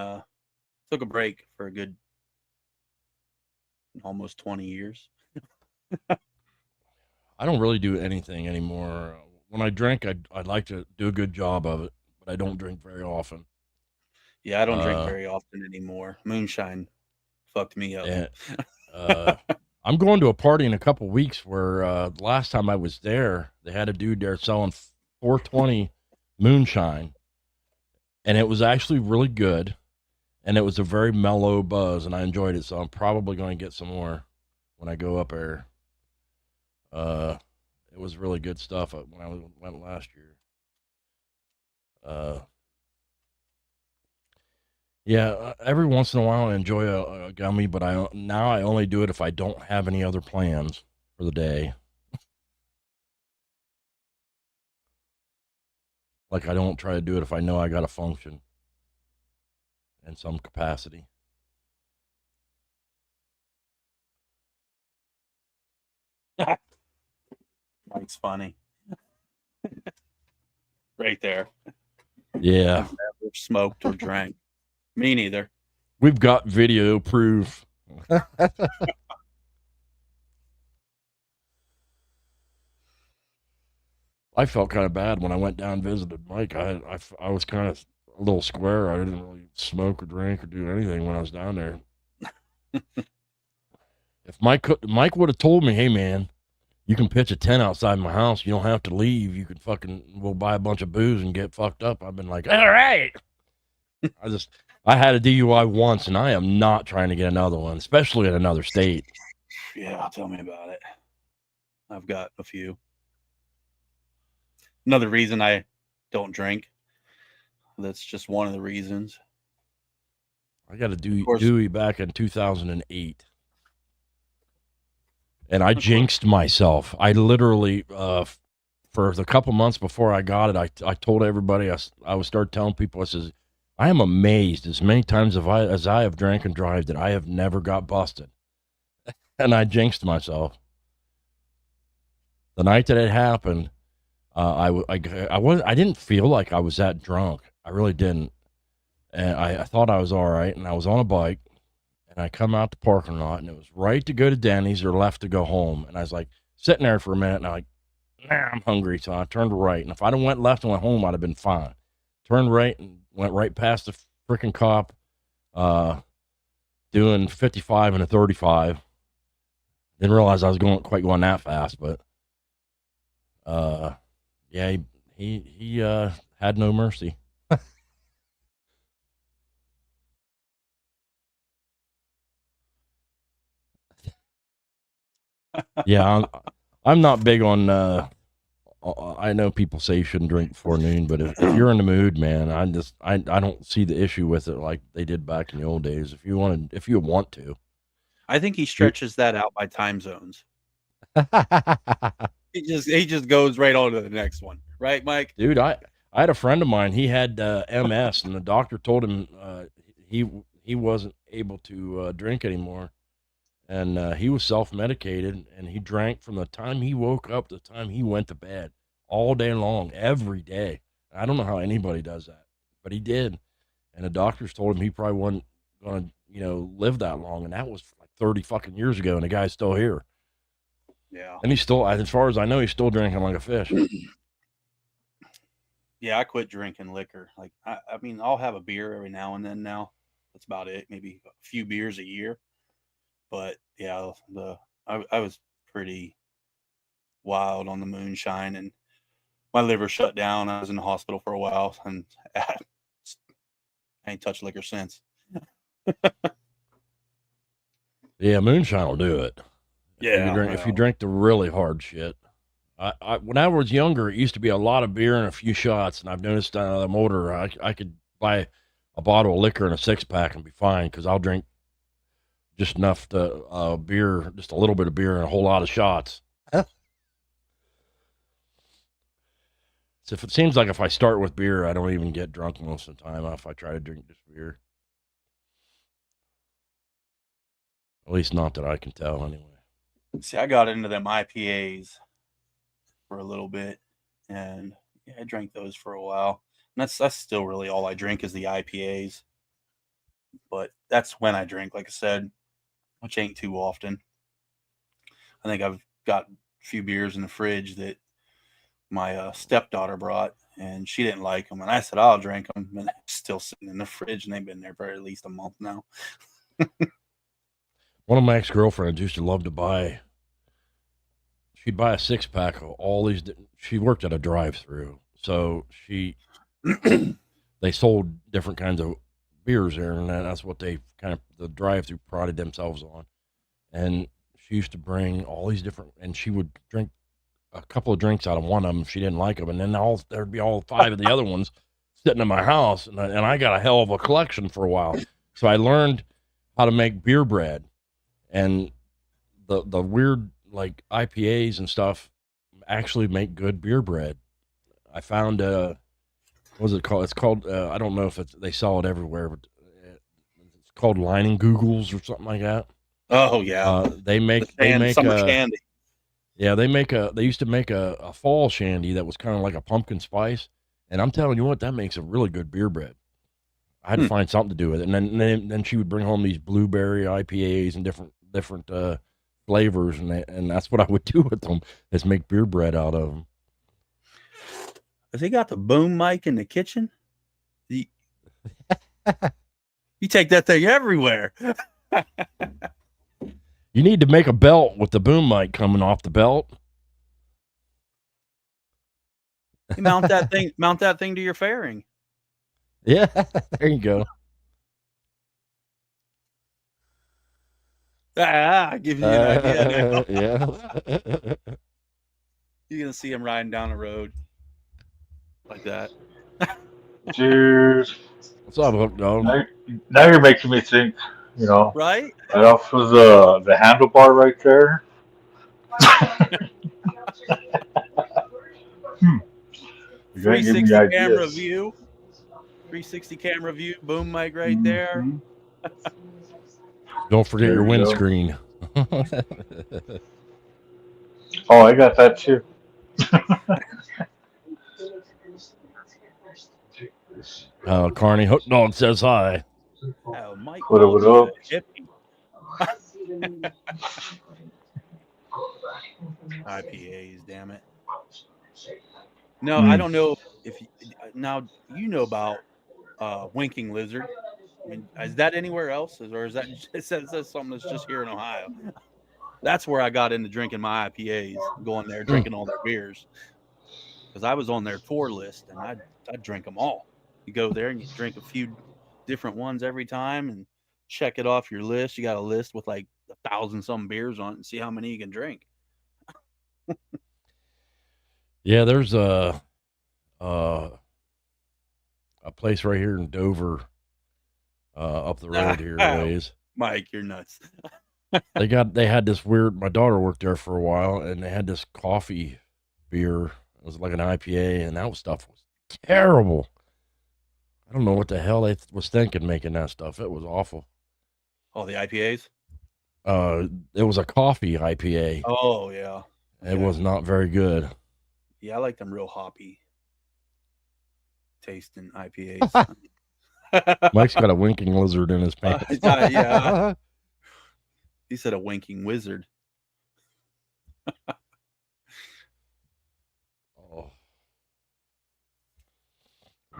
E: took a break for a good almost 20 years.
B: I don't really do anything anymore. When I drink, I'd like to do a good job of it, but I don't drink very often.
E: Yeah, I don't drink
B: Uh,
E: very often anymore. Moonshine fucked me up.
B: and I'm going to a party in a couple weeks where the last time I was there, they had a dude there selling 420 moonshine, and it was actually really good, and it was a very mellow buzz, and I enjoyed it. So I'm probably going to get some more when I go up there. It was really good stuff when I went last year. Yeah, every once in a while I enjoy a gummy, but now I only do it if I don't have any other plans for the day. Like, I don't try to do it if I know I got to function in some capacity.
E: Mike's funny. Right there.
B: Yeah,
E: I've never smoked or drank. Me neither.
B: we've got video proof. I felt kind of bad when I went down and visited Mike. I was kind of a little square. I didn't really smoke or drink or do anything when I was down there. If Mike would have told me, hey man, you can pitch a tent outside my house. You don't have to leave. You can we'll buy a bunch of booze and get fucked up. I've been like, all right. I had a DUI once, and I am not trying to get another one, especially in another state.
E: Yeah, tell me about it. I've got a few. Another reason I don't drink. That's just one of the reasons.
B: I got a Dewey back in 2008. And I jinxed myself. I literally, for the couple months before I got it, I told everybody, I would start telling people, I says, I am amazed as many times as I have drank and drive that I have never got busted. And I jinxed myself. The night that it happened, I didn't feel like I was that drunk. I really didn't. And I thought I was all right. And I was on a bike. And I come out the parking lot, and it was right to go to Denny's or left to go home. And I was like sitting there for a minute, and I'm like, I'm hungry. So I turned right. And if I'd have went left and went home, I'd have been fine. Turned right and went right past the freaking cop, doing 55 and a 35. Didn't realize I was going that fast, but yeah, he had no mercy. Yeah, I'm not big on. I know people say you shouldn't drink before noon, but if you're in the mood, man, I don't see the issue with it like they did back in the old days. If you want to,
E: I think he stretches that out by time zones. He just goes right on to the next one, right, Mike?
B: Dude, I had a friend of mine. He had MS, and the doctor told him he wasn't able to drink anymore. And he was self-medicated, and he drank from the time he woke up to the time he went to bed, all day long, every day. I don't know how anybody does that, but he did. And the doctors told him he probably wasn't going to, live that long. And that was like 30 fucking years ago, and the guy's still here.
E: Yeah.
B: And he's still, as far as I know, he's still drinking like a fish.
E: Yeah, I quit drinking liquor. Like, I mean, I'll have a beer every now and then now. That's about it. Maybe a few beers a year. But yeah, I was pretty wild on the moonshine, and my liver shut down. I was in the hospital for a while, and I ain't touched liquor since.
B: Yeah, moonshine will do it.
E: Yeah,
B: if you drink the really hard shit. When I was younger, it used to be a lot of beer and a few shots, and I've noticed I'm older. I could buy a bottle of liquor and a 6-pack and be fine, because I'll drink just enough to beer, just a little bit of beer and a whole lot of shots. So if it seems like if I start with beer, I don't even get drunk most of the time if I try to drink just beer. At least not that I can tell anyway.
E: See, I got into them IPAs for a little bit, and yeah, I drank those for a while. And that's still really all I drink is the IPAs. But that's when I drink, like I said, which ain't too often. I think I've got a few beers in the fridge that my stepdaughter brought, and she didn't like them. And I said, I'll drink them. And they're still sitting in the fridge, and they've been there for at least a month now.
B: One of my ex-girlfriends used to love to buy, she'd buy a 6-pack of all these. She worked at a drive-through. So they sold different kinds of beers there, and that's what they kind of, the drive-through prided themselves on. And she used to bring all these different, and she would drink a couple of drinks out of one of them if she didn't like them, and then there'd be all 5 of the other ones sitting in my house, and I got a hell of a collection for a while. So I learned how to make beer bread, and the weird like IPAs and stuff actually make good beer bread. I found what was it called? It's called I don't know if they sell it everywhere, but it's called Lining Googles or something like that.
E: Oh yeah,
B: they make
E: summer shandy.
B: Yeah, they used to make a fall shandy that was kind of like a pumpkin spice, and I'm telling you what, that makes a really good beer bread. I had to find something to do with it, and then she would bring home these blueberry IPAs and different flavors, and that's what I would do with them, is make beer bread out of them.
E: Has he got the boom mic in the kitchen? You take that thing everywhere.
B: You need to make a belt with the boom mic coming off the belt.
E: You mount that thing to your fairing.
B: Yeah, there you go.
E: Give you an idea now.
B: Yeah.
E: You're gonna see him riding down the road like that.
D: Dude,
B: What's up, Hook Dog?
D: now you're making me think, you know,
E: Right?
D: right off of the handlebar right there. You're gonna give me
E: 360 camera
D: ideas.
E: view. 360 camera view, boom mic right there.
D: Mhm.
B: Don't forget
D: There
B: your
D: you go.
B: windscreen.
D: Oh, I got that too.
B: Carney Hook Dog says hi.
E: Oh, Mike.
D: What up, what up?
E: IPAs, damn it. No, I don't know if now you know about winking lizard. I mean, is that anywhere else, or is that it says something that's just here in Ohio? That's where I got into drinking my IPAs, going there drinking all their beers, because I was on their tour list and I drink them all. You go there and you drink a few different ones every time and check it off your list. You got a list with like 1,000-some beers on it and see how many you can drink.
B: Yeah, there's a place right here in Dover, up the road here a ways.
E: Mike, you're nuts.
B: They had this weird, my daughter worked there for a while, and they had this coffee beer. It was like an IPA, and that stuff was terrible. I don't know what the hell they was thinking making that stuff. It was awful.
E: Oh, the IPAs?
B: It was a coffee IPA.
E: Oh, yeah.
B: It was not very good.
E: Yeah, I like them real hoppy tasting IPAs.
B: Mike's got a winking lizard in his pants.
E: Yeah. He said a winking wizard.
B: Oh.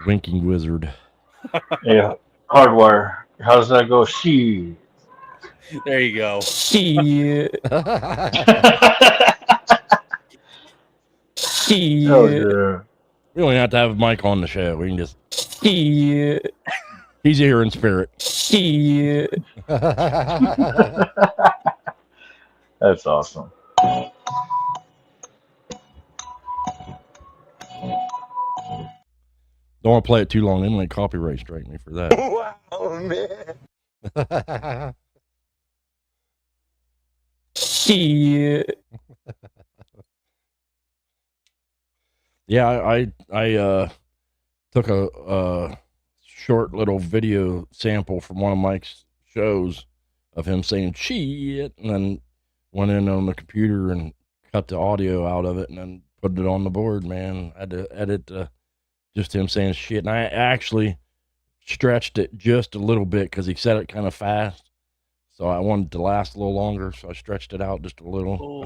B: Winking wizard.
D: Yeah, HardWire. How does that go? She.
E: There you go.
C: Shit.
D: Oh
C: Shit.
D: yeah.
B: We don't have to have Mike on the show. We can just.
C: Shit.
B: He's here in spirit.
C: Shit.
D: That's awesome.
B: Don't want to play it too long. They might copyright strike me for that.
A: Wow, man.
C: Shit.
B: Yeah, I took a short little video sample from one of Mike's shows of him saying shit, and then went in on the computer and cut the audio out of it, and then put it on the board. Man, I had to edit just him saying shit, and I actually stretched it just a little bit because he said it kind of fast, so I wanted it to last a little longer, so I stretched it out just a little.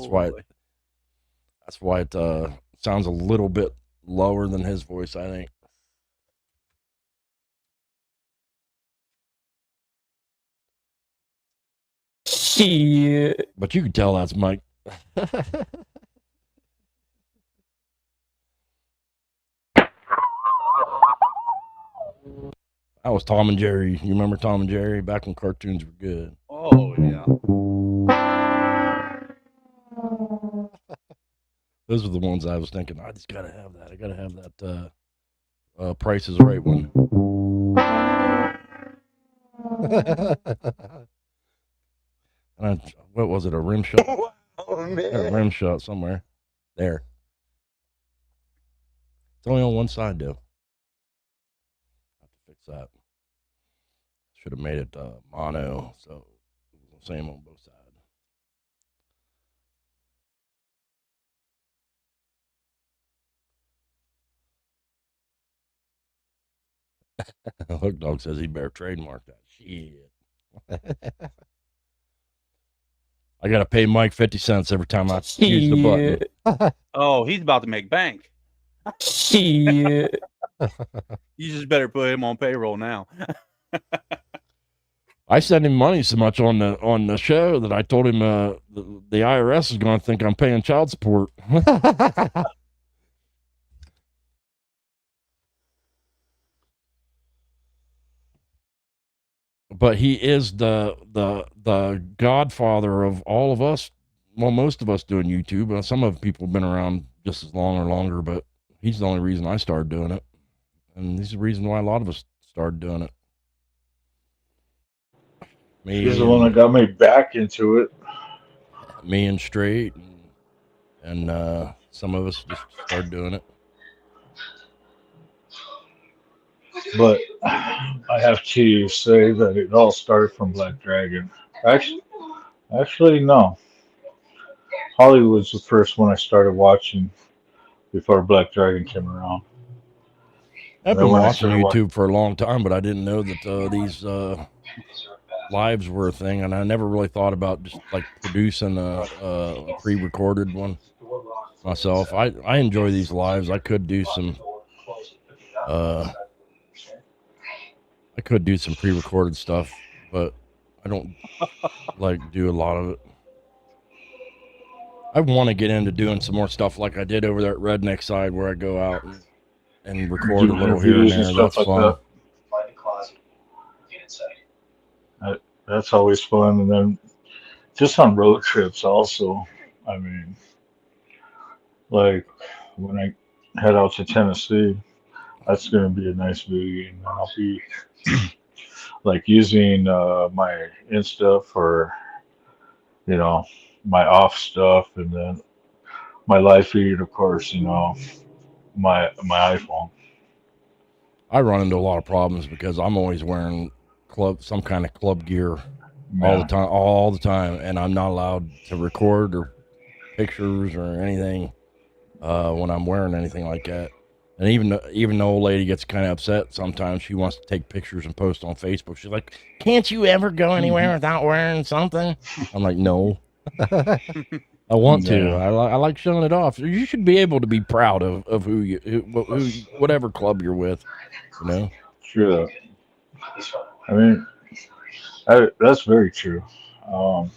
B: That's why it sounds a little bit lower than his voice, I think.
C: Shit.
B: But you can tell that's Mike. That was Tom and Jerry. You remember Tom and Jerry back when cartoons were good?
E: Oh yeah.
B: Those were the ones I was thinking. I just gotta have that. I gotta have that. Price is Right one. And what was it? A rim shot?
F: Oh, man.
B: A rim shot somewhere. There. It's only on one side though. Have to fix that. Should have made it mono, so it was the same on both sides. Hook Dog says he better trademark that shit. I gotta pay Mike 50 cents every time I use the button.
E: Oh, he's about to make bank.
C: Shit.
E: You just better put him on payroll now.
B: I sent him money so much on the show that I told him the IRS is going to think I'm paying child support. But he is the godfather of all of us. Well, most of us doing YouTube. Some of people have been around just as long or longer, but he's the only reason I started doing it, and he's the reason why a lot of us started doing it.
D: He's the one that got me back into it.
B: Me and Straight, and some of us just started doing it.
D: But I have to say that it all started from Black Dragon. Actually, no. Hollywood was the first one I started watching before Black Dragon came around.
B: I've been watching YouTube for a long time, but I didn't know that these lives were a thing, and I never really thought about just like producing a pre-recorded one myself. I enjoy these lives. I could do some pre-recorded stuff, but I don't like do a lot of it. I want to get into doing some more stuff like I did over there at Redneck Side, where I go out and record a little here and there. That's fun.
F: Find a closet. Get inside.
D: That's always fun. And then just on road trips also. I mean, like when I head out to Tennessee, that's going to be a nice movie. And I'll be like using my Insta for, my off stuff, and then my live feed, of course, my iPhone.
B: I run into a lot of problems because I'm always wearing some kind of club gear all the time, and I'm not allowed to record or pictures or anything when I'm wearing anything like that. And even the old lady gets kind of upset sometimes. She wants to take pictures and post on Facebook. She's like, "Can't you ever go anywhere without wearing something?" I'm like, "No." I want to. I like showing it off. You should be able to be proud of who whatever club you're with,
D: True. I mean, that's very true. But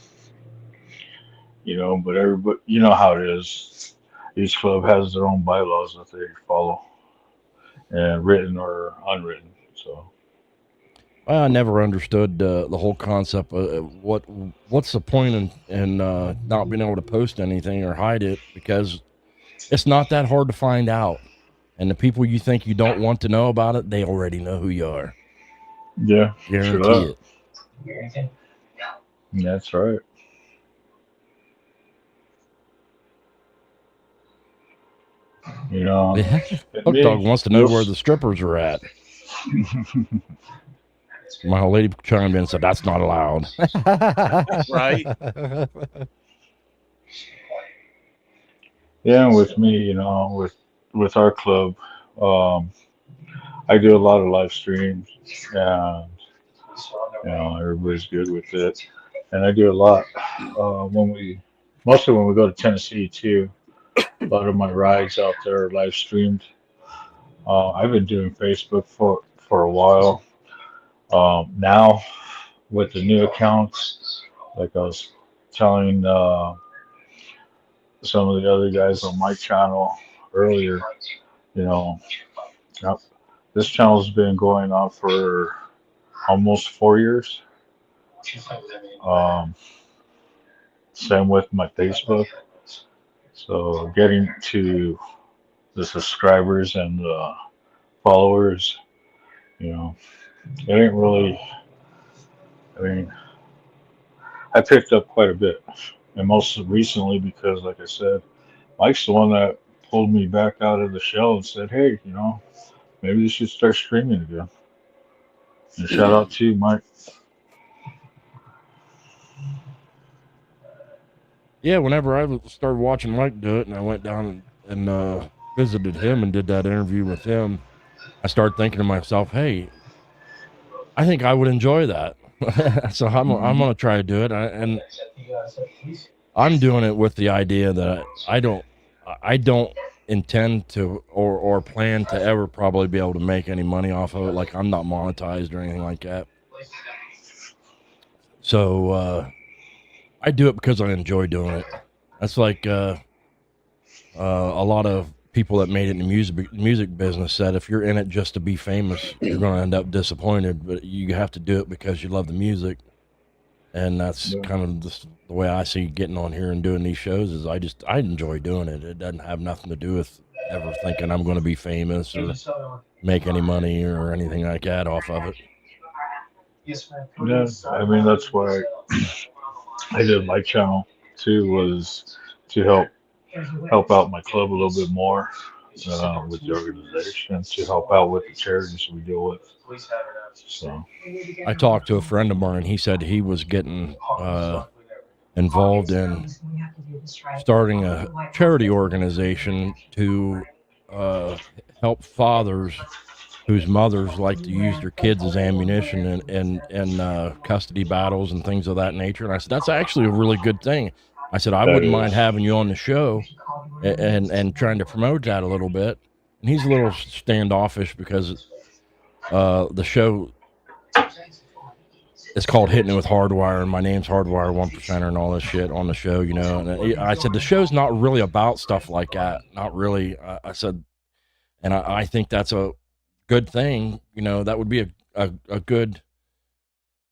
D: everybody, you know how it is. Each club has their own bylaws that they follow, and written or unwritten. So.
B: I never understood the whole concept of what's the point in not being able to post anything or hide it, because it's not that hard to find out, and the people you think you don't want to know about it, they already know who you are.
D: Yeah,
B: guarantee it.
D: That's right. You know,
B: Yeah.
D: and
B: Hook Dog
D: me,
B: wants to know where the strippers are at. My old lady chimed in and said, "That's not allowed."
E: Right.
D: yeah, with me, you know, with our club, um, I do a lot of live streams, and you know, everybody's good with it. And I do a lot when we, mostly when we go to Tennessee too. A lot of my rides out there are live streamed. I've been doing Facebook for a while. Now with the new accounts, like I was telling some of the other guys on my channel earlier, you know, uh, this channel's been going on for almost 4 years. Um, Same with my Facebook. So getting to the subscribers and the followers, you know, it ain't really. I mean, I picked up quite a bit, and most recently because, like I said, Mike's the one that pulled me back out of the shell and said, "Hey, you know, maybe you should start streaming again." And shout out to you, Mike.
B: Yeah, whenever I started watching Mike do it, and I went down and visited him and did that interview with him, I started thinking to myself, "Hey, I think I would enjoy that." So I'm
D: Mhm.
B: gonna try to do it, and I'm doing it with the idea that I don't intend to or plan to ever probably be able to make any money off of it. Like, I'm not monetized or anything like that. So I do it because I enjoy doing it. That's like a lot of people that made it in the music business said, if you're in it just to be famous, you're going to end up disappointed. But you have to do it because you love the music, and that's
D: Yeah.
B: kind of just the way I see getting on here and doing these shows. Is I enjoy doing it. It doesn't have nothing to do with ever thinking I'm going to be famous or make any money or anything like that off of it.
D: Yeah, I mean that's why I did my channel too, was to help out my club a little bit more with the organization, to help out with the charities we deal with. So
B: I talked to a friend of mine. He said he was getting involved in starting a charity organization to uh, help fathers whose mothers like to use their kids as ammunition in custody battles and things of that nature. And I said, that's actually a really good thing. I said, I
D: that
B: wouldn't mind
D: is,
B: having you on the show and trying to promote that a little bit. And he's a little standoffish because the show it's called Hitting It with HardWire, and my name's HardWire 1%er and all this shit on the show, you know. And I said, the show's not really about stuff like that. Not really. I said, and I think that's a good thing. You know, that would be a good,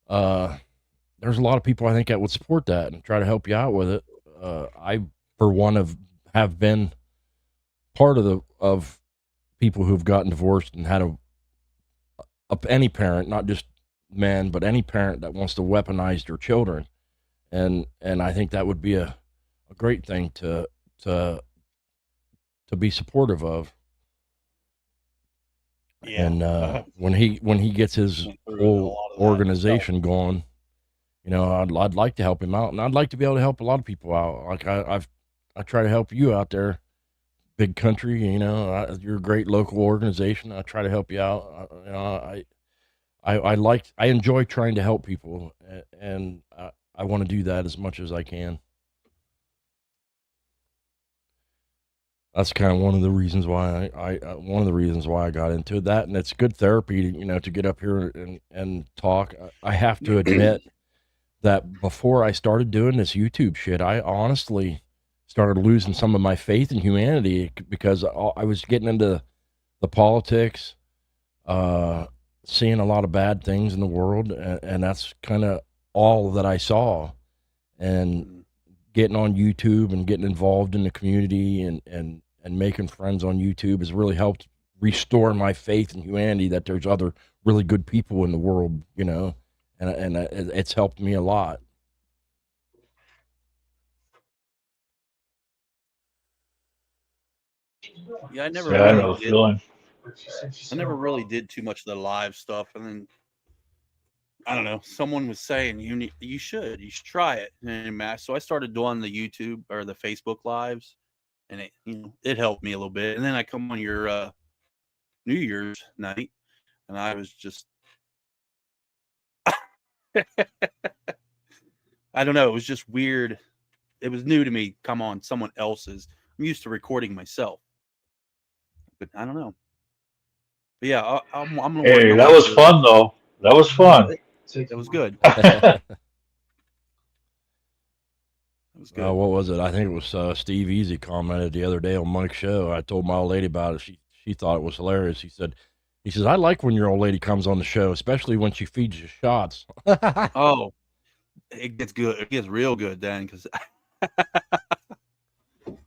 B: there's a lot of people I think that would support that and try to help you out with it. I, for one, have been part of people who've gotten divorced and had any parent, not just men, but any parent that wants to weaponize their children. And I think that would be a great thing to be supportive of.
E: Yeah.
B: And when he gets his whole organization going, you know, I'd like to help him out, and I'd like to be able to help a lot of people out. Like I try to help you out there, big country. You know, you're a great local organization. I try to help you out. You know, I enjoy trying to help people, and I want to do that as much as I can. That's kind of one of the reasons why one of the reasons why I got into that, and it's good therapy, you know, to get up here and talk. I have to admit that before I started doing this YouTube shit, I honestly started losing some of my faith in humanity because I was getting into the politics, seeing a lot of bad things in the world, and that's kind of all that I saw. And getting on YouTube and getting involved in the community and making friends on YouTube has really helped restore my faith in humanity, that there's other really good people in the world, you know, and it's helped me a lot.
E: Yeah, I never
D: Yeah, I
E: really
D: know the
E: did.
D: feeling.
E: I never really did too much of the live stuff, and then I don't know. Someone was saying you should try it, and so I started doing the YouTube or the Facebook lives, and it helped me a little bit. And then I come on your New Year's night, and I was just I don't know. It was just weird. It was new to me. Come on, someone else's. I'm used to recording myself, but I don't know. But yeah, I'm gonna work
D: Hey,
E: on
D: that
E: my
D: was
E: gear.
D: fun though. That was fun.
E: It was good.
D: Yeah,
E: It was good.
B: What was it? I think it was Steve Easy commented the other day on Mike's show. I told my old lady about it. She thought it was hilarious. He says, I like when your old lady comes on the show, especially when she feeds you shots.
E: Oh, it gets good. It gets real good then, because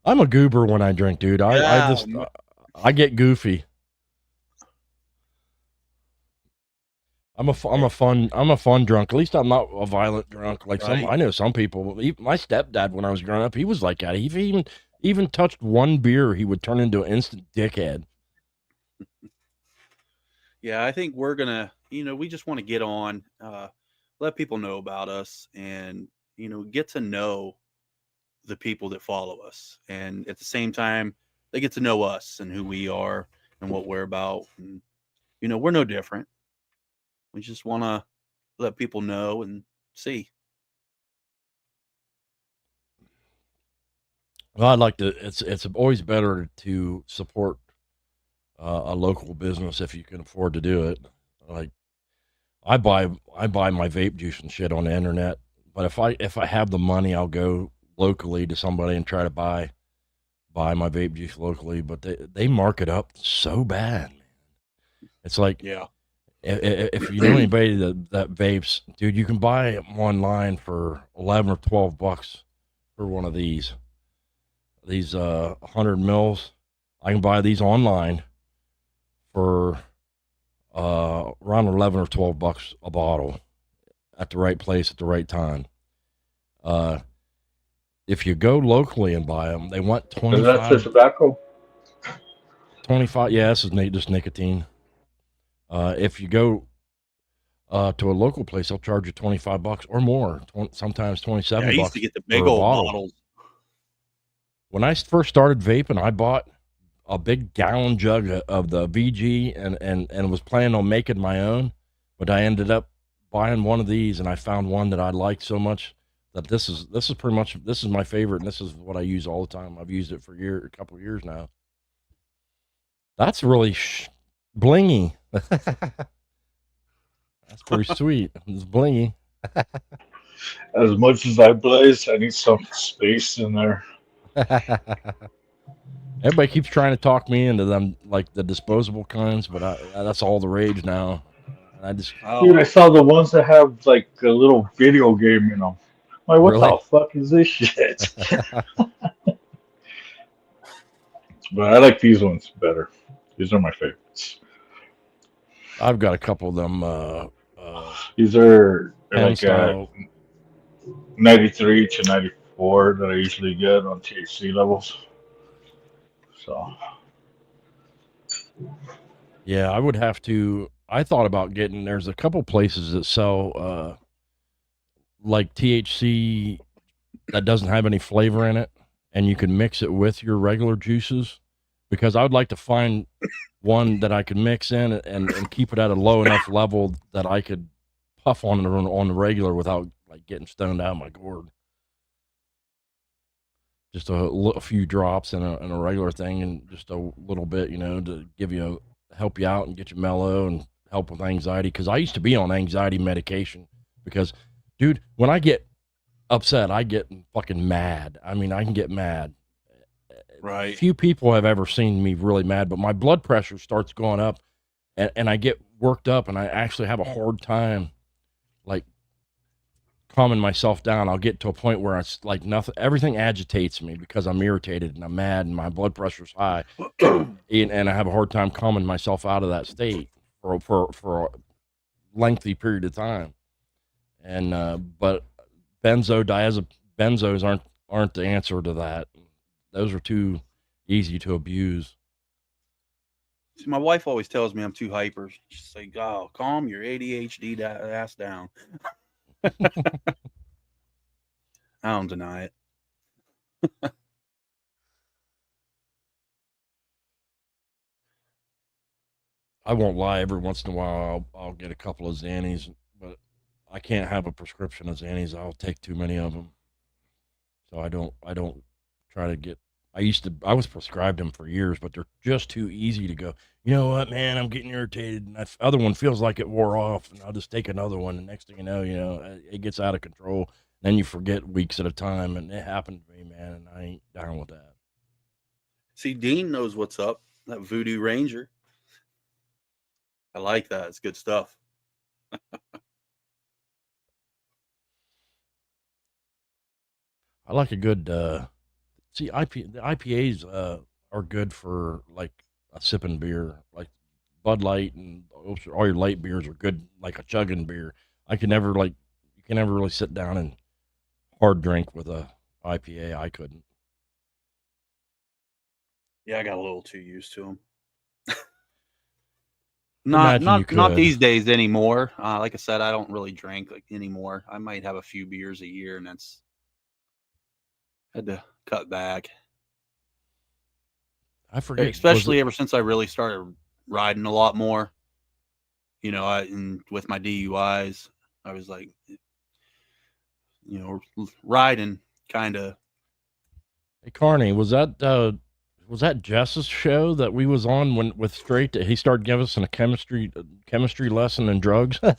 B: I'm a goober when I drink, dude. I get goofy. I'm a fun drunk. At least I'm not a violent drunk. Like
E: Right.
B: I know some people. My stepdad, when I was growing up, he was like that. If he even touched one beer, he would turn into an instant dickhead.
E: Yeah, I think we're gonna, we just want to get on, let people know about us, and get to know the people that follow us, and at the same time, they get to know us and who we are and what we're about, and we're no different. We just want to let people know and see.
B: Well, I'd like to. It's always better to support a local business if you can afford to do it. Like I buy my vape juice and shit on the internet, but if I have the money, I'll go locally to somebody and try to buy my vape juice locally. But they mark it up so bad, man. It's like
E: Yeah.
B: if you know anybody that vapes, dude, you can buy them online for $11 or $12 for one of these 100 mils. I can buy these online for around 11 or $12 a bottle at the right place at the right time. If you go locally and buy them, they want
D: is that for
B: 25.
D: tobacco?
B: 25. Yeah, this is just nicotine. If you go to a local place, they'll charge you $25 or more. Sometimes
E: Yeah, I
B: $27
E: used to get the
B: for
E: big
B: a
E: old
B: bottle.
E: bottles.
B: When I first started vaping, I bought a big gallon jug of the VG and was planning on making my own, but I ended up buying one of these, and I found one that I liked so much that this is pretty much my favorite, and this is what I use all the time. I've used it for a couple of years now. That's really blingy. That's pretty sweet. It's blingy.
D: As much as I blaze, I need some space in there.
B: Everybody keeps trying to talk me into them, like the disposable kinds, but that's all the rage now. And I just
D: Dude, I
E: Oh,
D: saw the ones that have like a little video game in them. Like, what
B: really,
D: the fuck is this shit? But I like these ones better. These are my favorites.
B: I've got a couple of them
D: These are
B: pen
D: like
B: style.
D: 93 to 94 that I usually get on THC levels. So,
B: Yeah, I would have to. I thought about getting. There's a couple places that sell like THC that doesn't have any flavor in it, and you can mix it with your regular juices. Because I would like to find one that I could mix in and keep it at a low enough level that I could puff on it on the regular without like getting stoned out of my gourd. Just a few drops in a regular thing, and just a little bit, to help you out and get you mellow and help with anxiety. Because I used to be on anxiety medication. Because, dude, when I get upset, I get fucking mad. I mean, I can get mad.
E: right.
B: Few people have ever seen me really mad, but my blood pressure starts going up, and I get worked up, and I actually have a hard time, like, calming myself down. I'll get to a point where it's like everything agitates me because I'm irritated and I'm mad and my blood pressure's high, and I have a hard time calming myself out of that state for a lengthy period of time. And but benzos aren't the answer to that. Those are too easy to abuse.
E: See, my wife always tells me I'm too hyper. She's like, "Oh, calm your ADHD ass down." I don't deny it.
B: I won't lie. Every once in a while, I'll get a couple of Xannies, but I can't have a prescription of Xannies. I'll take too many of them, so I don't try to get. I was prescribed them for years, but they're just too easy to go. You know what, man? I'm getting irritated, and that other one feels like it wore off, and I'll just take another one. And next thing you know, it gets out of control. Then you forget weeks at a time, and it happened to me, man. And I ain't down with that.
E: See, Dean knows what's up. That Voodoo Ranger. I like that. It's good stuff.
B: I like a good. The IPAs are good for like a sipping beer, like Bud Light and all your light beers are good, like a chugging beer. You can never really sit down and hard drink with a IPA. I couldn't.
E: Yeah, I got a little too used to them.
B: Imagine you
E: Not
B: could.
E: these days anymore. Like I said, I don't really drink like anymore. I might have a few beers a year, and that's had to cut back.
B: I forget,
E: Especially ever since I really started riding a lot more. You know, and with my DUIs, I was like, riding kind of.
B: Hey, Carney, was that Jess's show that we was on when with Straight that he started giving us a chemistry lesson in drugs? I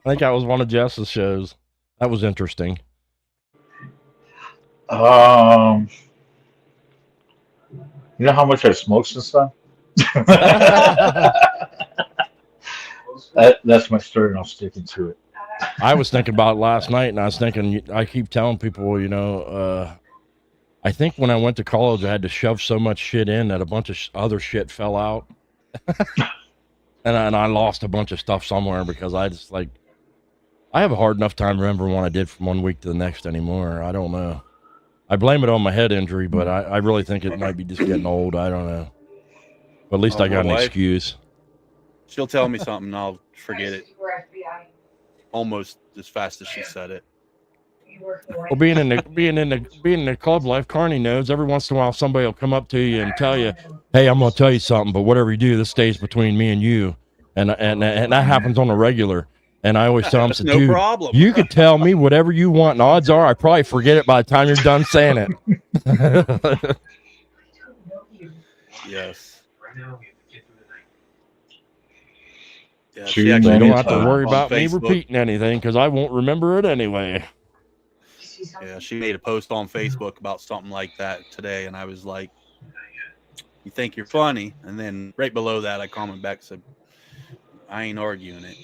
B: think that was one of Jess's shows. That was interesting.
D: You know how much I smoke since then? That's my story, and I'm sticking to it.
B: I was thinking about it last night, and I was thinking, I keep telling people, I think when I went to college, I had to shove so much shit in that a bunch of other shit fell out. and I lost a bunch of stuff somewhere because I have a hard enough time remembering what I did from one week to the next anymore. I don't know. I blame it on my head injury, but I really think it might be just getting old. I don't know. But at least I got an excuse.
E: She'll tell me something and I'll forget it almost as fast as she said it.
B: Well, being in the club life, Carney knows every once in a while somebody will come up to you and tell you, "Hey, I'm gonna tell you something, but whatever you do, this stays between me and you," and that happens on a regular. And I always tell them,
E: No
B: "Dude,
E: problem.
B: you could tell me whatever you want, and odds are I probably forget it by the time you're done saying it."
E: Yes. Yeah,
D: Sure,
E: she
B: You
E: actually
B: don't
E: made
B: have to
E: a
B: worry
E: post on
B: about me
E: Facebook.
B: repeating anything because I won't remember it anyway.
E: Yeah, she made a post on Facebook about something like that today, and I was like, "You think you're funny?" And then right below that, I commented back and said, "I ain't arguing it."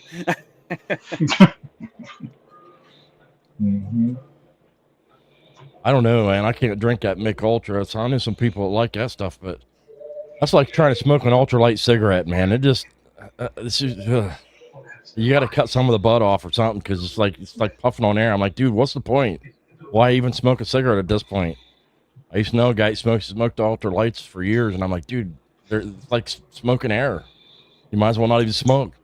D: Mm-hmm.
B: I don't know, man. I can't drink that Mick Ultra. So I know some people that like that stuff, but that's like trying to smoke an ultralight cigarette, man. It just, you got to cut some of the butt off or something because it's like puffing on air. I'm like, dude, what's the point? Why even smoke a cigarette at this point? I used to know a guy who smoked ultralights for years, and I'm like, dude, it's like smoking air. You might as well not even smoke.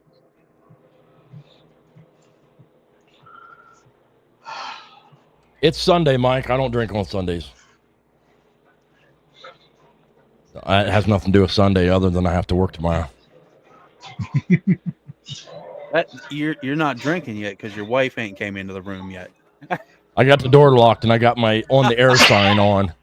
B: It's Sunday, Mike. I don't drink on Sundays. It has nothing to do with Sunday other than I have to work tomorrow.
E: You're not drinking yet because your wife ain't came into the room yet.
B: I got the door locked and I got my on the air sign on.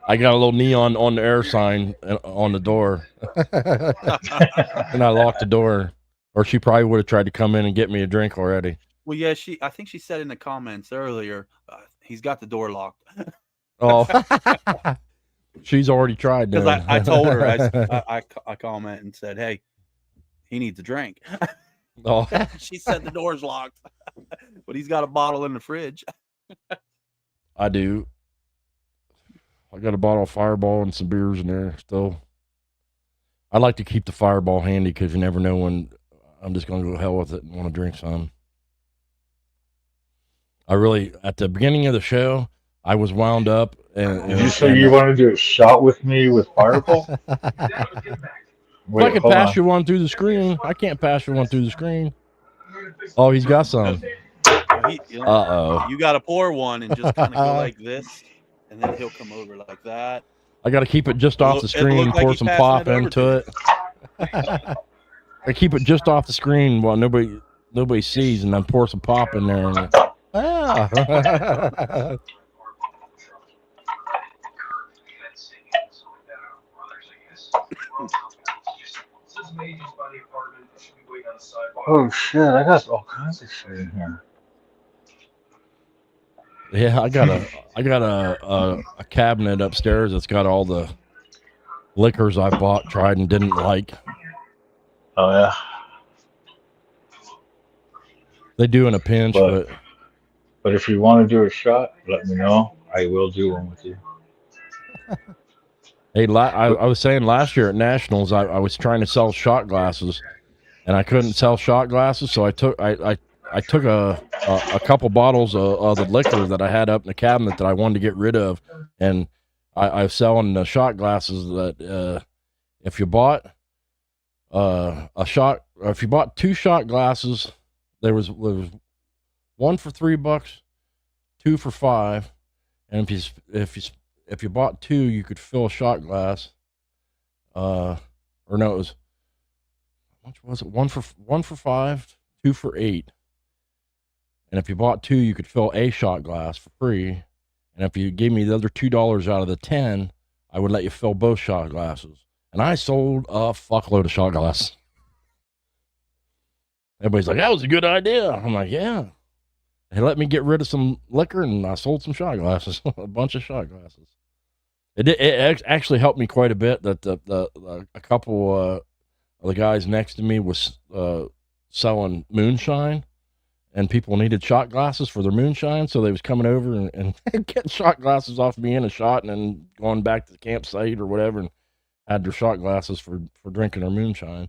B: I got a little neon on the air sign on the door. And I locked the door. Or she probably would have tried to come in and get me a drink already.
E: Well, yeah, I think she said in the comments earlier, he's got the door locked.
B: Oh, she's already tried.
E: Because I told her, I comment and said, "Hey, he needs a drink."
B: Oh,
E: She said the door's locked, but he's got a bottle in the fridge.
B: I do. I got a bottle of Fireball and some beers in there still. I like to keep the Fireball handy because you never know when I'm just going to go hell with it and want to drink some. I really, at the beginning of the show, I was wound up
D: Did you say you want to do a shot with me with Fireball?
B: If I could pass you one through the screen, I can't pass you one through the screen. Oh, he's got some. Uh-oh.
E: You got to pour one and just kind of go like this, and then he'll come over like that.
B: I got to keep it just off the screen, pour some pop into it. I keep it just off the screen while nobody sees, and then pour some pop in there. And,
D: Oh shit! I got all kinds of shit in here.
B: Yeah, I got a cabinet upstairs that's got all the liquors I bought, tried, and didn't like.
D: Oh yeah.
B: They do in a pinch, but
D: if you want to do a shot, let me know. I will do one with you.
B: Hey, I was saying last year at Nationals, I was trying to sell shot glasses, and I couldn't sell shot glasses, so I took a couple bottles of the liquor that I had up in the cabinet that I wanted to get rid of, and I was selling the shot glasses that if you bought if you bought 2 shot glasses, there was one for $3, 2 for $5, and if you bought 2, you could fill a shot glass. Or no, it was, how much was it? One for $5, 2 for $8. And if you bought 2, you could fill a shot glass for free. And if you gave me the other $2 out of the 10, I would let you fill both shot glasses. And I sold a fuckload of shot glasses. Everybody's like, that was a good idea. I'm like, yeah. They let me get rid of some liquor, and I sold some shot glasses, a bunch of shot glasses. It actually helped me quite a bit that a couple of the guys next to me was selling moonshine, and people needed shot glasses for their moonshine, so they was coming over and getting shot glasses off me in a shot, and then going back to the campsite or whatever, and had their shot glasses for drinking their moonshine.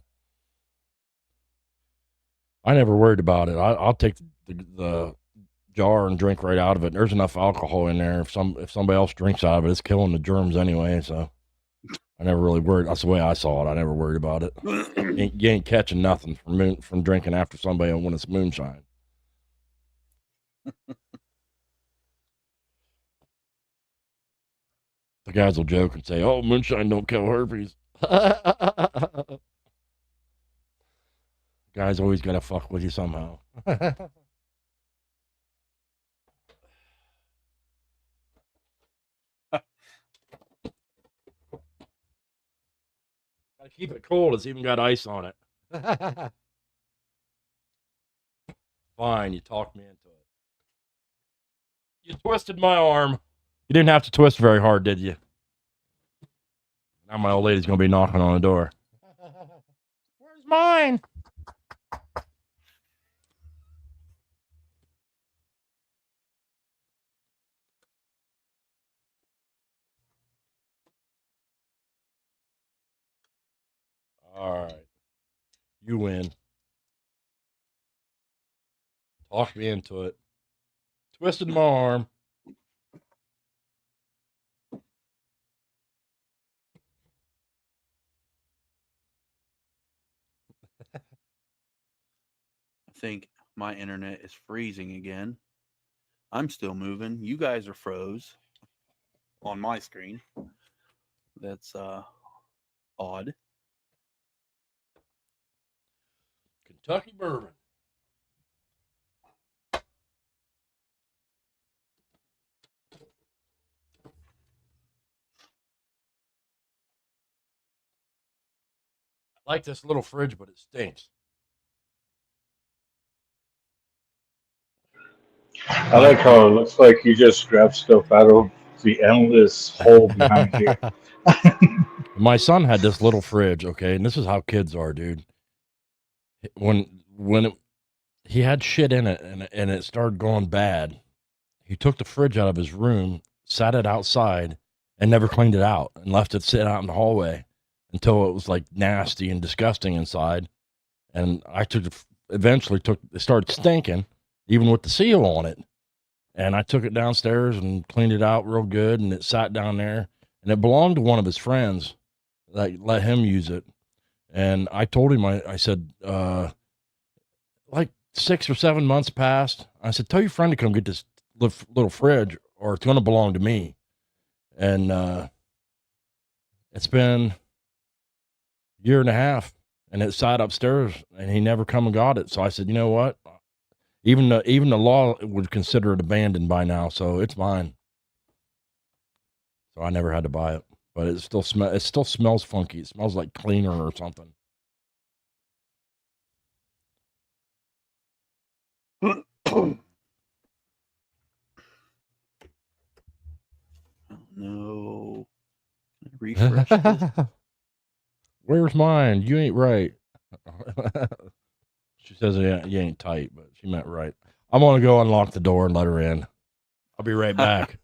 B: I never worried about it. I'll take the jar and drink right out of it. There's enough alcohol in there. If somebody else drinks out of it, it's killing the germs anyway. So I never really worried. That's the way I saw it. I never worried about it. You ain't catching nothing from drinking after somebody when it's moonshine. The guys will joke and say, "Oh, moonshine don't kill herpes." Guys always gotta fuck with you somehow. Gotta keep it cold. It's even got ice on it. Fine, you talked me into it. You twisted my arm. You didn't have to twist very hard, did you? Now my old lady's gonna be knocking on the door. Where's mine? All right. You win. Talk me into it. Twisted my arm.
E: I think my internet is freezing again. I'm still moving. You guys are froze on my screen. That's odd.
B: Kentucky bourbon. I like this little fridge, but it stinks.
D: I like how it looks like you just grabbed stuff out of the endless hole behind here.
B: My son had this little fridge, okay, and this is how kids are, dude. He had shit in it and it started going bad, he took the fridge out of his room, sat it outside, and never cleaned it out, and left it sit out in the hallway until it was like nasty and disgusting inside. And I eventually it started stinking, even with the seal on it. And I took it downstairs and cleaned it out real good, and it sat down there, and it belonged to one of his friends that let him use it. And I told him, I said, like 6 or 7 months passed. I said, tell your friend to come get this little fridge, or it's going to belong to me. And it's been a year and a half, and it sat upstairs, and he never come and got it. So I said, you know what? Even the law would consider it abandoned by now, so it's mine. So I never had to buy it, but it still smells funky. It smells like cleaner or something.
E: No. Refresh this.
B: Where's mine? You ain't right. She says, yeah, you ain't tight, but she meant right. I'm going to go unlock the door and let her in. I'll be right back.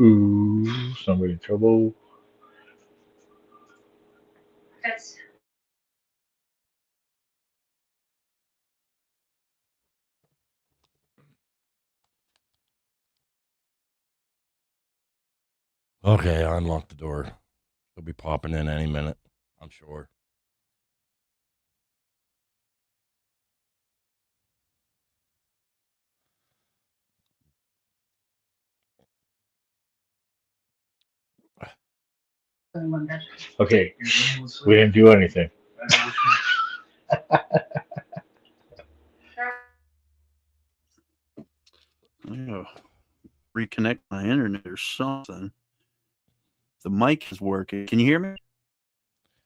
D: Ooh, somebody in trouble.
B: Okay, I unlocked the door. He'll be popping in any minute, I'm sure.
D: Okay, we didn't do anything.
E: Yeah. Reconnect my internet or something. The mic is working. Can you hear me?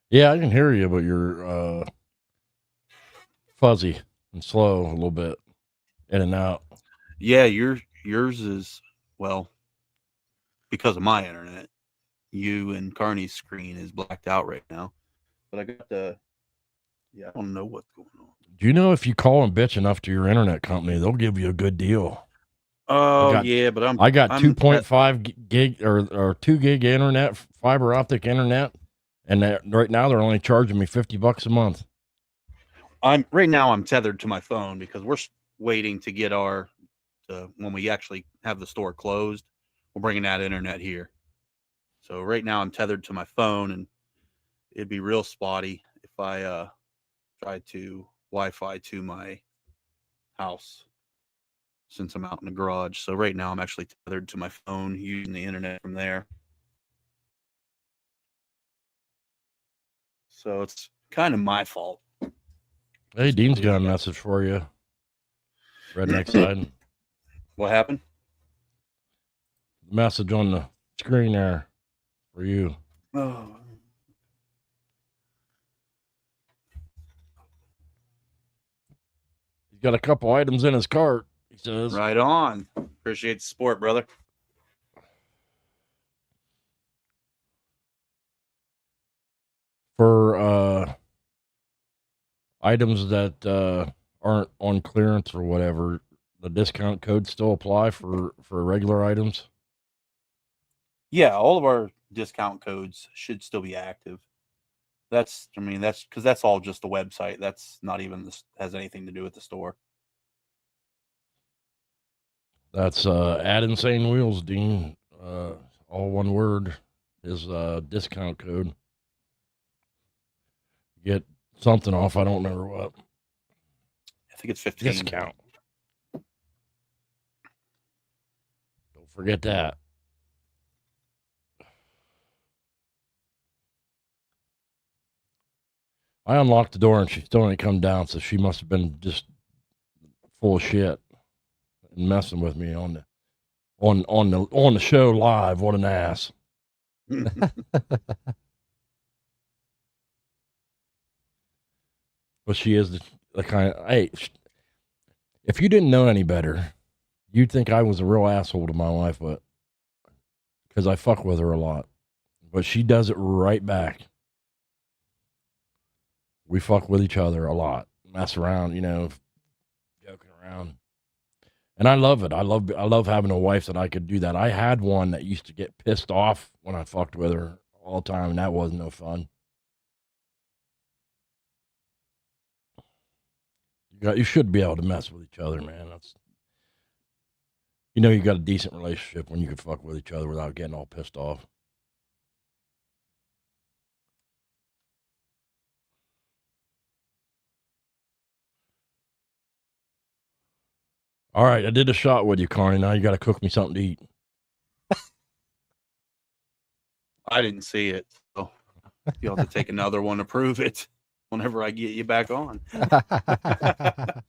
B: Yeah, I can hear you, but you're fuzzy and slow a little bit, in and out.
E: Yeah, yours is, well, because of my internet. You and Carney's screen is blacked out right now. But I got I don't know what's going on.
B: Do you know if you call and bitch enough to your internet company, they'll give you a good deal?
E: Oh,
B: got-
E: yeah, but
B: I got 2.5 gig or 2 gig internet, fiber optic internet, and right now they're only charging me $50 a month.
E: Right now I'm tethered to my phone because we're waiting to get when we actually have the store closed, we're bringing that internet here. So right now I'm tethered to my phone, and it'd be real spotty if I tried to Wi-Fi to my house since I'm out in the garage. So right now I'm actually tethered to my phone using the internet from there. So it's kind of my fault.
B: Hey, Dean's got a message for you. Redneck side.
E: What happened?
B: Message on the screen there for you.
E: Oh.
B: He's got a couple items in his cart, he says.
E: Right on. Appreciate the support, brother.
B: For items that aren't on clearance or whatever, the discount codes still apply for regular items?
E: Yeah, all of our discount codes should still be active. That's because that's all just the website. That's not even has anything to do with the store.
B: That's at Insane Wheels, Dean. All one word is discount code. Get something off. I don't remember what.
E: I think it's 15.
B: Discount. Don't forget that. I unlocked the door and she still didn't come down, so she must have been just full of shit and messing with me on the show live. What an ass. But she is the kind of, hey, if you didn't know any better, you'd think I was a real asshole to my wife, but because I fuck with her a lot. But she does it right back. We fuck with each other a lot, mess around, joking around. And I love it. I love having a wife that I could do that. I had one that used to get pissed off when I fucked with her all the time, and that wasn't no fun. You should be able to mess with each other, man. You got a decent relationship when you can fuck with each other without getting all pissed off. All right, I did a shot with you, Carney. Now you got to cook me something to eat.
E: I didn't see it, so you'll have to take another one to prove it whenever I get you back on. I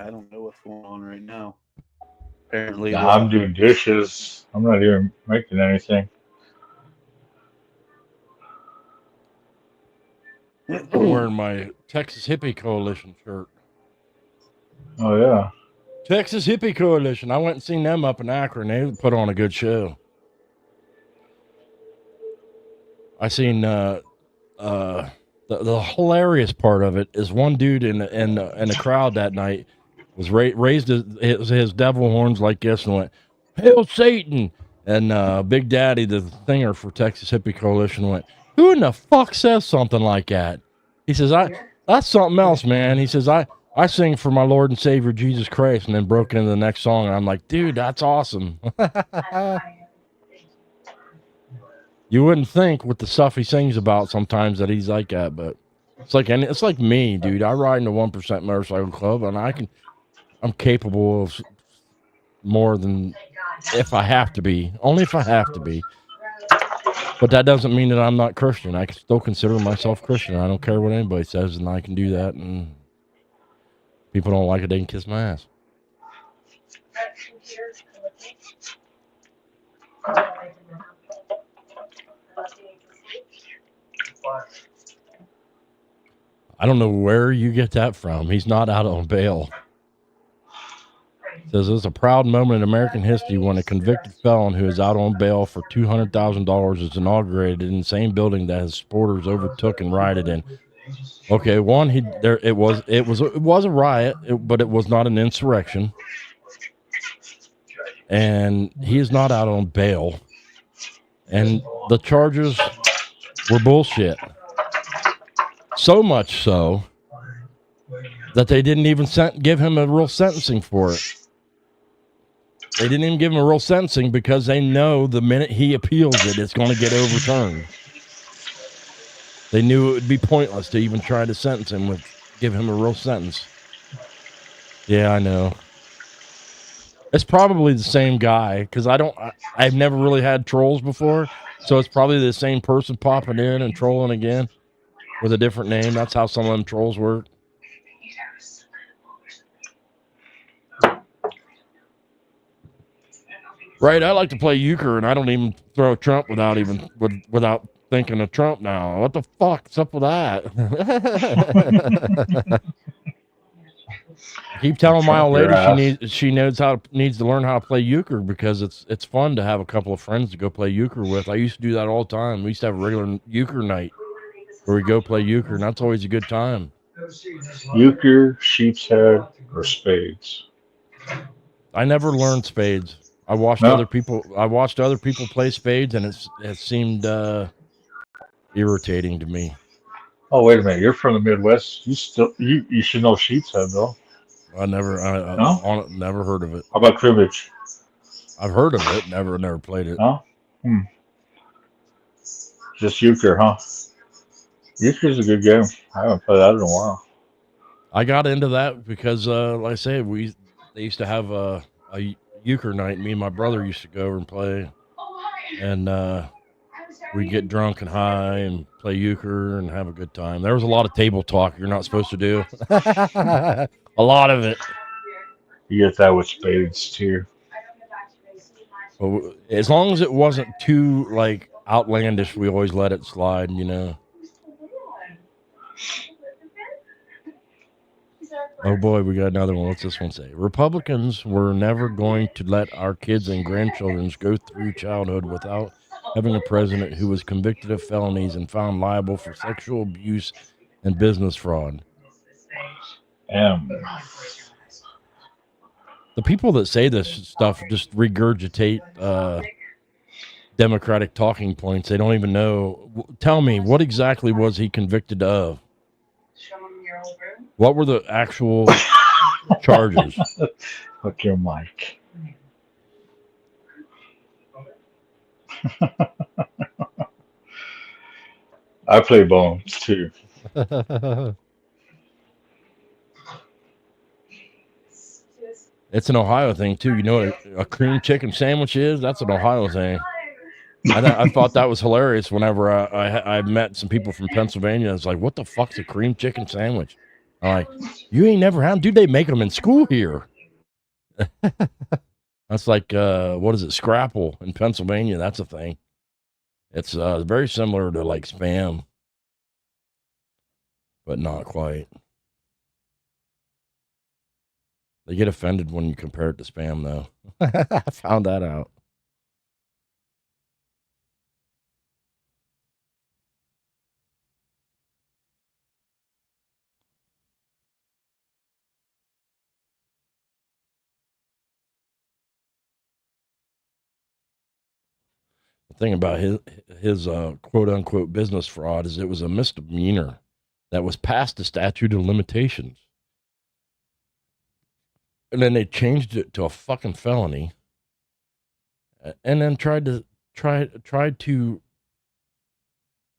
E: don't know what's going on right now. Apparently,
D: Nah, I'm doing dishes. I'm not even making anything.
B: I'm wearing my Texas Hippie Coalition shirt.
D: Oh yeah.
B: Texas Hippie Coalition. I went and seen them up in Akron. They put on a good show. I seen the hilarious part of it is one dude in the crowd that night was raised his devil horns like this and went, "Hail Satan!" And Big Daddy, the singer for Texas Hippie Coalition, went, "Who in the fuck says something like that?" He says, "That's something else, man." He says, I sing for my Lord and Savior Jesus Christ," and then broke into the next song. And I'm like, dude, that's awesome. You wouldn't think with the stuff he sings about sometimes that he's like that, but it's like me, dude. I ride in the 1% motorcycle club, and I'm capable of more than if I have to be. Only if I have to be. But that doesn't mean that I'm not Christian. I can still consider myself Christian. I don't care what anybody says, and I can do that. And people don't like it, they can kiss my ass. I don't know where you get that from. He's not out on bail. It says it's a proud moment in American history when a convicted felon who is out on bail for $200,000 is inaugurated in the same building that his supporters overtook and rioted in. Okay, it was a riot, but it was not an insurrection, and he is not out on bail, and the charges were bullshit. So much so that they didn't even give him a real sentencing for it. They didn't even give him a real sentencing because they know the minute he appeals it, it's going to get overturned. They knew it would be pointless to even try to sentence him give him a real sentence. Yeah, I know. It's probably the same guy because I've never really had trolls before, so it's probably the same person popping in and trolling again with a different name. That's how some of them trolls work. Right, I like to play euchre, and I don't even throw Trump without thinking of Trump now. What the fuck's up with that? I keep telling my old lady she needs to learn how to play euchre because it's fun to have a couple of friends to go play euchre with. I used to do that all the time. We used to have a regular euchre night where we go play euchre, and that's always a good time.
D: Euchre, sheep's head, or spades.
B: I never learned spades. I watched other people play spades, and it seemed irritating to me.
D: Oh, wait a minute! You're from the Midwest. You should know sheep's head though.
B: Never heard of it.
D: How about cribbage?
B: I've heard of it. Never played it.
D: No. Just euchre, huh? Euchre's a good game. I haven't played that in a while.
B: I got into that because, like I said, they used to have a euchre night. Me and my brother used to go over and play, and we'd get drunk and high and play euchre and have a good time. There was a lot of table talk you're not supposed to do. A lot of it.
D: You get that with spades too.
B: But as long as it wasn't too outlandish, we always let it slide, Oh boy, we got another one. What's this one say? Republicans were never going to let our kids and grandchildren go through childhood without having a president who was convicted of felonies and found liable for sexual abuse and business fraud.
D: M.
B: The people that say this stuff just regurgitate Democratic talking points. They don't even know. Tell me, what exactly was he convicted of? What were the actual charges?
D: Hook your mic. I play bones too.
B: It's an Ohio thing too. You know what a cream chicken sandwich is? That's an Ohio thing. I thought that was hilarious whenever I met some people from Pennsylvania. It's like, what the fuck's a cream chicken sandwich? I'm like, you ain't never had them? Dude, they make them in school here. That's like, what is it, Scrapple in Pennsylvania? That's a thing. It's very similar to like Spam, but not quite. They get offended when you compare it to Spam, though. I found that out. The thing about his quote unquote business fraud is it was a misdemeanor that was past the statute of limitations. And then they changed it to a fucking felony. And then tried to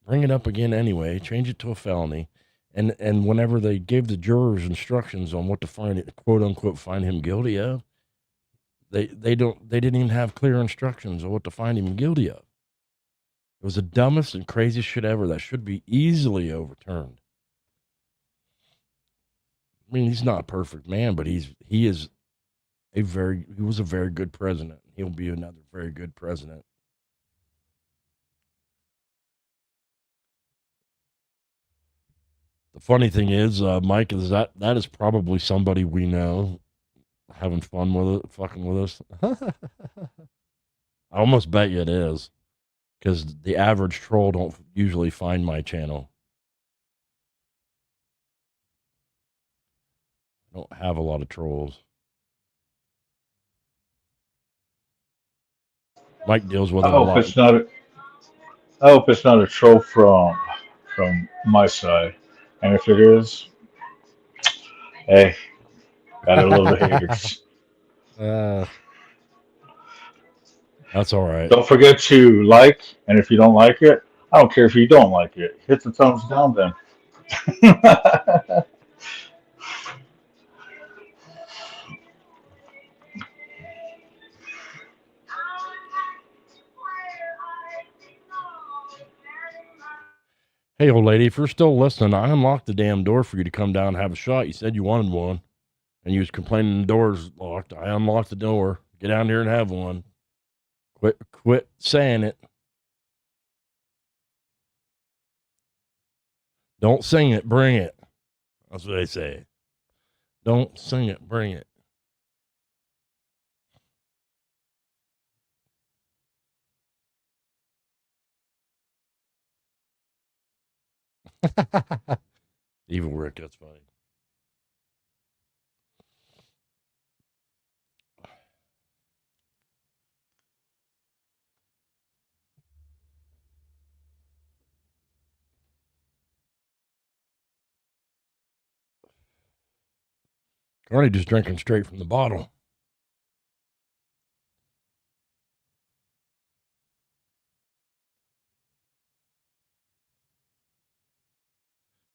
B: bring it up again anyway, change it to a felony. And whenever they gave the jurors instructions on what to find it, quote unquote, find him guilty of, they didn't even have clear instructions on what to find him guilty of. It was the dumbest and craziest shit ever that should be easily overturned. I mean, he's not a perfect man, but he was a very good president. He'll be another very good president. The funny thing is, Mike, is that is probably somebody we know having fun with it, fucking with us. I almost bet you it is, because the average troll don't usually find my channel. I don't have a lot of trolls. Mike deals with it a lot.
D: I hope it's not a troll from my side. And if it is, hey, got a little haters.
B: That's all right.
D: Don't forget to like, and if you don't like it, I don't care if you don't like it. Hit the thumbs down then.
B: Hey, old lady, if you're still listening, I unlocked the damn door for you to come down and have a shot. You said you wanted one, and you was complaining the door's locked. I unlocked the door. Get down here and have one. Quit saying it. Don't sing it, bring it. That's what they say. Don't sing it, bring it. Evil Rick, that's funny. Carney just drinking straight from the bottle.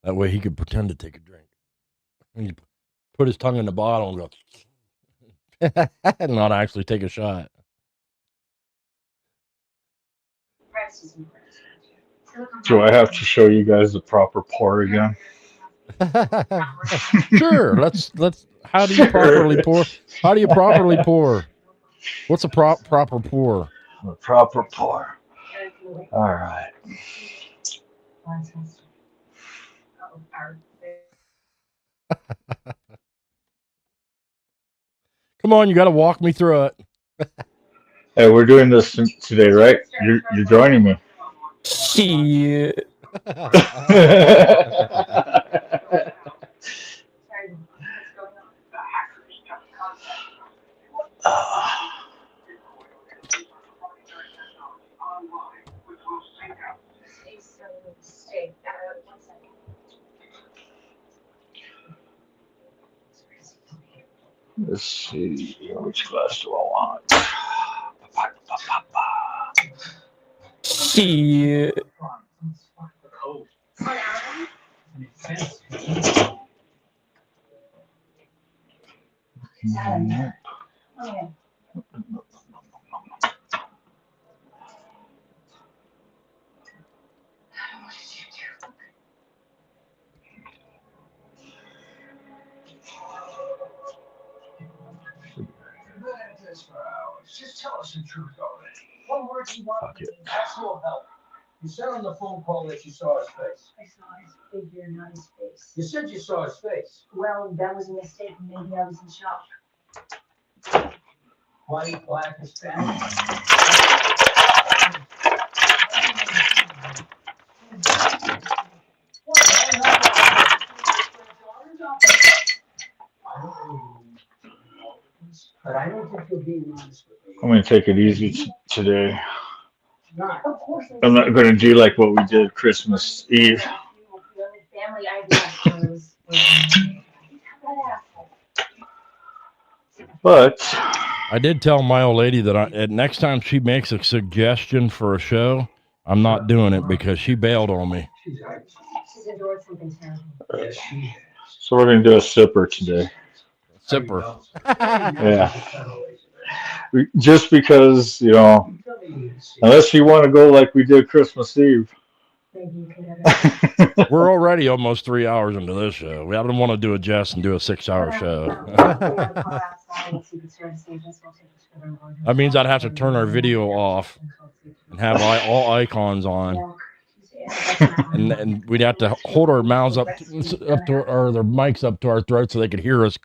B: That way he could pretend to take a drink. And he put his tongue in the bottle and go, and not actually take a shot.
D: Do I have to show you guys the proper pour again?
B: Sure. Let's. How do you properly pour? How do you properly pour? What's a proper pour?
D: The proper pour. All right.
B: Come on, you got to walk me through it.
D: Hey, we're doing this today, right? You're joining me.
C: Shit.
D: Let's see, which glass do I want?
C: Shit.
F: Just tell us the truth already. What words you want?
D: Fuck it.
F: Actual help. You said on the phone call that you saw his face.
G: I saw his figure, not his face.
F: You said you saw his face.
G: Well, that was a mistake. Maybe I was in shock.
F: White, black, Hispanic. But I don't think you're being honest with me.
D: I'm gonna take it easy today.
F: Not.
G: Of course,
D: I'm not gonna do like what we did Christmas Eve.
G: The only family I left was that asshole.
D: But
B: I did tell my old lady that next time she makes a suggestion for a show, I'm not doing it because she bailed on me.
G: She's endured something terrible.
F: Yes, she is.
D: so we're gonna do a sipper today.
B: Sipper.
D: Yeah. Just because, you know, unless you want to go like we did Christmas Eve.
G: Maybe you could have
B: We're already almost 3 hours into this show. I don't want to do a Jess and do a 6-hour show. That means I'd have to turn our video off and have all icons on, and we'd have to hold our mouths up to or their mics up to our throats so they could hear us.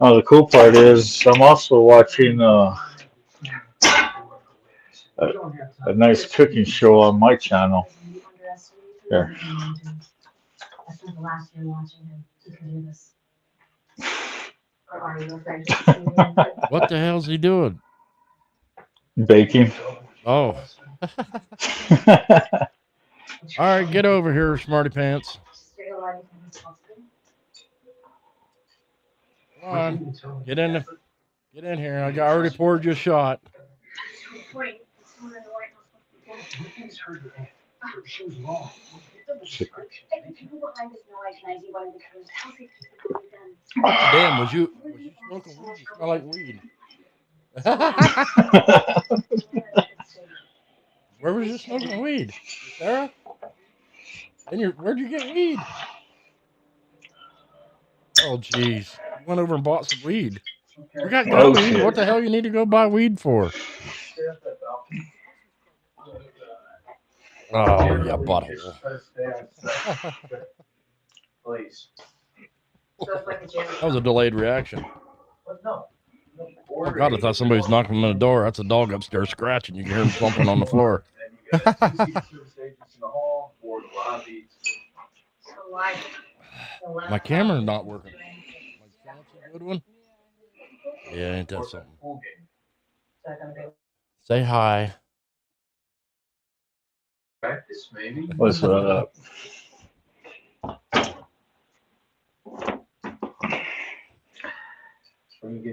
D: Oh, the cool part is I'm also watching a nice cooking show on my channel. There.
G: I spent the last year watching him. He could do this. Or are you afraid?
B: What the hell's he doing?
D: Baking.
B: Oh, all right, get over here, smarty pants. Come on, get in here. I already poured you a shot. Damn, was you smoking weed? You smell like weed. Where was you smoking weed, Sarah? Where'd you get weed? Oh, jeez. You went over and bought some weed. We got
D: Oh,
B: weed.
D: shit.
B: What the hell you need to go buy weed for? Oh, yeah, butthole.
F: Please.
B: That was a delayed reaction. Oh, God, I thought somebody was knocking on the door. That's a dog upstairs scratching. You can hear him thumping on the floor. My camera's not working. That's a good one. Yeah, ain't that something? Say hi.
F: Practice, maybe.
D: What's up?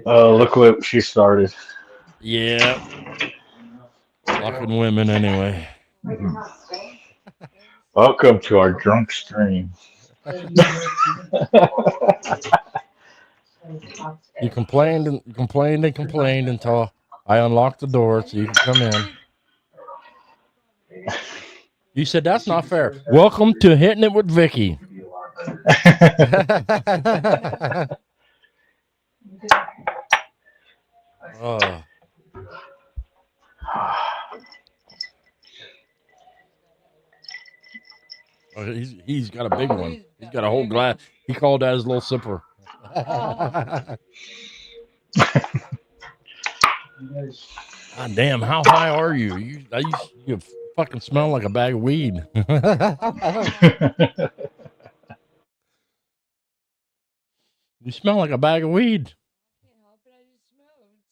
D: Oh, look what she started.
B: Yeah. Fucking women anyway.
D: Welcome to our drunk stream.
B: You complained until I unlocked the door so you can come in. You said that's not fair. Welcome to Hittin' It with Vicky. Oh. Oh, he's got a big one. He's got a whole glass. He called that his little sipper. God damn, how high are you? You fucking smell like a bag of weed. You smell like a bag of weed.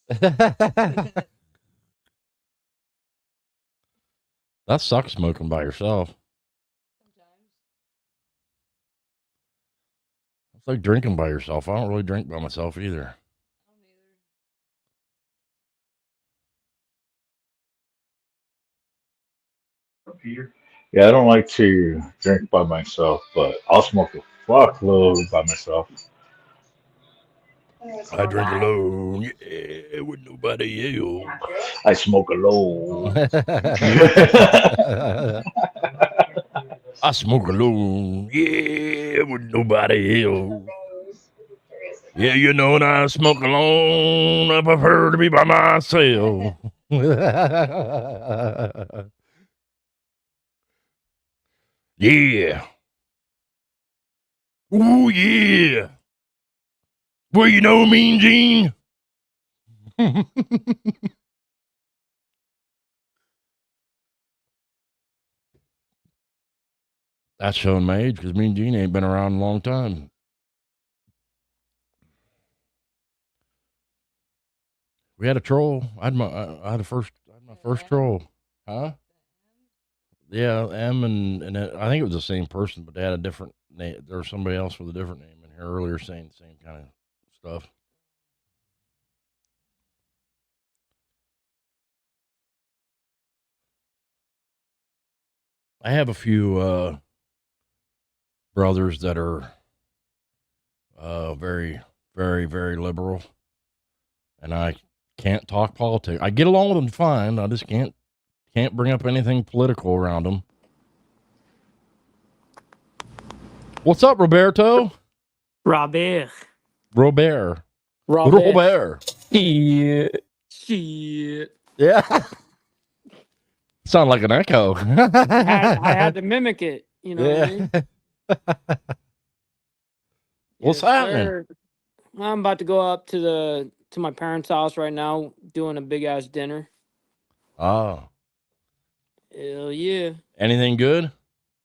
B: That sucks smoking by yourself. It's like drinking by yourself. I don't really drink by myself either.
F: Peter.
D: Yeah, I don't like to drink by myself, but I'll smoke a fuckload by myself.
B: I drink alone, yeah, with nobody else.
D: I smoke alone.
B: I smoke alone, yeah, with nobody else. Yeah, you know, when I smoke alone, I prefer to be by myself. Yeah. Ooh, yeah. Well, you know, Mean Gene. That's showing my age because Mean Gene ain't been around a long time. We had a troll. I had my first troll. Huh? Yeah, M and I think it was the same person, but they had a different name. There was somebody else with a different name in here earlier saying the same kind of stuff. I have a few brothers that are very, very, very liberal, and I can't talk politics. I get along with them fine. I just can't bring up anything political around them. What's up, Roberto?
C: Robert.
B: Robert.
C: Shit.
B: Yeah. Sound like an echo.
C: I had to mimic it. You know what I mean?
B: What's happening?
C: Sir. I'm about to go up to my parents' house right now, doing a big ass dinner.
B: Oh.
C: Hell yeah.
B: Anything good?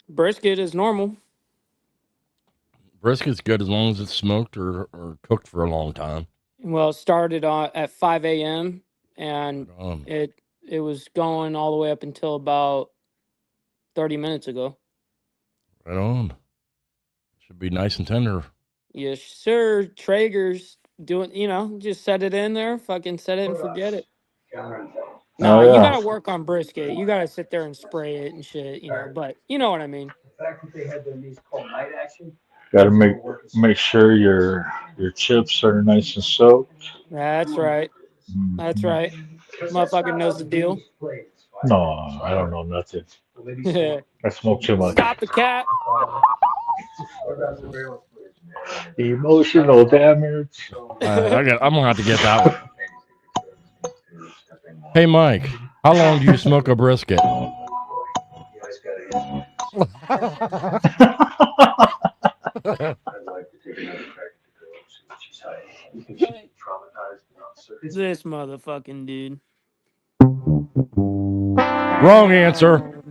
C: Brisket is normal.
B: Brisket's good as long as it's smoked or cooked for a long time.
C: Well, it started at 5 a.m. and it was going all the way up until about 30 minutes ago.
B: Right on. Should be nice and tender.
C: Yes, sir. Traeger's doing, just set it in there, fucking set it and forget it. No, you gotta work on brisket. You gotta sit there and spray it and shit, but you know what I mean.
F: The fact that they had their knees called night action.
D: Got to make sure your chips are nice and soaked.
C: That's right. That's right. Motherfucker knows the deal.
D: No, I don't know nothing. I smoke too much.
C: Stop the cat.
D: Emotional damage.
B: I'm gonna have to get that one. Hey, Mike, how long do you smoke a brisket?
C: This motherfucking dude.
B: Wrong answer.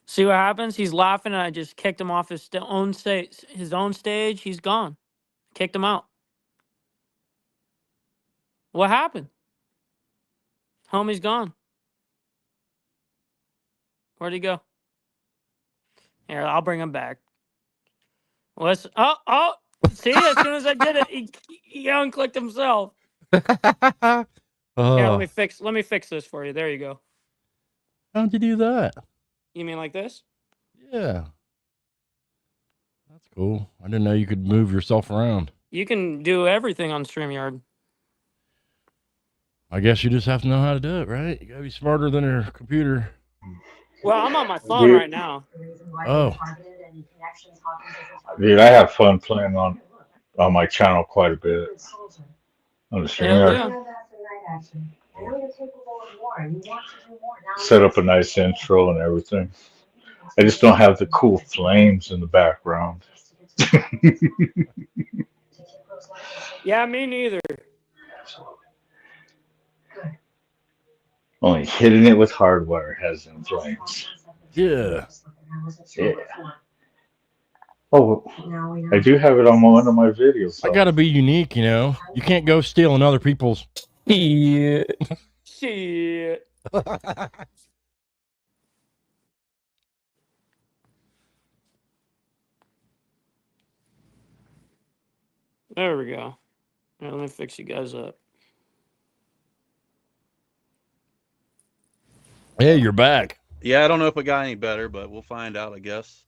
C: See what happens? He's laughing, and I just kicked him off his own stage. He's gone. Kicked him out. What happened? Homie's gone. Where'd he go? Here, I'll bring him back. Let's. Oh! See, as soon as I did it, he unclicked himself. Here, let me fix this for you. There you go.
B: How'd you do that?
C: You mean like this?
B: Yeah. That's cool. I didn't know you could move yourself around.
C: You can do everything on StreamYard.
B: I guess you just have to know how to do it, right? You gotta be smarter than your computer.
C: Well, I'm on my phone right now.
B: Oh.
D: Dude, I have fun playing on my channel quite a bit. On the StreamYard. Set up a nice intro and everything. I just don't have the cool flames in the background.
C: Yeah, me neither.
F: Absolutely.
D: Only hitting it with hardwire has influence.
B: Yeah.
D: Yeah. Oh, I do have it on one of my videos.
B: I
D: Though.
B: gotta be unique, you know. You can't go stealing other people's.
C: Shit. Shit. There we go. Now, let me fix you guys up.
B: Hey, you're back.
E: Yeah, I don't know if it got any better, but we'll find out, I guess.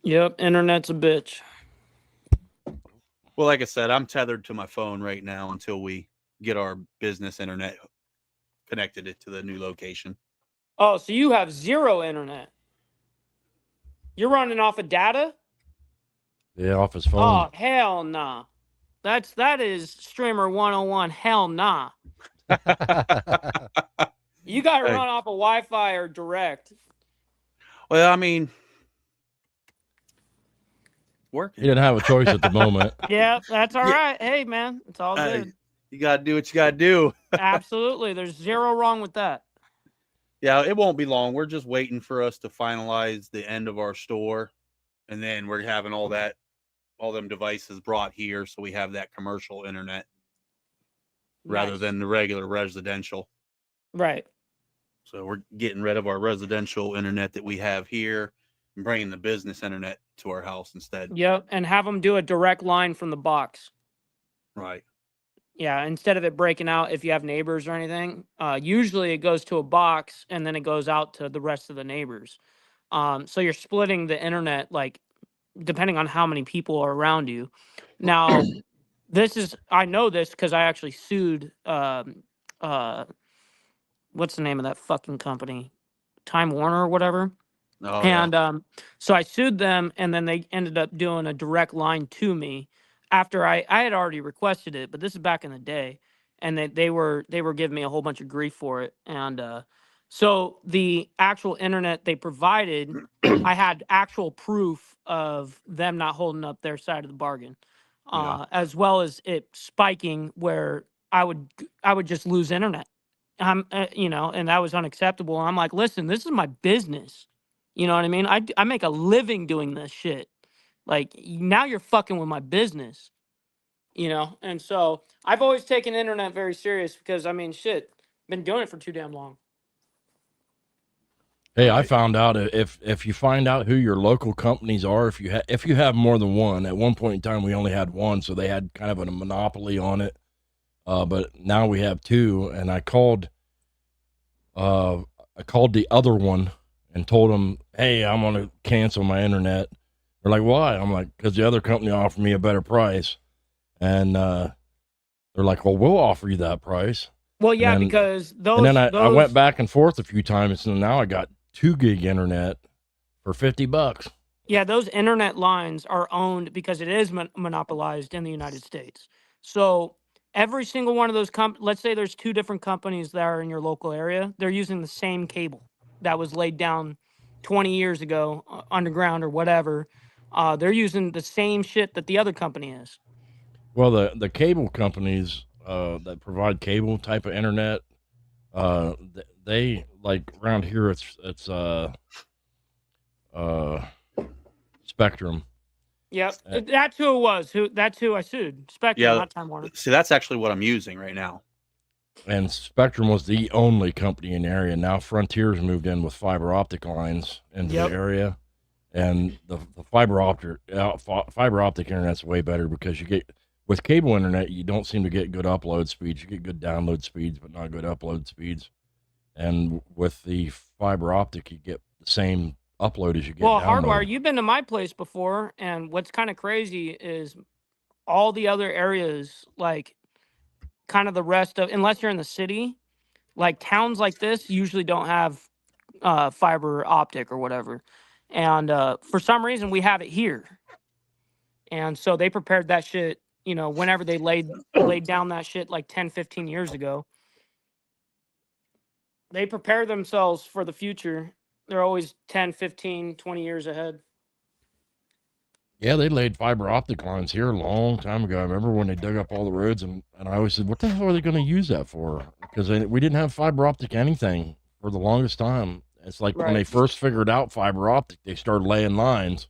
C: Yep, internet's a bitch.
E: Well, like I said, I'm tethered to my phone right now until we get our business internet connected it to the new location.
C: Oh, so you have zero internet. You're running off of data?
B: Yeah, off his
C: Oh,
B: phone.
C: hell nah. That is streamer 101. Hell nah. You got to
E: Hey.
C: run off of Wi-Fi or direct.
E: Well, I mean, working.
B: He didn't have a choice at the moment.
C: Yeah, that's all
E: Yeah.
C: right. Hey, man, it's all good.
E: You got to do what you got to do.
C: Absolutely. There's zero wrong with that.
E: Yeah, it won't be long. We're just waiting for us to finalize the end of our store, and then we're having all them devices brought here, so we have that commercial internet rather
C: Nice.
E: than the regular residential.
C: Right.
E: So we're getting rid of our residential internet that we have here and bringing the business internet to our house instead.
C: Yep, and have them do a direct line from the box.
E: Right.
C: Yeah, instead of it breaking out if you have neighbors or anything. Usually it goes to a box and then it goes out to the rest of the neighbors. So you're splitting the internet, like, depending on how many people are around you. Now, I know this because I actually sued, what's the name of that fucking company? Time Warner or whatever.
E: Oh,
C: And so I sued them, and then they ended up doing a direct line to me after I had already requested it, but this is back in the day, and they were giving me a whole bunch of grief for it. And so the actual internet they provided, I had actual proof of them not holding up their side of the bargain,
E: Yeah.
C: as well as it spiking where I would just lose internet. And that was unacceptable. I'm like, listen, this is my business. You know what I mean? I make a living doing this shit. Like, now you're fucking with my business. And so I've always taken internet very serious because, I mean, shit, been doing it for too damn long.
B: Hey, I
E: Right.
B: found out if you find out who your local companies are, if you have more than one. At one point in time, we only had one, so they had kind of a monopoly on it. But now we have two, and I called the other one and told them, hey, I'm going to cancel my internet. They're like, why? I'm like, because the other company offered me a better price. And they're like, well, we'll offer you that price.
C: Well, yeah,
B: then-
C: because those.
B: And then I
C: those,
B: went back and forth a few times, and now I got 2 gig internet for $50.
C: Yeah, those internet lines are owned because it is monopolized in the United States. So every single one of those let's say there's 2 different companies that are in your local area. They're using the same cable that was laid down 20 years ago, underground or whatever. They're using the same shit that the other company is.
B: Well, the cable companies that provide cable type of internet, they like around here it's Spectrum.
C: Yep, that's who it was. That's who I sued. Spectrum,
E: Yeah.
C: not Time Warner.
E: See, that's actually what I'm using right now.
B: And Spectrum was the only company in the area. Now Frontier's moved in with fiber optic lines into
C: Yep.
B: the area, and the fiber optic internet's way better because you get with cable internet you don't seem to get good upload speeds. You get good download speeds, but not good upload speeds. And with the fiber optic, you get the same upload as you get
C: Well,
B: download.
C: HardWire, you've been to my place before, and what's kind of crazy is all the other areas, like kind of the rest of, unless you're in the city, like towns like this usually don't have fiber optic or whatever. And for some reason, we have it here. And so they prepared that shit, whenever they laid down that shit like 10, 15 years ago. They prepare themselves for the future. They're always 10, 15, 20 years ahead.
B: Yeah, they laid fiber optic lines here a long time ago. I remember when they dug up all the roads, and I always said, what the hell are they going to use that for? Because we didn't have fiber optic anything for the longest time. It's like when they
C: Right.
B: first figured out fiber optic, they started laying lines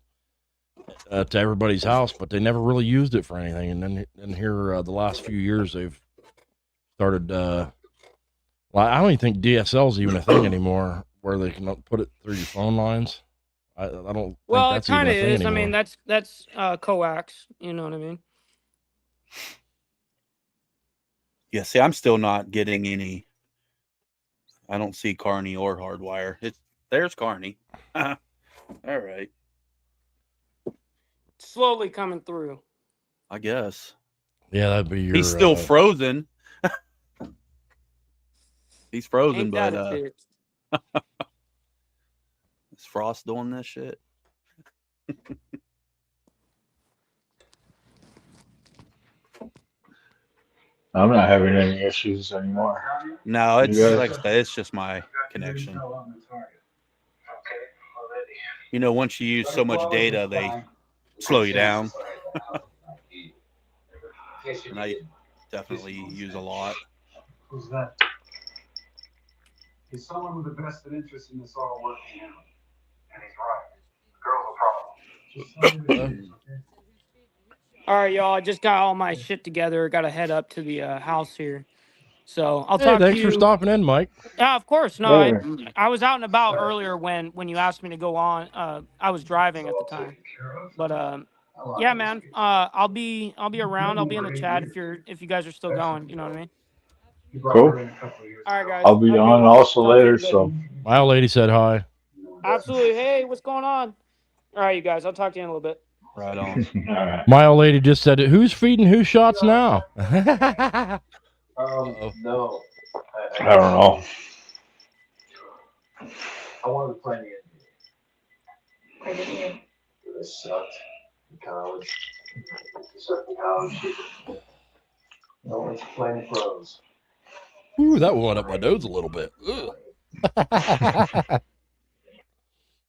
B: to everybody's house, but they never really used it for anything. And then here, the last few years, they've started. Well, I don't even think DSL is even a thing anymore, where they can put it through your phone lines. I don't
C: Well,
B: think
C: it
B: that's even
C: kind
B: a
C: of
B: thing
C: is.
B: anymore.
C: I mean, that's coax. You know what I mean?
E: Yeah, see, I'm still not getting any. I don't see Carney or HardWire. There's Carney. All right,
C: Slowly coming through.
E: I guess
B: Yeah, that'd be your.
E: he's still frozen. He's frozen,
C: Ain't
E: but
C: that a bitch?
E: is Frost doing this shit?
D: I'm not having any issues anymore.
E: No,
D: You
E: it's
D: guys-
E: like I said, it's just my connection. You know, once you use so much data, they slow you down. And I definitely use a lot.
F: Who's that? He's someone with a vested interest in this all working out. And he's right. The girl's a problem. Just
C: All right, y'all. I just got all my shit together. Got to head up to the house here. So I'll
B: Hey,
C: talk to
B: thanks
C: you.
B: for stopping in, Mike.
C: Yeah, of course. No,
D: Hey.
C: I was out and about earlier when you asked me to go on. I was driving at the time, but yeah, man. I'll be around. I'll be in the chat if you guys are still going. You know what I mean?
D: Cool.
C: All right, guys.
D: I'll be
C: Have a good
D: on
C: one.
D: also
C: Talk to you in
D: later,
C: a bit.
D: so
B: My old lady said hi.
C: Absolutely. Hey, what's going on? All right, you guys. I'll talk to you in a little bit.
E: Right on.
D: all right.
B: My old lady just said, "Who's feeding who shots now?"
F: No.
D: I don't know.
F: I wanted to play in the NBA.
G: I didn't.
F: It sucked. In college. It sucked in college. No one's playing pros.
B: Ooh, that went up my nose a little bit. Ugh.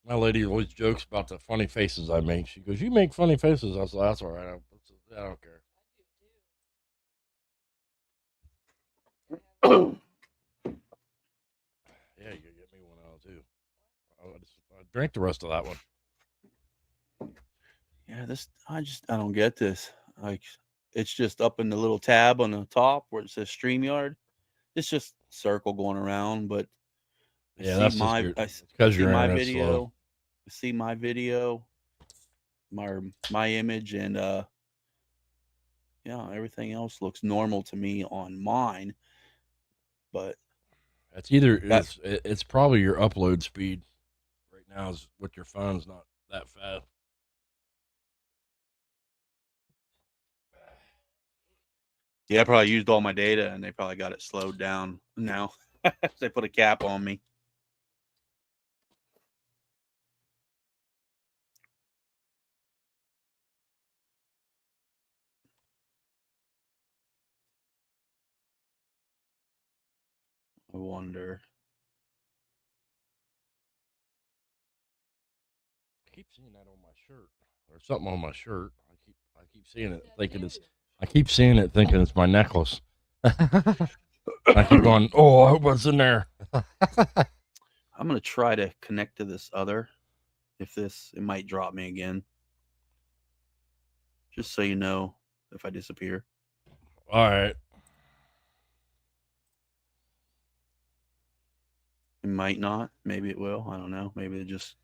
B: My lady always jokes about the funny faces I make. She goes, "You make funny faces." I was like, "That's all right. I don't care." Yeah, you could get me one out too. I drank the rest of that one.
E: Yeah, I don't get this. Like, it's just up in the little tab on the top where it says StreamYard. It's just circle going around, but
B: Yeah, that's
E: my
B: because your
E: my
B: internet's
E: video.
B: slow.
E: I see my video, my image, and yeah, everything else looks normal to me on mine. But
B: It's either it's probably your upload speed right now is with your phone's not that fast.
E: yeah, I probably used all my data, and they probably got it slowed down now. They put a cap on me. I wonder.
B: I keep seeing that on my shirt or something on my shirt. I keep seeing it, thinking it's. I keep seeing it, thinking it's my necklace. I keep going. Oh, I hope it's in there.
E: I'm gonna try to connect to this other. It might drop me again. Just so you know, if I disappear.
B: All right.
E: It might not. Maybe it will. I don't know. Maybe it just.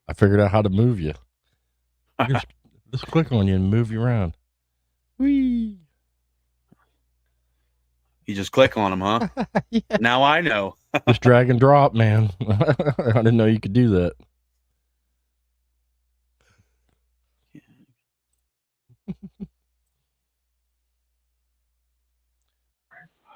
B: I figured out how to move you. Just click on you and move you around. Whee!
E: You just click on them, huh?
B: Yeah.
E: Now I know.
B: Just drag and drop, man. I didn't know you could do that.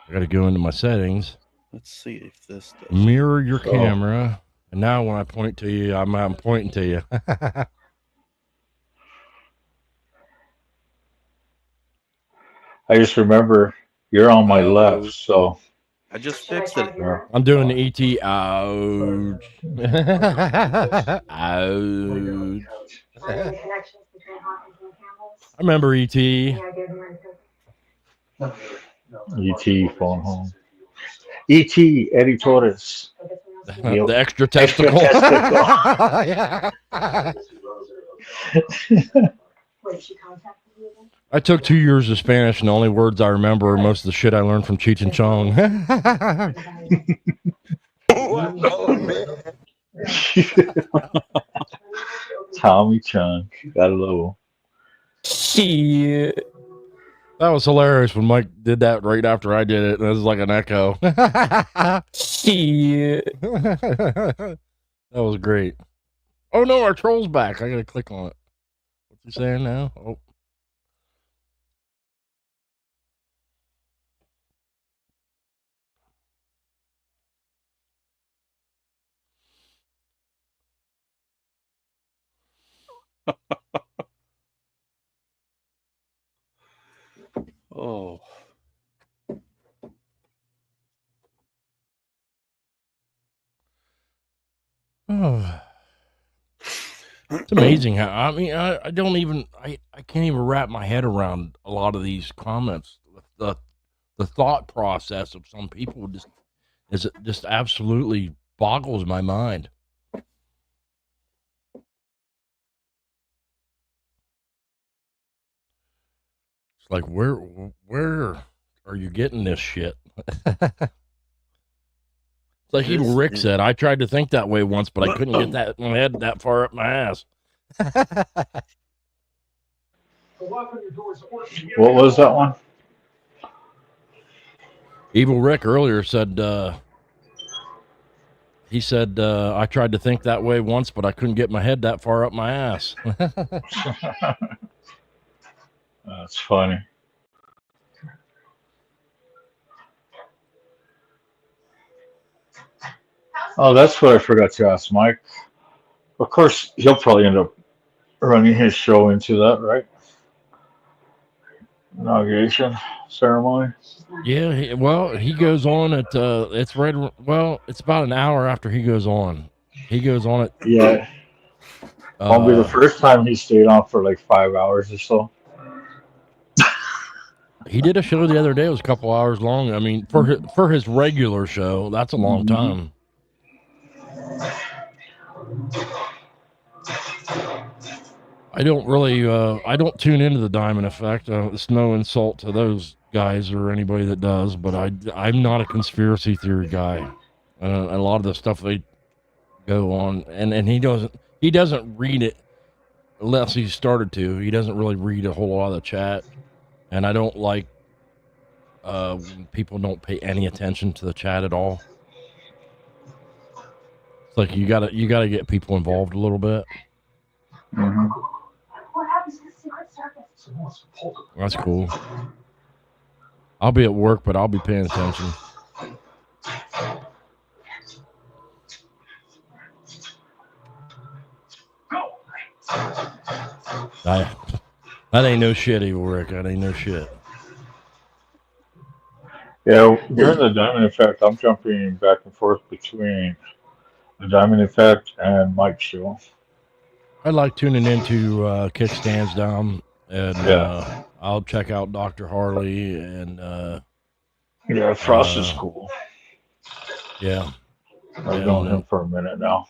B: I got to go into my settings.
E: Let's see if this does.
B: Mirror your camera. And now when I point to you, I'm pointing to you.
D: I just remember you're on my left, so
E: I just fixed it.
B: I'm doing the ET. Ouch. Ouch.
G: Are there any connections between hot
B: I remember E.T.
G: Any idea who might have took?
D: E.T. phone home. E.T. Eddie Torres.
G: I guess we all see.
B: The extra
D: Extra
B: testicle.
D: testicle.
B: Yeah.
G: Wait, she contacted you again?
B: I took 2 years of Spanish, and the only words I remember are most of the shit I learned from Cheech and Chong.
D: Tommy Chunk. Gotta love him.
C: Shit.
B: That was hilarious when Mike did that right after I did it. And it was like an echo.
C: Shit.
B: That was great. Oh no, our troll's back. I gotta click on it. What's he saying now? Oh.
E: Oh.
B: Oh. It's amazing how I don't even I can't even wrap my head around a lot of these comments. The thought process of some people just absolutely boggles my mind. It's like where are you getting this shit? Like even Rick said, I tried to think that way once, but I couldn't get that my head that far up my ass.
D: What was that one?
B: Evil Rick earlier said, he said, I tried to think that way once, but I couldn't get my head that far up my ass.
D: That's funny. Oh, that's what I forgot to ask Mike. Of course, he'll probably end up running his show into that, right? Inauguration ceremony.
B: Yeah, he goes on at, it's right, well, it's about an hour after he goes on. He goes on at,
D: Yeah. Won't be the first time he stayed on for like 5 hours or so.
B: he did a show the other day. It was a couple hours long. I mean, for his regular show, that's a long time. I don't really, I don't tune into the Diamond Effect. It's no insult to those guys or anybody that does, but I'm not a conspiracy theory guy. A lot of the stuff they go on, and he doesn't read it unless he started to. He doesn't really read a whole lot of the chat, and I don't like when people don't pay any attention to the chat at all. It's like you gotta get people involved a little bit.
D: Mm-hmm.
G: What happens to the Secret Service?
B: That's cool. I'll be at work, but I'll be paying attention. That ain't no shit, Evil Rick. That ain't no shit.
D: Yeah, during the Diamond Effect, I'm jumping back and forth between the Diamond Effect and Mike's show.
B: I like tuning into Kickstands Down, and I'll check out Dr. Harley and
D: yeah, Frost is cool.
B: Yeah,
D: I've known him for a minute now.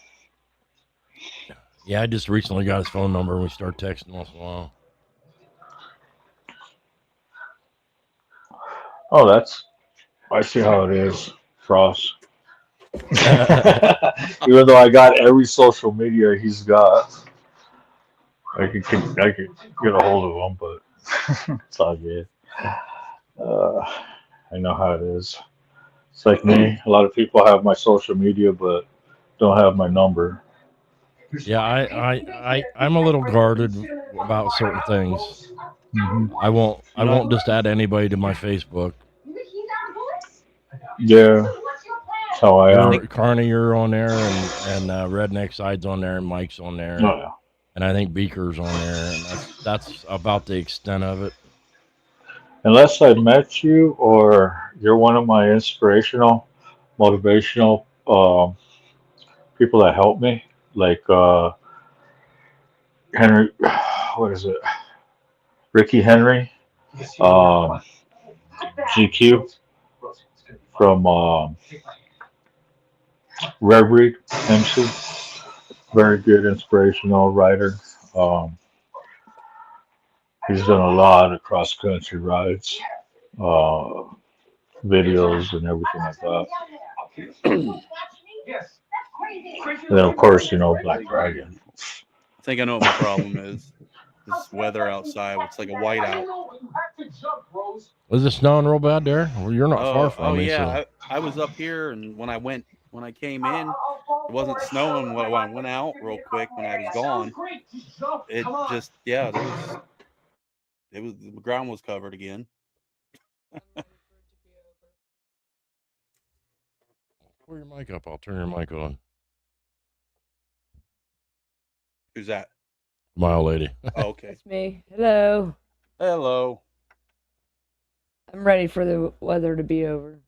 B: Yeah, I just recently got his phone number, and we start texting once in a while.
D: Oh, I see how it is, Frost. Even though I got every social media he's got, I could get a hold of him, but it's all good. I know how it is. It's like me. A lot of people have my social media, but don't have my number.
B: Yeah, I'm a little guarded about certain things.
D: Mm-hmm.
B: I won't just add anybody to my Facebook.
D: Yeah, that's how I am.
B: Carney, you're on there, and Redneck Side's on there, and Mike's on there,
D: Oh, yeah.
B: and I think Beaker's on there, and that's about the extent of it.
D: Unless I met you or you're one of my inspirational, motivational people that help me, like Henry, what is it? Ricky Henry, um, GQ from Rare Breed MC. Very good inspirational writer. Um, he's done a lot of cross country rides, uh, videos, and everything like that. And then, of course, Black Dragon.
E: I think I know what my problem is. This weather outside. It's like a whiteout.
B: Was it snowing real bad there? Well, you're not far from me.
E: Yeah.
B: So.
E: I was up here, and when I came in, it wasn't snowing. When I went out real quick, when I was gone, it just the ground was covered again.
B: Pull your mic up. I'll turn your mic on.
E: Who's that?
B: My old lady.
E: Oh, okay.
H: It's me. Hello.
E: Hello.
H: I'm ready for the weather to be over.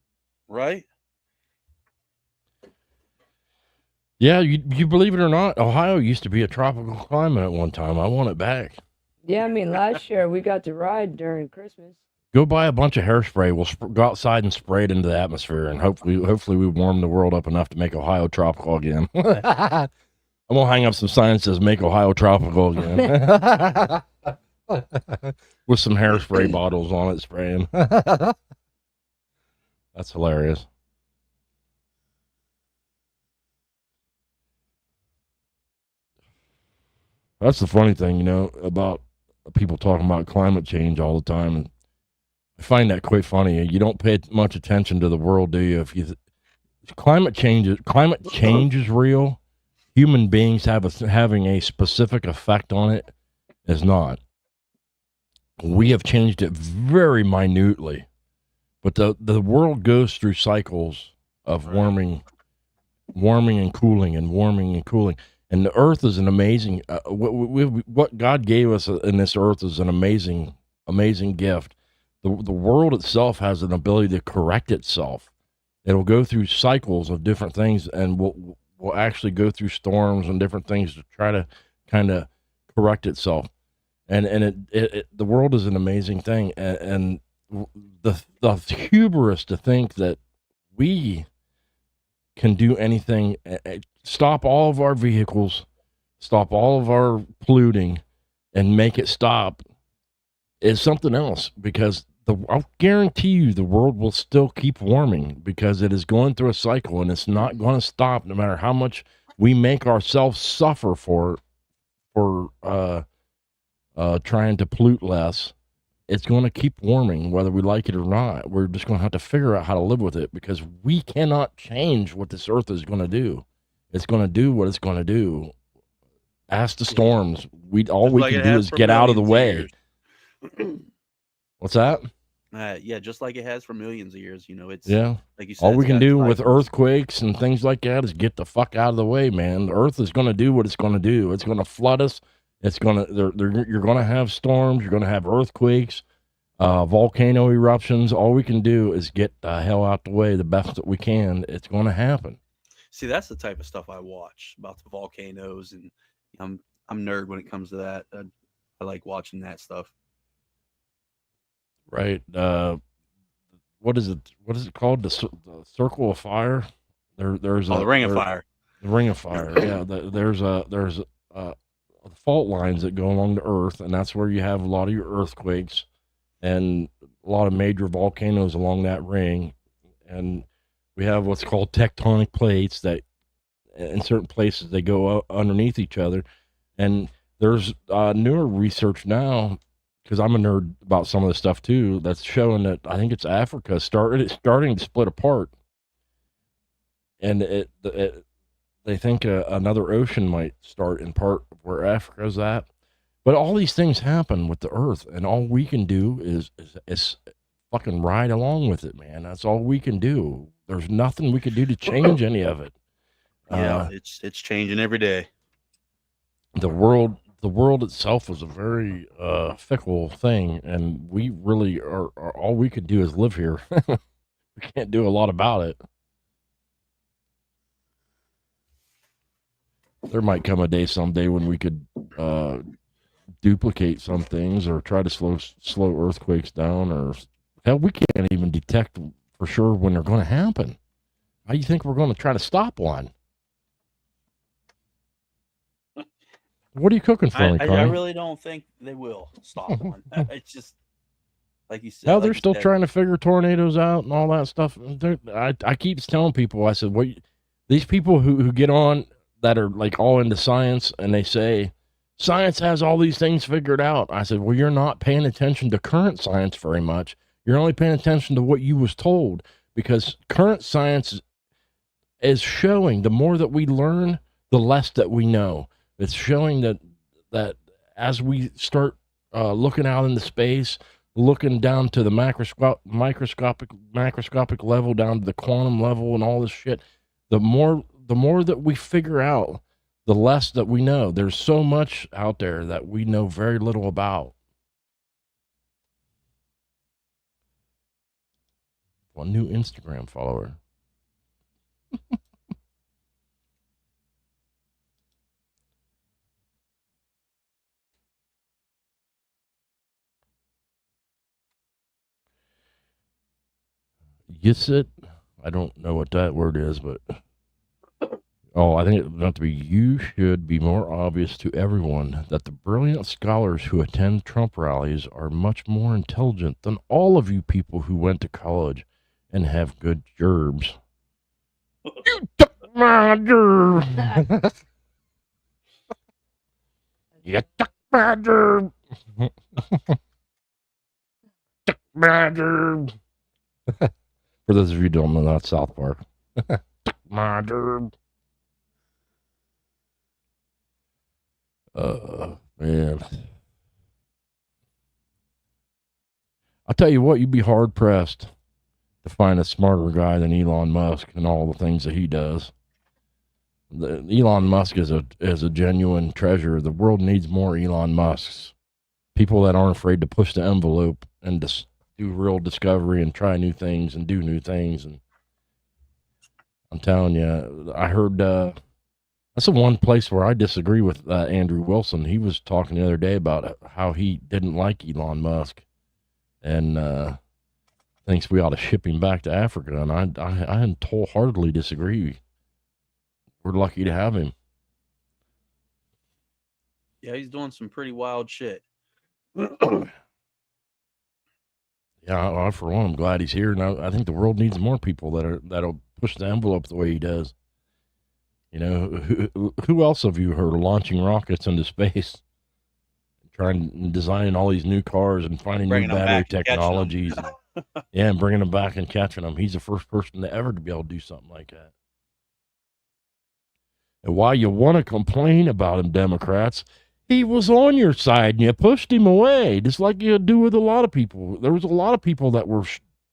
E: Right?
B: Yeah, you believe it or not, Ohio used to be a tropical climate at one time. I want it back.
H: Yeah, I mean, last year we got to ride during Christmas.
B: Go buy a bunch of hairspray. We'll go outside and spray it into the atmosphere, and hopefully we warm the world up enough to make Ohio tropical again. I'm gonna hang up some signs that says "Make Ohio tropical again" with some hairspray bottles on it spraying. That's hilarious. That's the funny thing, about people talking about climate change all the time. And I find that quite funny. You don't pay much attention to the world, do you? Climate change is real. Human beings having a specific effect on it is not. We have changed it very minutely, but the world goes through cycles of warming and cooling, and warming and cooling. And the earth is an amazing, what God gave us in this earth is an amazing, amazing gift. The world itself has an ability to correct itself. It'll go through cycles of different things, and we'll actually go through storms and different things to try to kind of correct itself. And the world is an amazing thing. And the hubris to think that we can do anything, stop all of our vehicles, stop all of our polluting, and make it stop is something else, because I'll guarantee you the world will still keep warming, because it is going through a cycle, and it's not going to stop no matter how much we make ourselves suffer for trying to pollute less. It's going to keep warming whether we like it or not. We're just going to have to figure out how to live with it, because we cannot change what this earth is going to do. It's going to do what it's going to do. Ask the storms. All we can do is get out of the way. What's that?
E: Yeah, just like it has for millions of years. It's like you said.
B: All we can do with earthquakes and things like that is get the fuck out of the way, man. The earth is going to do what it's going to do. It's going to flood us. It's going to. You're going to have storms. You're going to have earthquakes, volcano eruptions. All we can do is get the hell out the way the best that we can. It's going to happen.
E: See, that's the type of stuff I watch about the volcanoes, and I'm nerd when it comes to that. I like watching that stuff.
B: Right. What is it? What is it called? The Circle of Fire. There's
E: the Ring of Fire.
B: The Ring of Fire. Yeah. There's fault lines that go along the earth, and that's where you have a lot of your earthquakes and a lot of major volcanoes along that ring. And we have what's called tectonic plates that in certain places they go underneath each other. And there's newer research now, because I'm a nerd about some of this stuff too, that's showing that I think it's Africa starting to split apart. And they think another ocean might start in part of where Africa's at. But all these things happen with the earth, and all we can do is fucking ride along with it, man. That's all we can do. There's nothing we can do to change any of it.
E: Yeah, it's changing every day.
B: The world itself is a very fickle thing, and we really are all we could do is live here. We can't do a lot about it. There might come a day someday when we could duplicate some things or try to slow earthquakes down, or hell, we can't even detect for sure when they're going to happen. How do you think we're going to try to stop one? What are you cooking for me,
E: I
B: Connie?
E: really don't think they will stop one. It's just like you said.
B: Hell,
E: like
B: they're
E: you
B: still
E: said,
B: trying to figure tornadoes out and all that stuff. I keep telling people, I said, "What? These people who get on that are like all into science and they say science has all these things figured out." I said, "Well, you're not paying attention to current science very much. You're only paying attention to what you was told, because current science is showing the more that we learn, the less that we know. It's showing that as we start looking out into space, looking down to the macroscopic level, down to the quantum level, and all this shit, the more that we figure out, the less that we know. There's so much out there that we know very little about." One new Instagram follower. Yisit? I don't know what that word is, but I think it's meant to be, "You should be more obvious to everyone that the brilliant scholars who attend Trump rallies are much more intelligent than all of you people who went to college and have good gerbs." You took my gerb. You took my gerb. Took my gerb. For those of you who don't know, that's South Park. Took my gerb. Man. I'll tell you what, you'd be hard pressed to find a smarter guy than Elon Musk and all the things that he does. Elon Musk is a genuine treasure. The world needs more Elon Musks. People that aren't afraid to push the envelope and do real discovery and try new things and do new things. And I'm telling you, I heard that's the one place where I disagree with Andrew Wilson. He was talking the other day about how he didn't like Elon Musk and thinks we ought to ship him back to Africa. And I wholeheartedly disagree. We're lucky to have him.
E: yeah, he's doing some pretty wild shit.
B: Yeah, I, for one, I'm glad he's here, and I think the world needs more people that'll push the envelope the way he does. You know, who else have you heard of launching rockets into space, trying and designing all these new cars and finding
E: Bringing
B: new
E: them
B: battery
E: back and catching
B: technologies? Yeah, and bringing them back and catching them. He's the first person to ever to be able to do something like that. And while you want to complain about him, Democrats, he was on your side and you pushed him away, just like you do with a lot of people. There was a lot of people that were,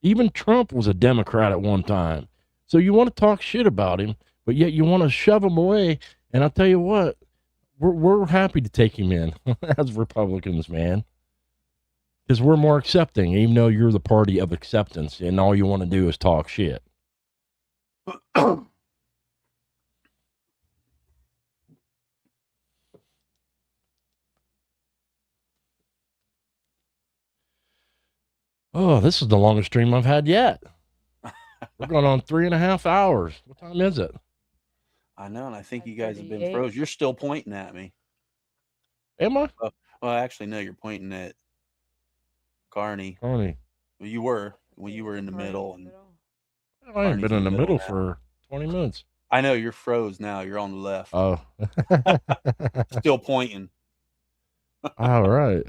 B: even Trump was a Democrat at one time. So you want to talk shit about him, but yet you want to shove him away. And I'll tell you what, we're happy to take him in as Republicans, man. Because we're more accepting, even though you're the party of acceptance and all you want to do is talk shit. Oh, this is the longest stream I've had yet. We're going on 3.5 hours. What time is it?
E: I know, and I think you guys have been
H: 38.
E: froze. You're still pointing at me.
B: Am I?
E: Well, actually, no, you're pointing at Carney.
B: Tony.
E: Well, you were when you were in the middle, and
B: I ain't
E: Barney's
B: been in the middle
E: now.
B: for 20 minutes.
E: I know you're froze now. You're on the left.
B: Oh.
E: Still pointing.
B: All right.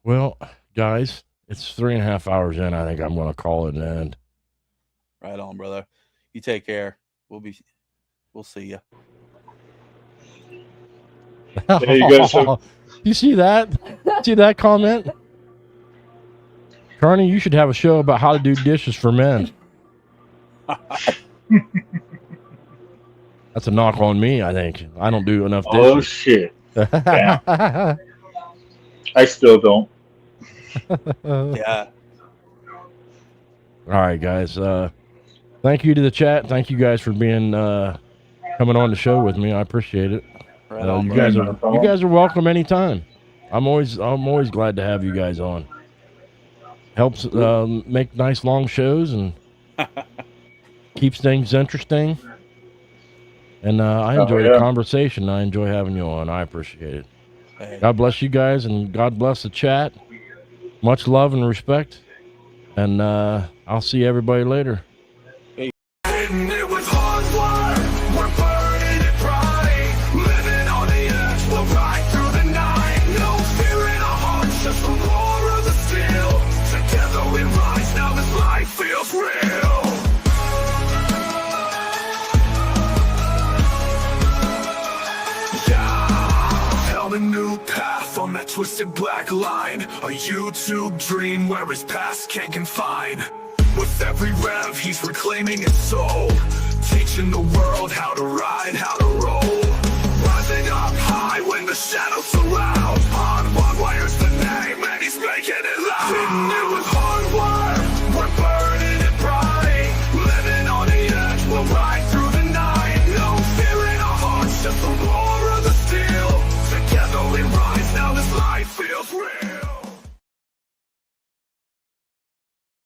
B: Well, guys, it's 3.5 hours in. I think I'm going to call it an end.
E: Right on, brother. You take care. We'll see you.
D: Hey, you guys have-
B: You see that? See that comment? Carney, you should have a show about how to do dishes for men. That's a knock on me, I think. I don't do enough dishes.
D: Oh shit! Damn. I still don't.
E: Yeah.
B: All right, guys. Thank you to the chat. Thank you guys for being coming on the show with me. I appreciate it.
E: Right on,
B: You
E: brother.
B: guys are welcome anytime. I'm always glad to have you guys on. Helps make nice long shows and keeps things interesting. And I enjoy the conversation. I enjoy having you on. I appreciate it.
E: Hey.
B: God bless you guys, and God bless the chat. Much love and respect. And I'll see everybody later.
A: Hittin' it with HardWire, we're burning it bright. Living on the edge, we'll ride through the night. No fear in our hearts, just the roar of the steel. Together we rise, now this life feels real. Yeah, held a new path on that twisted black line. A YouTube dream where his past can't confine. With every rev, he's reclaiming his soul, teaching the world how to ride, how to roll. Rising up high when the shadows surround.